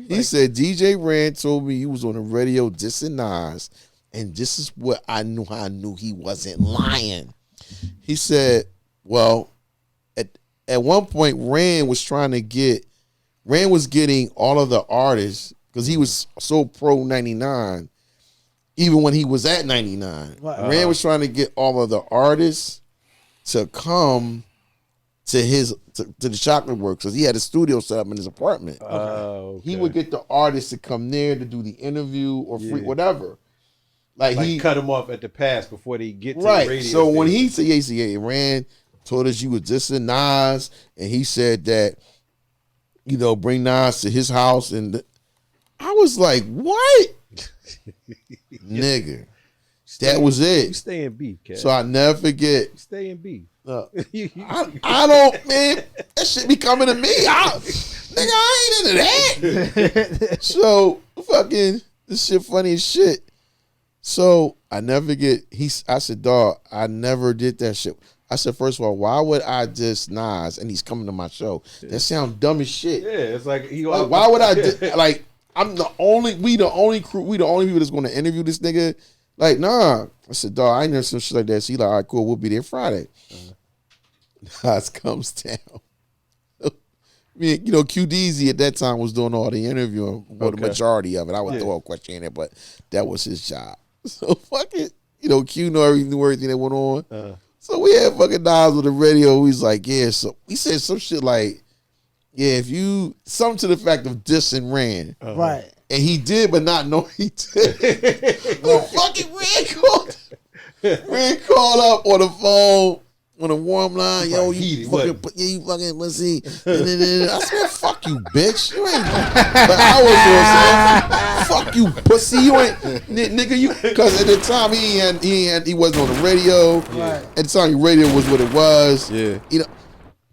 He said, DJ Rand told me he was on the radio dissing Nas, and this is what I knew how I knew he wasn't lying. He said, well, at one point, Rand was getting all of the artists, because he was so pro 99, even when he was at 99. Rand was trying to get all of the artists to come to the Chocolate Works, because he had a studio set up in his apartment. Okay. He would get the artists to come there to do the interview or free whatever. Like he cut them off at the pass before they get to the radio. So station. when he said, Rand told us you was dissing Nas, and he said that, bring Nas to his house, and I was like, what? Nigga. That was it. You stay in beef, Cat. So I never forget. You stay in beef. I don't, man. That shit be coming to me. Nigga, I ain't into that. So fucking, this shit funny as shit. So I never forget. I said, dog, I never did that shit. I said, first of all, why would I diss Nas and he's coming to my show? That sounds dumb as shit. Yeah, it's like why would I like? I'm the only crew, we the only people that's going to interview this nigga. Like, nah. I said, dog, I ain't never seen shit like that. So he like, all right, cool, we'll be there Friday. Nas comes down. I mean, QDZ at that time was doing all the interviewing, the majority of it. I would throw a question in there, but that was his job. So fuck it. Q knew everything that went on. So we had fucking Nas on the radio. He's like, yeah. So he said some shit like, yeah, something to the fact of dissing Rand. Right. And he did, but not know he did. Fucking Rand called up on the phone on a warm line. Yo, you fucking pussy. I said, fuck you, bitch. You ain't. But I was saying, fuck you, pussy. You ain't, nigga. Because at the time he wasn't on the radio. Right. At the time, the radio was what it was. Yeah.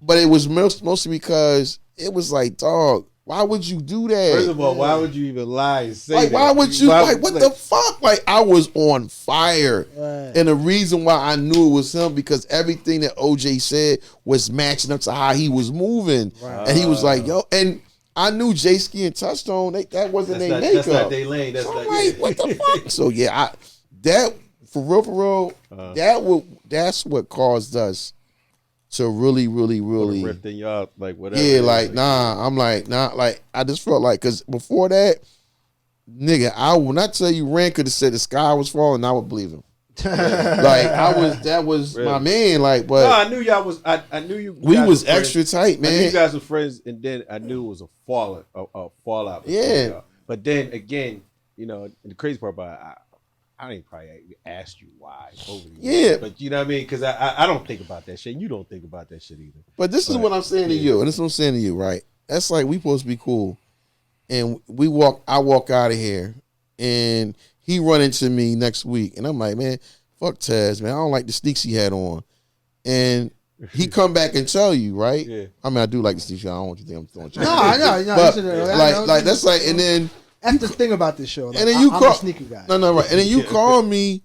But it was mostly because it was like, dog, why would you do that? First of all, why would you even lie and say that? Why would you, what the fuck? Like, I was on fire. Right. And the reason why I knew it was him, because everything that OJ said was matching up to how he was moving. Right. And he was like, yo, and I knew J-Ski and Touchstone, that wasn't their makeup. That's not their lane. That's so I'm like, what the fuck? So yeah, for real, that's what caused us to really ripping y'all, like whatever. Yeah, like nah. I'm like nah. Like I just felt like, because before that, nigga, when I tell you Rand could have said the sky was falling, I would believe him. That was really? My man. Like, but no, I knew y'all was. I knew you. We was extra tight, man. I knew you guys were friends, and then I knew it was a fallout. Yeah. But then again, the crazy part about it, I didn't probably ask you why over the years. But you know what I mean? Because I don't think about that shit. You don't think about that shit either. But this is what I'm saying to you, and this is what I'm saying to you, right? That's like, we supposed to be cool. and I walk out of here, and he run into me next week, and I'm like, man, fuck Taz, man. I don't like the sneaks he had on, and he come back and tell you, right? Yeah. I mean, I do like the sneaks. I don't want you to think I'm throwing shit. No, I know. But like that's like, and then that's the thing about this show. Like, and then you I'm call a sneaker guy. No, right. And then you call me,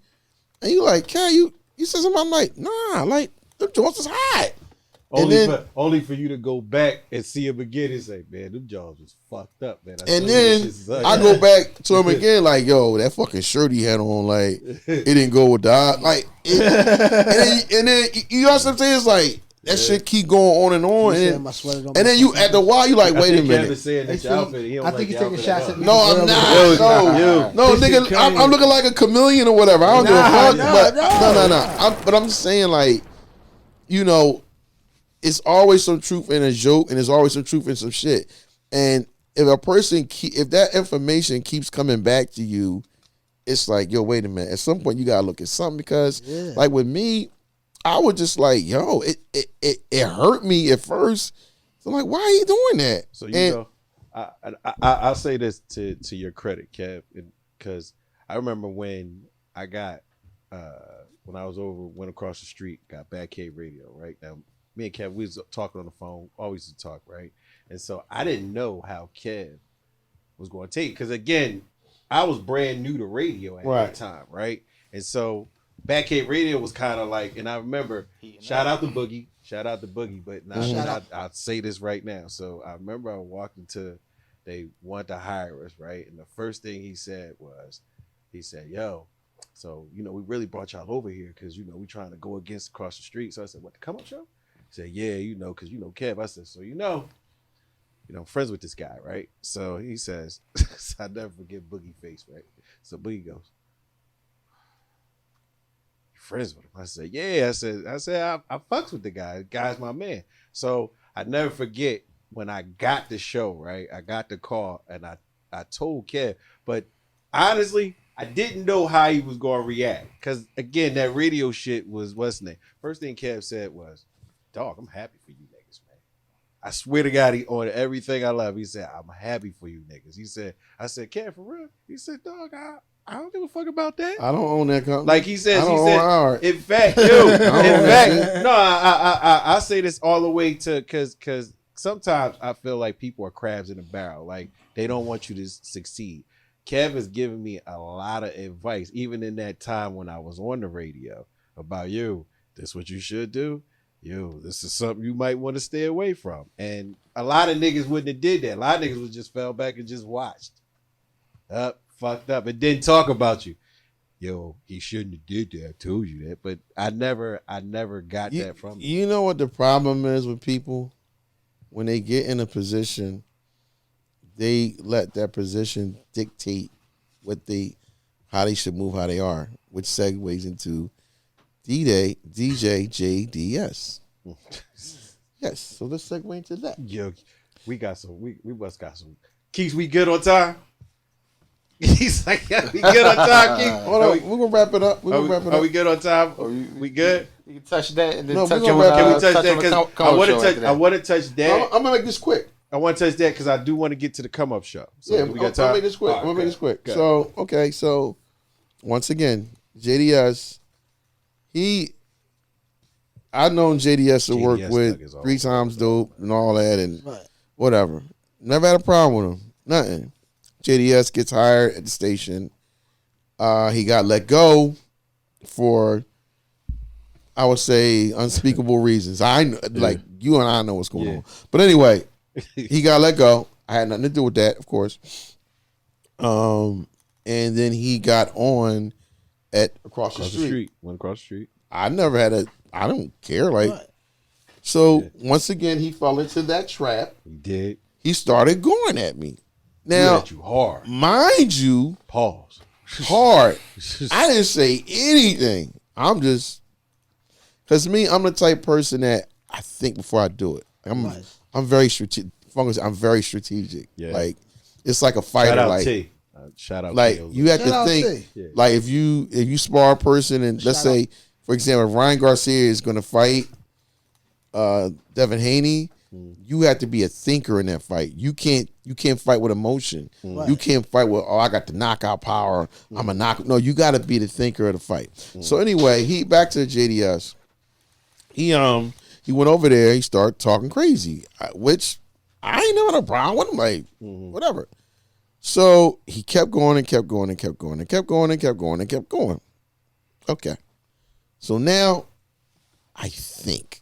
and you like, Cal, you said something. I'm like, nah, like the joints is hot. Only for you to go back and see him again and say, man, them jaws was fucked up, man. And then I go back to him again, like, yo, that fucking shirt he had on, like, it didn't go with the like. And then you know what I'm saying? It's like that shit keep going on and on, and then you at the while you like, wait a minute. I think he's taking shots at me. No, I'm not. No, nigga, I'm looking like a chameleon or whatever. I don't give a fuck. But I'm just saying, like, you know. It's always some truth in a joke, and there's always some truth in some shit. And if a person, if that information keeps coming back to you, it's like, yo, wait a minute. At some point, you gotta look at something because, like with me, I was just like, yo, it hurt me at first. So I'm like, why are you doing that? So know, I'll say this to your credit, Kev, because I remember when I got when I went across the street, got Batcave Radio, right now. Me and Kev, we was talking on the phone, always to talk, right? And so I didn't know how Kev was going to take it. Because, again, I was brand new to radio at that time, right? And so Batcave Radio was kind of like, and I remember, shout out to Boogie, but now I'll say this right now. So I remember I walked into, they wanted to hire us, right? And the first thing he said, yo, so, you know, we really brought y'all over here because, you know, we trying to go against across the street. So I said, what, the Come Up Show? He said, yeah, you know, because, you know, Kev. I said, so, you know, I'm friends with this guy, right? So he says, I never forget Boogie face, right? So Boogie goes, you friends with him? I said, yeah. I said, I fucks with the guy. The guy's my man. So I never forget when I got the show, right? I got the call and I told Kev, but honestly, I didn't know how he was going to react. Because, again, that radio shit was, what's his name? First thing Kev said was, dog, I'm happy for you niggas, man. I swear to God, he on everything I love. He said, I'm happy for you niggas. He said, I said, Kev, for real? He said, dog, I don't give a fuck about that. I don't own that company. Like he says, in fact, I say this all the way to, because sometimes I feel like people are crabs in a barrel. Like, they don't want you to succeed. Kev has given me a lot of advice, even in that time when I was on the radio, about this what you should do. This is something you might want to stay away from. And a lot of niggas wouldn't have did that. A lot of niggas would just fell back and just watched. Fucked up. And didn't talk about you. He shouldn't have did that. I told you that. But I never got that from him. You know what the problem is with people? When they get in a position, they let that position dictate how they should move, how they are, which segues into DJ JDS. Yes, so let's segue into that. We must got some. Keith, we good on time? He's like, yeah, we good on time, Keith? Hold on, we're gonna wrap it up. Are we good on time? We good? You can touch that and then No, touch can on we touch that? Because I want to touch that. I'm gonna make this quick. I want to touch that because I do want to get to the come up show. So yeah, we got time. I'm gonna make this quick. So once again, JDS. I've known JDS to work with 3 Times Dope and all that and whatever. Never had a problem with him. Nothing. JDS gets hired at the station. He got let go for, I would say, unspeakable reasons. Like you and I know what's going on. But anyway, he got let go. I had nothing to do with that, of course. And then he got on at across the street. Went across the street. I never had I don't care. So once again, he fell into that trap. He did. He started going at me. Now, at you hard. Mind you, pause. Hard. I didn't say anything. I'm just, because me, I'm the type person that I think before I do it. I'm very strategic. I'm very strategic. Yeah. Like, it's like a fighter. Shout out like T. Shout out like T. You have to think. Like if you spar a person and let's say, for example, Ryan Garcia is going to fight Devin Haney, You have to be a thinker in that fight. You can't fight with emotion. You can't fight with, I got the knockout power. I'm a knock. No, you got to be the thinker of the fight. So anyway, he back to the JDS. He went over there. He started talking crazy, which I ain't never had a problem with him. Like whatever. So he kept going and kept going and kept going and kept going and kept going and kept going. Okay. So now I think.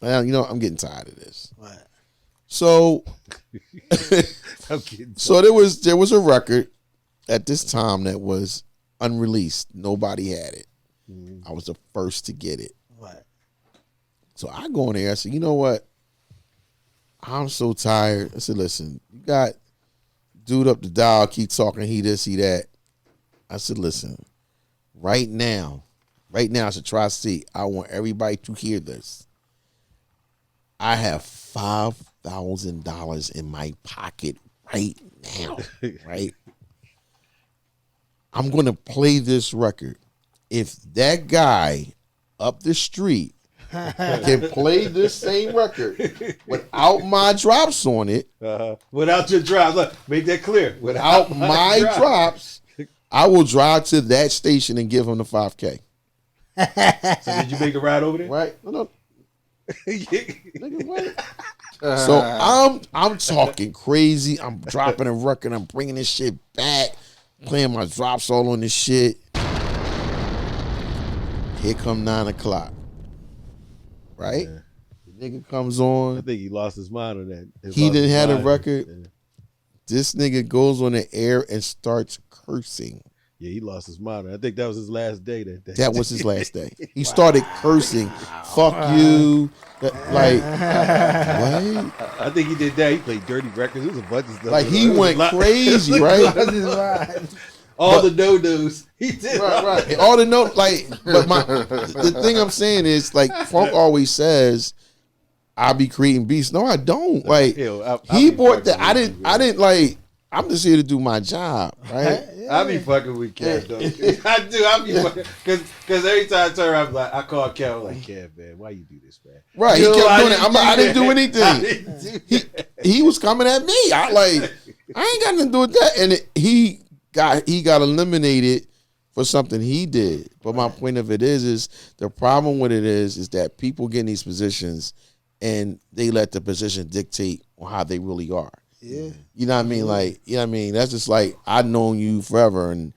Well, I'm getting tired of this. Right. So, so there was a record at this time that was unreleased. Nobody had it. I was the first to get it. Right. So I go in there. I said, you know what? I'm so tired. I said, listen, you got dude up the dial, keep talking, he this, he that. I said, listen, right now, I should try to see. I want everybody to hear this. I have $5,000 in my pocket right now, right? I'm going to play this record. If that guy up the street can play this same record without my drops on it. Without your drops. Look, make that clear. Without my drops, I will drive to that station and give him the $5K. So did you make the ride over there? Right? No. Nigga, what? So I'm talking crazy. I'm dropping a record. I'm bringing this shit back, playing my drops all on this shit. Here come 9 o'clock. Right? Yeah. The nigga comes on. I think he lost his mind on that. He didn't have a record. Yeah. This nigga goes on the air and starts cursing. Yeah, he lost his mind. I think that was his last day that day. That was his last day. He started cursing. Fuck you. Like, what? I think he did that. He played dirty records. It was a bunch of stuff. Like, he went crazy, right? All the no-nos. He did. Right. All the no, like, but the thing I'm saying is, like, Funk always says, I be creating beats. No, I don't. Like, he bought that. I didn't like, I'm just here to do my job, right? I be fucking with Kev, though. I do. I be fucking, because every time I turn around, I call Kev, I'm like, Kev, man, why you do this, man? Right, he kept doing it. I didn't do anything. He was coming at me. I ain't got nothing to do with that. And he got eliminated for something he did. But my point of it is the problem with it is that people get in these positions and they let the position dictate on how they really are. Yeah. You know what I mean? Like, you know what I mean? That's just like, I've known you forever. And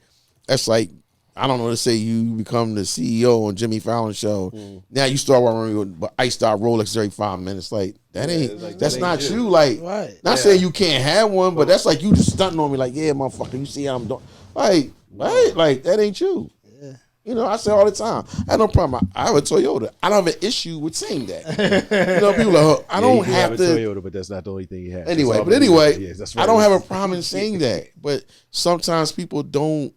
that's like, I don't know, to say you become the CEO on Jimmy Fallon show. Now you start wearing with iced out Rolex every 5 minutes. Like, that ain't, that's not you. Like, not saying you can't have one, but that's like you just stunting on me. Like, yeah, motherfucker, you see how I'm doing. Like, right? Like, that ain't you. Yeah. You know, I say all the time, I have no problem. I have a Toyota. I don't have an issue with saying that. You know, people are like, I don't have to. Toyota, but that's not the only thing you have. Anyway, I don't have a problem in saying that. But sometimes people don't.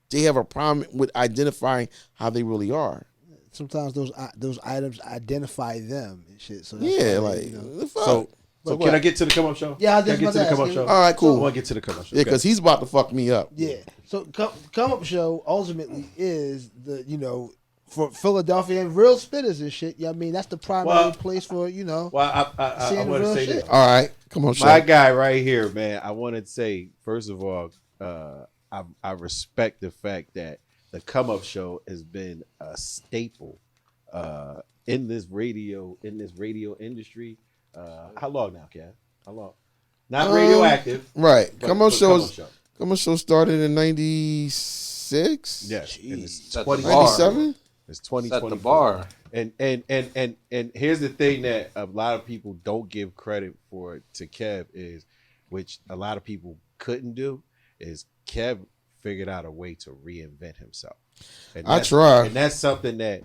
They have a problem with identifying how they really are. Sometimes those items identify them and shit. So yeah, like, So can I get to the come up show? Yeah, can I get to the come up show? All right, cool. I want to get to the come up show. Yeah, because he's about to fuck me up. Yeah. So come up show ultimately is the for Philadelphia and real spitters and shit. Yeah, I mean that's the primary place for Well, I want to say shit. that. All right, come on, show. My guy right here, man. I want to say first of all, I respect the fact that the come up show has been a staple in this radio industry. How long now, Kev? How long? Not radioactive. Right. Come on show started in 96. Yes. It's 97. It's 2020. Set the bar. And here's the thing that a lot of people don't give credit for to Kev is, which a lot of people couldn't do, is Kev figured out a way to reinvent himself. And I tried. And that's something that,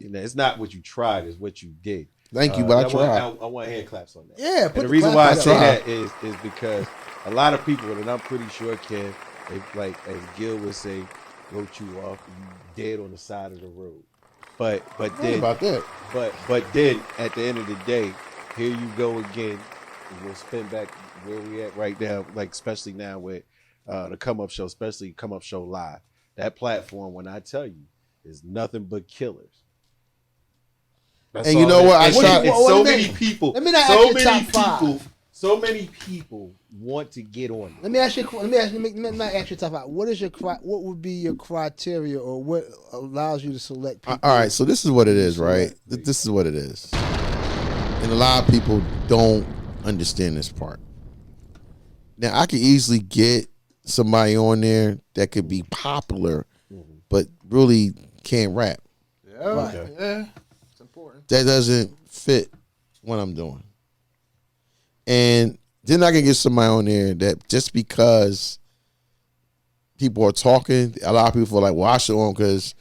it's not what you tried, it's what you did. Thank you, but I tried. I want hand claps on that. Yeah, and the reason why I say that is because a lot of people, and I'm pretty sure, Kev, like as Gil would say, wrote you off, you dead on the side of the road. But then about that. But then at the end of the day, here you go again. We'll spin back where we at right now, like especially now with the Come Up Show, especially Come Up Show Live. That platform, when I tell you, is nothing but killers. That's And you all know it what? is. And so many people. Let me not so ask you many top people. five. So many people want to get on. Let me ask you. Let me not ask you top five. What is what would be your criteria, or what allows you to select people? All right, so this is what it is, right? This is what it is, and a lot of people don't understand this part. Now, I could easily get somebody on there that could be popular, but really can't rap. Yeah, it's important. That doesn't fit what I'm doing. And then I can get somebody on there that just because people are talking, a lot of people are like, well, I should on because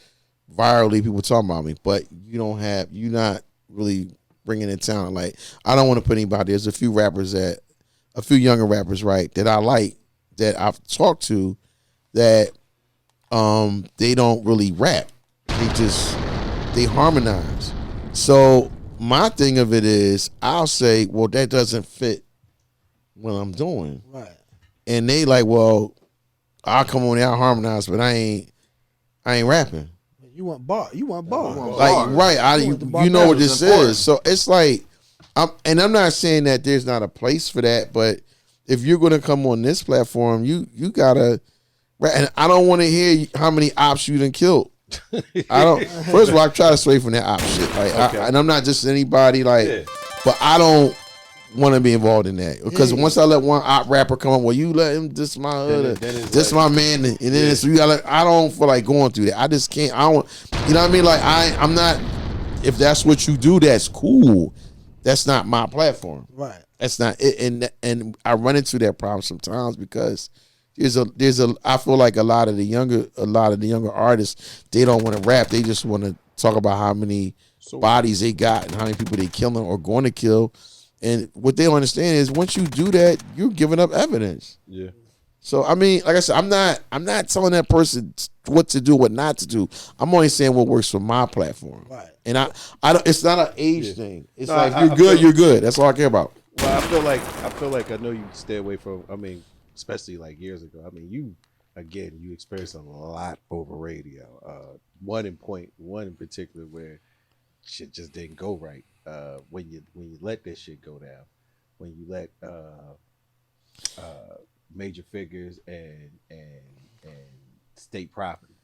virally people talking about me, but you're not really bringing in talent. Like, I don't want to put anybody. There's a few younger rappers, right, that I like, that I've talked to, that they don't really rap. They harmonize. So my thing of it is, I'll say, well, that doesn't fit what I'm doing. Right. And they like, well, I'll come on there, I'll harmonize, but I ain't rapping. You want bar. Like, right, you know what this is. So it's like, I'm not saying that there's not a place for that, but if you're gonna come on this platform, you gotta, and I don't want to hear how many ops you done killed. I don't. First of all, I try to stray from that op shit. Like, and I'm not just anybody. Like, but I don't want to be involved in that because once I let one op rapper come up, well, you let him. This my hood. This my man, and then it's, you gotta. I don't feel like going through that. I just can't. I don't. You know what I mean? Like, I'm not. If that's what you do, that's cool. That's not my platform. Right. That's not it. And I run into that problem sometimes because I feel like a lot of the younger artists, they don't want to rap. They just want to talk about how many bodies they got and how many people they killing or going to kill. And what they don't understand is once you do that, you're giving up evidence. Yeah. So I mean, like I said, I'm not telling that person what to do, what not to do. I'm only saying what works for my platform. Right. And I don't. It's not an age thing. It's you're good. That's all I care about. Well, I feel like I know you stay away from. I mean, especially like years ago. I mean, you experienced a lot over radio. One in particular where shit just didn't go right. When you let this shit go down, when you let major figures and state property,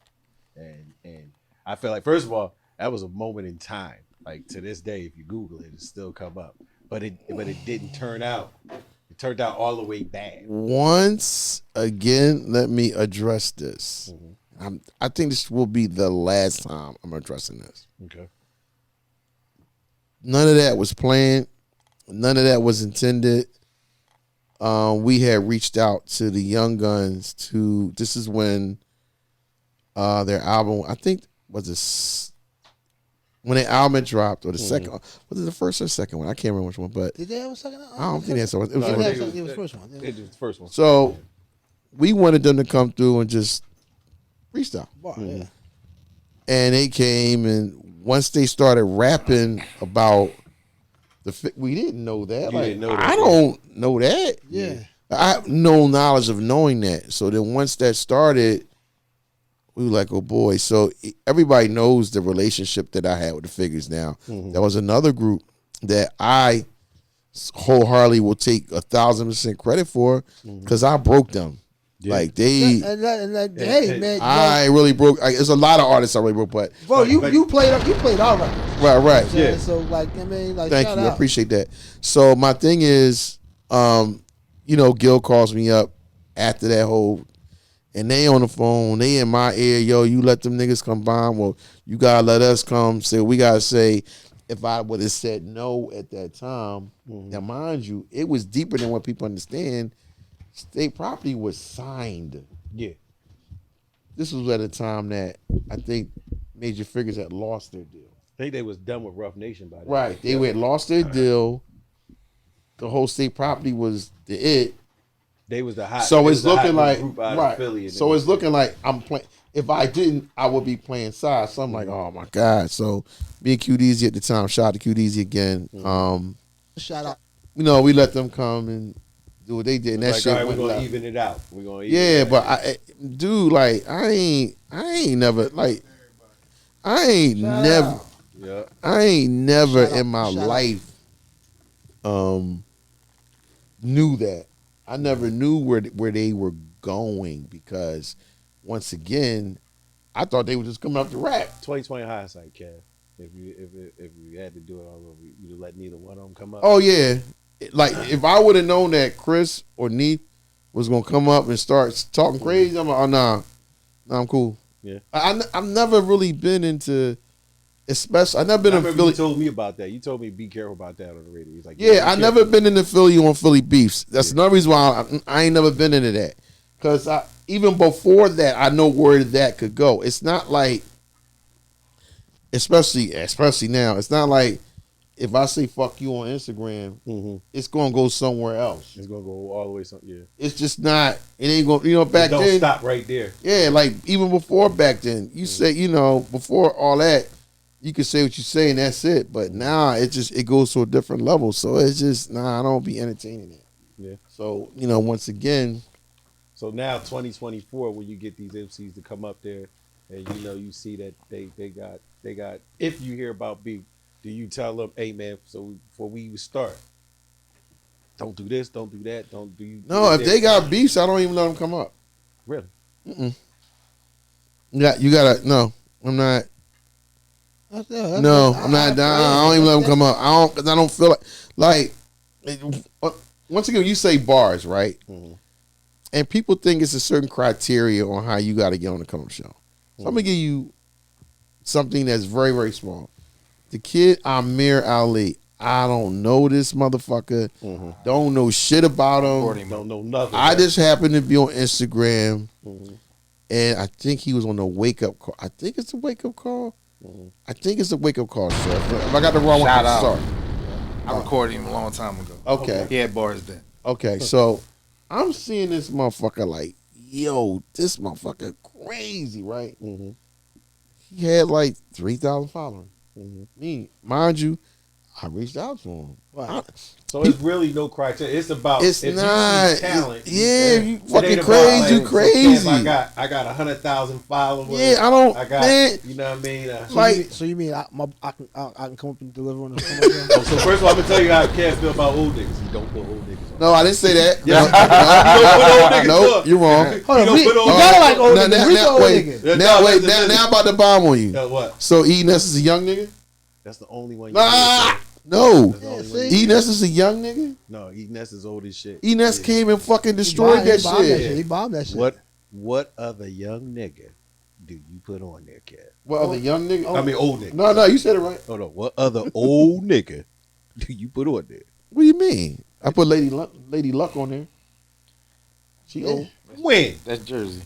and I feel like, first of all, that was a moment in time. Like, to this day, if you Google it, it still come up. But it didn't turn out. It turned out all the way bad. Once again, let me address this. Mm-hmm. I think this will be the last time I'm addressing this. Okay. None of that was planned. None of that was intended. We had reached out to the Young Guns this is when their album, I think, when their album dropped, or the second, was it the first or second one? I can't remember which one, but did they have a second? I don't think they had so. It was the first one. It was the first one. So we wanted them to come through and just freestyle. Yeah. And they came, and once they started rapping about we didn't know that. Didn't know that. I don't know that. Yeah. I have no knowledge of knowing that. So then once that started, we were like, oh boy. So everybody knows the relationship that I had with the Figures now. Mm-hmm. There was another group that I wholeheartedly will take 1,000% credit for because I broke them. Yeah. Like they, hey man, I really broke. There's a lot of artists I really broke, but bro, you played all right. Right. Yeah. So like, I mean, like, thank you, I appreciate that. So my thing is, Gil calls me up after that whole, and they on the phone, they in my ear, yo, you let them niggas come by. Well, you gotta let us come. So we gotta say, if I would have said no at that time, now mind you, it was deeper than what people understand. State property was signed. Yeah. This was at a time that I think major figures had lost their deal. I think they was done with Rough Nation by then. Right. They had lost their deal. The whole state property was it. They was the hot. So it's looking like Philly. So it's looking like I'm playing. If I didn't, I would be playing side. So I'm like, oh my God. So me and QDZ at the time, shout out to QDZ again. Shout out. We let them come and do what they did. And that like, shit right, went we're gonna left. even it out. We're gonna but I ain't never like I ain't never Yeah. I ain't never Shout out, in my shout out. life knew that. I never knew where they were going because once again, I thought they were just coming up to rap. 2020 hindsight, Kev. If you had to do it all over, you'd let neither one of them come up. Oh yeah, like if I would have known that Chris or Neith was gonna come up and start talking crazy, I'm like, oh nah, I'm cool. Yeah. I've never really been into, especially I've never been I in remember Philly. you told me about that. You told me be careful about that on the radio. He's like, Yeah, I be never careful. been into Philly on Philly beefs. That's another reason why I ain't never been into that. Because even before that, I know where that could go. It's not like, especially now, it's not like if I say fuck you on Instagram, it's gonna go somewhere else. It's gonna go all the way. Yeah. It's just not. It ain't gonna. Back Don't then, stop right there. yeah, like even before back then, you say before all that, you could say what you say and that's it. But now it goes to a different level. So it's just I don't be entertaining it. Yeah. So once again, So now 2024, when you get these MCs to come up there, and you see that they got. If you hear about beef, do you tell them, hey man, so before we even start, don't do this, don't do that, don't do you? no, if they got beefs, I don't even let them come up. Really? Yeah, you gotta. No, I'm not. I'm I'm not. I don't even let them come up. Cause I don't feel like once again, you say bars, right? Mm-hmm. And people think it's a certain criteria on how you got to get on the come up show. So I'm gonna give you something that's very, very small. The kid Amir Ali. I don't know this motherfucker. Don't know shit about him. Don't know nothing. I just happened to be on Instagram, Mm-hmm. and I think he was on the wake up call. I think it's a wake up call. I think it's a wake up call, sir. If I got the wrong one, Shout I'm out. sorry. I recorded him a long time ago. Okay. He had bars then. Okay, so I'm seeing this motherfucker like, yo, this motherfucker crazy, right? He had like 3,000 followers. Me, mind you, I reached out to him. Right. So it's really no criteria. It's about It's if not. you see talent. You It fucking ain't crazy. about, You so crazy. Kev, I got 100,000 followers. Yeah, I don't. I got. Man, You know what I mean? So you mean I can come up and deliver on the So first of all, I'm gonna tell you how Kev feel about old niggas. You don't put old niggas on. no, I didn't say that. Yeah. You don't put old niggas No, on. you're wrong. Hold on, You we don't put old gotta niggas like old Now, niggas. We now, old wait, niggas. now I'm about to bomb on you. What? So E Ness is a young nigga? That's the only one. Nah, no. That's the only Yeah, one. see? E Ness is a young nigga? No, E Ness is old as shit. E Ness Yeah. came and fucking He destroyed that shit. He bombed that shit. What other young nigga do you put on there, Kev? What other young nigga? I mean, old nigga. No, you said it right. Hold on. What other old nigga do you put on there? What do you mean? I put Lady Luck on there. She old. When? That's Jersey.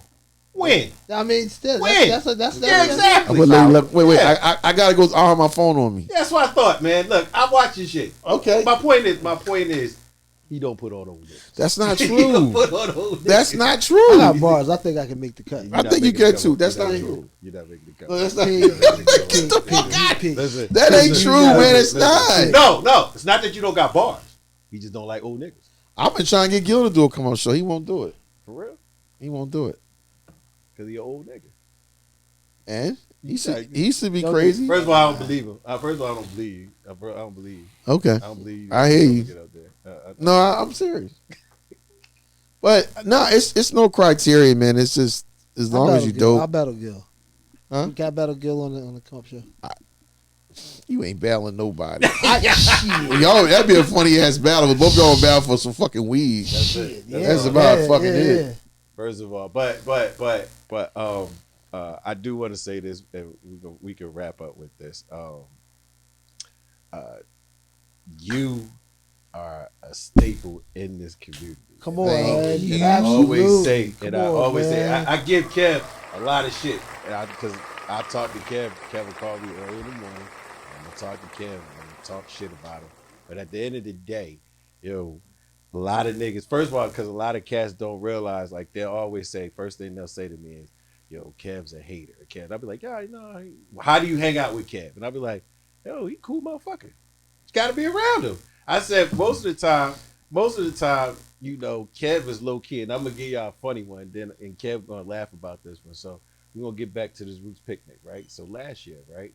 When? I mean, still, When? that's Yeah, I exactly. put Lady Luck. Wait. Yeah. I gotta go. I don't have my phone on me. That's what I thought, man. Look, I watch your shit. Okay. My point is, he don't put on old niggas. That's not He don't true. put on old That's niggas. not I true. got bars. I think I can make the cut. I think you can too. That's not true. You're not making the cut. No, that's not. Listen, That ain't true, man. It's not. No. It's not that you don't got bars. He just don't like old niggas. I've been trying to get Gil to do a come on show. He won't do it. For real? He won't do it. Because he an old nigga. And he should be Don't crazy. First of all, I don't believe him. First of all, I don't believe you. I don't believe you. Okay. I don't believe you. I hear you. Get up there. No, I'm serious. But no, it's no criteria, man. It's just as long as you I'll dope. battle Gil. Huh? You got battle Gil on the come up show. You ain't battling nobody. Shit. Y'all, that'd be a funny ass battle. But both y'all battle for some fucking weed. That's it. That's about fucking it. First of all, but I do want to say this, and we can wrap up with this. You are a staple in this community. Come on, Thank man. you. I always Absolute. say, Come and I on, always man. say, I give Kev a lot of shit, because I talked to Kev. Kev will call me early in the morning. I'm gonna talk to Kev. I'm gonna talk shit about him. But at the end of the day, a lot of niggas. First of all, because a lot of cats don't realize, like they'll always say, first thing they'll say to me is, Kev's a hater. Kev, I'll be like, yeah, how do you hang out with Kev? And I'll be like, yo, he cool motherfucker. You got to be around him. I said most of the time, Kev is low key, and I'm gonna give y'all a funny one. And Kev gonna laugh about this one. So we're gonna get back to this Roots picnic, right? So last year, right,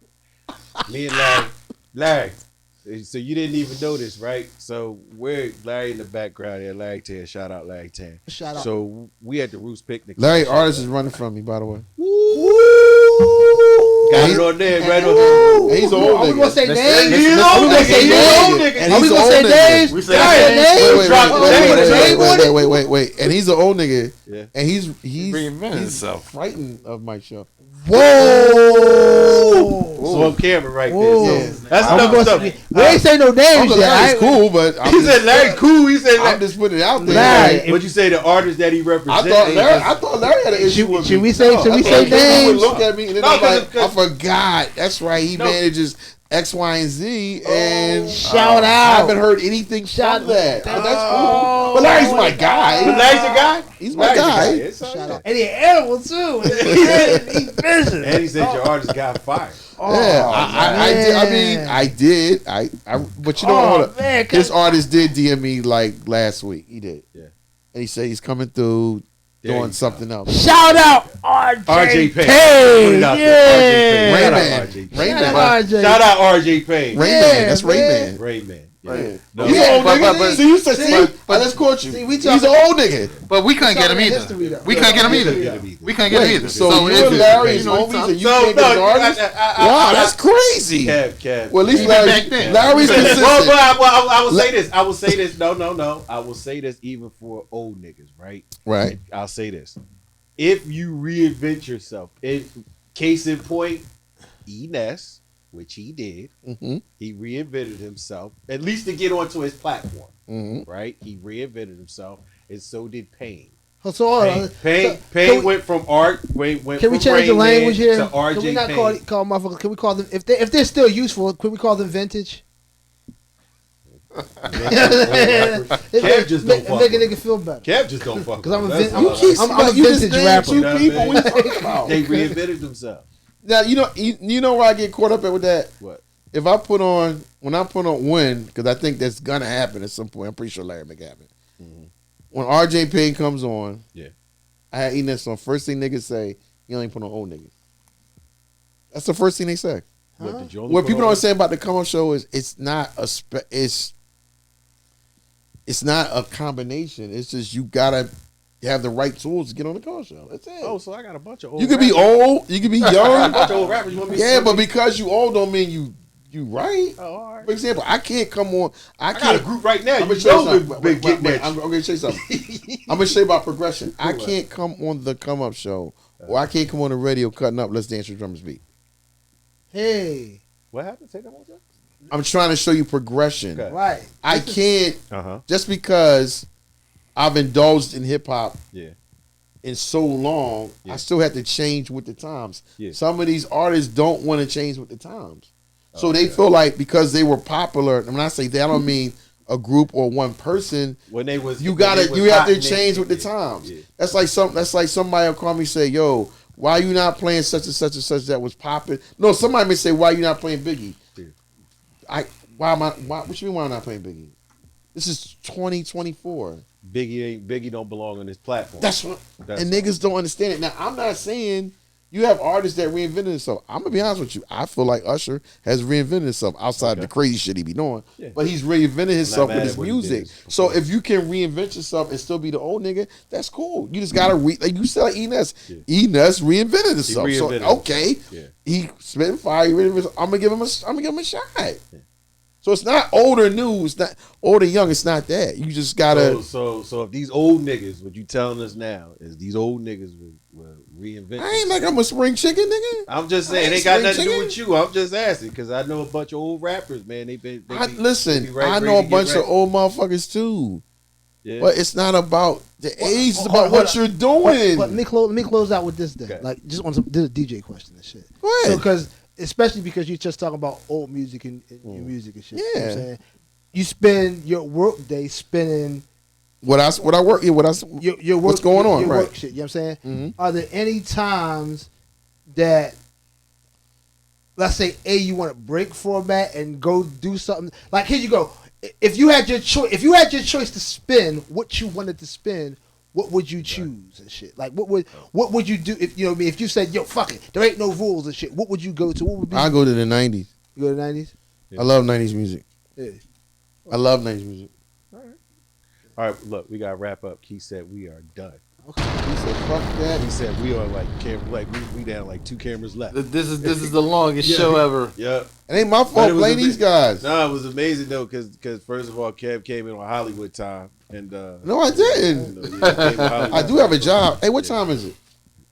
Me and Larry. So you didn't even know this, right? So we're Larry in the background here. Larry Tan, shout out Larry Tan. Shout out. So we at the Roost picnic. Larry Artist is running from me, by the way. Got it on there, right on. And he's an old Are we gonna nigga. say names? He's an old Are we gonna say nigga. names? And Are we he's an gonna say old nigga. names? We say names. Wait. And he's an old nigga. Yeah. And he's Reinvented himself. frightened of my show. Whoa. So on camera right Whoa. there. Yeah. That's Are we enough gonna stuff. say- We ain't say no names Uncle yet. Larry's cool, but He said Larry cool. He said I'm Larry. just putting it out there. Larry. man. What you say? The artist that he I represents. thought Larry had an issue with me. Should we say That's why names? he would look at me and then No, I'm like, I 'cause- forgot. That's right. He No. manages X, Y, and Z, and Shout I out. haven't heard anything Shout from that. out. That's cool. But Larry's my guy. But Larry's the guy. He's my Larry's the guy. It's all Shout right. out. And he an animal too. He's busy. And he said your artist got fired. Yeah, I did. But you know what? Man, This artist did DM me like last week. He did. Yeah. And he said he's coming through There you doing go. something else. shout out RJ RJ Payne. Put Payne. it out there. Yeah. RJ Payne. Rayman. Shout out RJ Payne. Rayman. Shout out RJ. Shout out RJ Payne. Rayman. Yeah, That's man. Rayman. Rayman. Yeah. Right. No, He's Yeah, an old but- nigga. but- See, you said, see, but- I just caught you. See, we He's talking- an old nigga. But we couldn't get him Talking either. history, though. We couldn't get him Couldn't either. get him either. We couldn't get him Wait, either. so you if and it- Larry is you know, homies and you So, can't get an no, artist? I- Wow, that's crazy. Kev. Well, at least Even Larry, back then. Larry's Well, consistent. I will say this. I will say this. No. I will say this even for old niggas, right? Right. I'll say this. If you reinvent yourself, case in point, Ness, which he did, Mm-hmm. he reinvented himself, at least to get onto his platform, Mm-hmm. right? He reinvented himself, and so did Payne. So, hold on. Payne can went from art. Went we from change the Rain language Man here? to RJ Can we not Payne. call motherfuckers? Can we call them if they're still useful? Can we call them vintage? Kev just don't fuck make a with nigga feel better. Kev just don't fuck. Because I'm a with vin- him. That's I'm- all. I'm a You just vintage named rapper. two You know what people. I'm What are you talking about? They reinvented themselves. Now you know where I get caught up at with that. What? If I put on when, because I think that's gonna happen at some point. I'm pretty sure Larry make it happen. Mm-hmm. When RJ Payne comes on, Yeah. I had eaten this on. First thing niggas say, you only put on old niggas. That's the first thing they say. What did you only What put people on? don't say about the come up show is it's not a combination. It's just you gotta have the right tools to get on the come up show. That's it. Oh, so I got a bunch of old. you could be rappers. old, you could be A young. bunch of old rappers. You want me to Yeah, but because you old don't mean you right. Oh, all right. For example, I can't come on. I got a group right now. I'm You gonna show you know something. been getting that. I'm gonna show you something. I'm gonna show you about progression. I can't come on the come up show, or I can't come on the radio cutting up. Let's dance with drummers beat. Hey, What happened? Say that one time. I'm trying to show you progression. Okay. right. I can't Uh-huh. just because I've indulged in hip hop Yeah. in so long. Yeah. I still have to change with the times. Yeah. Some of these artists don't want to change with the times, so they feel like because they were popular. And when I say that, I don't mean a group or one person. When they was You when they have was to hot and change they- with the yeah, times. yeah. That's like somebody will call me and say, "Yo, why you not playing such and such and such that was popping?" No, somebody may say, "Why you not playing Biggie?" Yeah. What you mean why I'm not playing Biggie? This is 2024. Biggie don't belong on this platform. That's what That's and niggas don't understand it. Now I'm not saying you have artists that reinvented themselves. I'm gonna be honest with you. I feel like Usher has reinvented himself outside of the crazy shit he be doing. Yeah. But he's reinvented himself mad with at his what he did. music. It's So if you can reinvent yourself and still be the old nigga, that's cool. You just gotta like you said like Enes. Yeah. Enes reinvented himself. reinvented so okay. Yeah. He spitting fire, he reinvented, I'm gonna give him a shot. So it's not old or new, it's not old or young, it's not that. You just gotta So if these old niggas, what you telling us now is these old niggas will reinvent. I ain't like I'm a spring chicken, nigga. I'm just I saying, ain't it ain't got spring nothing to do chicken. with you. I'm just asking because I know a bunch of old rappers, man. Listen, they be right I ready know a to get bunch of ready. old motherfuckers too. Yeah. But it's not about the age, it's hold about on, what hold you're doing. But let me close out with this then. Okay. Like just on some this is a DJ question and shit. Go So ahead. because especially because you're just talking about old music and your music and shit. You know what I'm Yeah. saying? You spend your work day spinning what I work, yeah, your work, what's going on, your right. work shit. You know what I'm saying? Mhm. Are there any times that let's say you want to break format and go do something like here you go. If you had your choice to spin what you wanted to spin, what would you choose and shit? Like, what would you do if you know what I mean? If you said, yo, fuck it, there ain't no rules and shit. What would you go to? What would be? I go to the 90s. You go to 90s. I love 90s music. Yeah. I love 90s music. All right, look, we gotta wrap up. He said we are done. Okay. He said, fuck that. He said we are like we down like 2 cameras left. This is the longest show ever. Yep. It ain't my fault playing these guys. No, it was amazing though, because first of all, Kev came in on Hollywood time, and No, I didn't. you know, yeah, he came on Hollywood I do have a job. Hey, what time is it?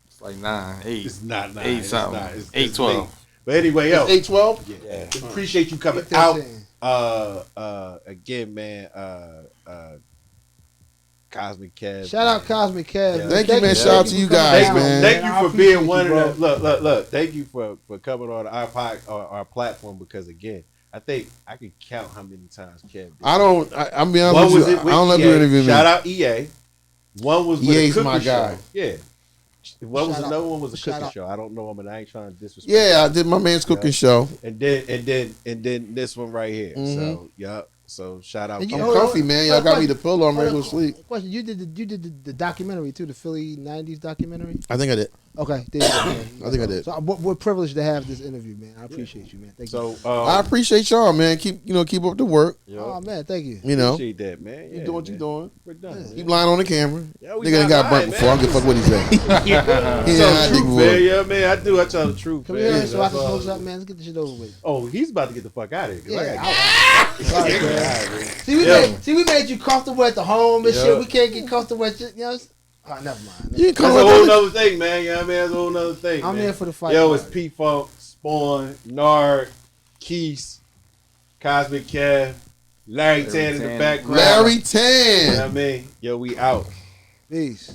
It's like 9, 8. It's not 9. 8 It's something. not. It's 8, 12. late. But anyway, yo, It's 8:12. yeah. Appreciate you coming Get that out. in. Again, man. Cosmic Kev. Shout out Cosmic Kev. Yeah. Thank you, man. Shout out to you for coming guys, down, man. Thank I you for being appreciate one you, of bro. the look. Thank you for coming on our platform, because again, I think I can count how many times Kev did. I'm being One honest was with you. it I with don't let EA. you interview me. Shout out EA. One was with EA's a cooking my guy. show. Yeah. One was Shout another out. one was a Shout cooking out. show. I don't know him, and I ain't trying to disrespect. Yeah, I did my man's cooking show. And then this one right here. Mhm. So yep. So shout out. And I'm Hold on. comfy, man. Y'all got me the pillow. I'm ready to go to sleep. Question: You did the documentary too, the Philly '90s documentary. I think I did. Okay, there you go, man. I think I did. So we're privileged to have this interview, man. I appreciate you, man. Thank you. So I appreciate y'all, man. Keep up the work. Oh man, thank you. You know, appreciate that, man. you Yeah, doing what you man. doing. We're done. Keep lying on the camera. Yeah, we Nigga ain't not got burnt lying, before. I don't give a fuck what he say. It's Yeah, I the think truth, we man. will. Yeah, man. I do. I tell the truth, Come man. here so I That's can all. smoke something, man. Let's get this shit over with. Oh, he's about to get the fuck out of here. 'Cause I Yeah, gotta get Sorry, All man. right, man. See, we made you comfortable at the home and Yeah. shit. We can't get comfortable at you know. Oh, never mind. You can That's come a up whole with nother thing, man. You know what I mean? That's a whole nother thing. I'm man. here for the fight. Yo, it's P Funk, Spawn, Nard, Keese, Cosmic Kev, Larry Tan in the background. Larry You know 10. what I mean? Yo, we out. Peace.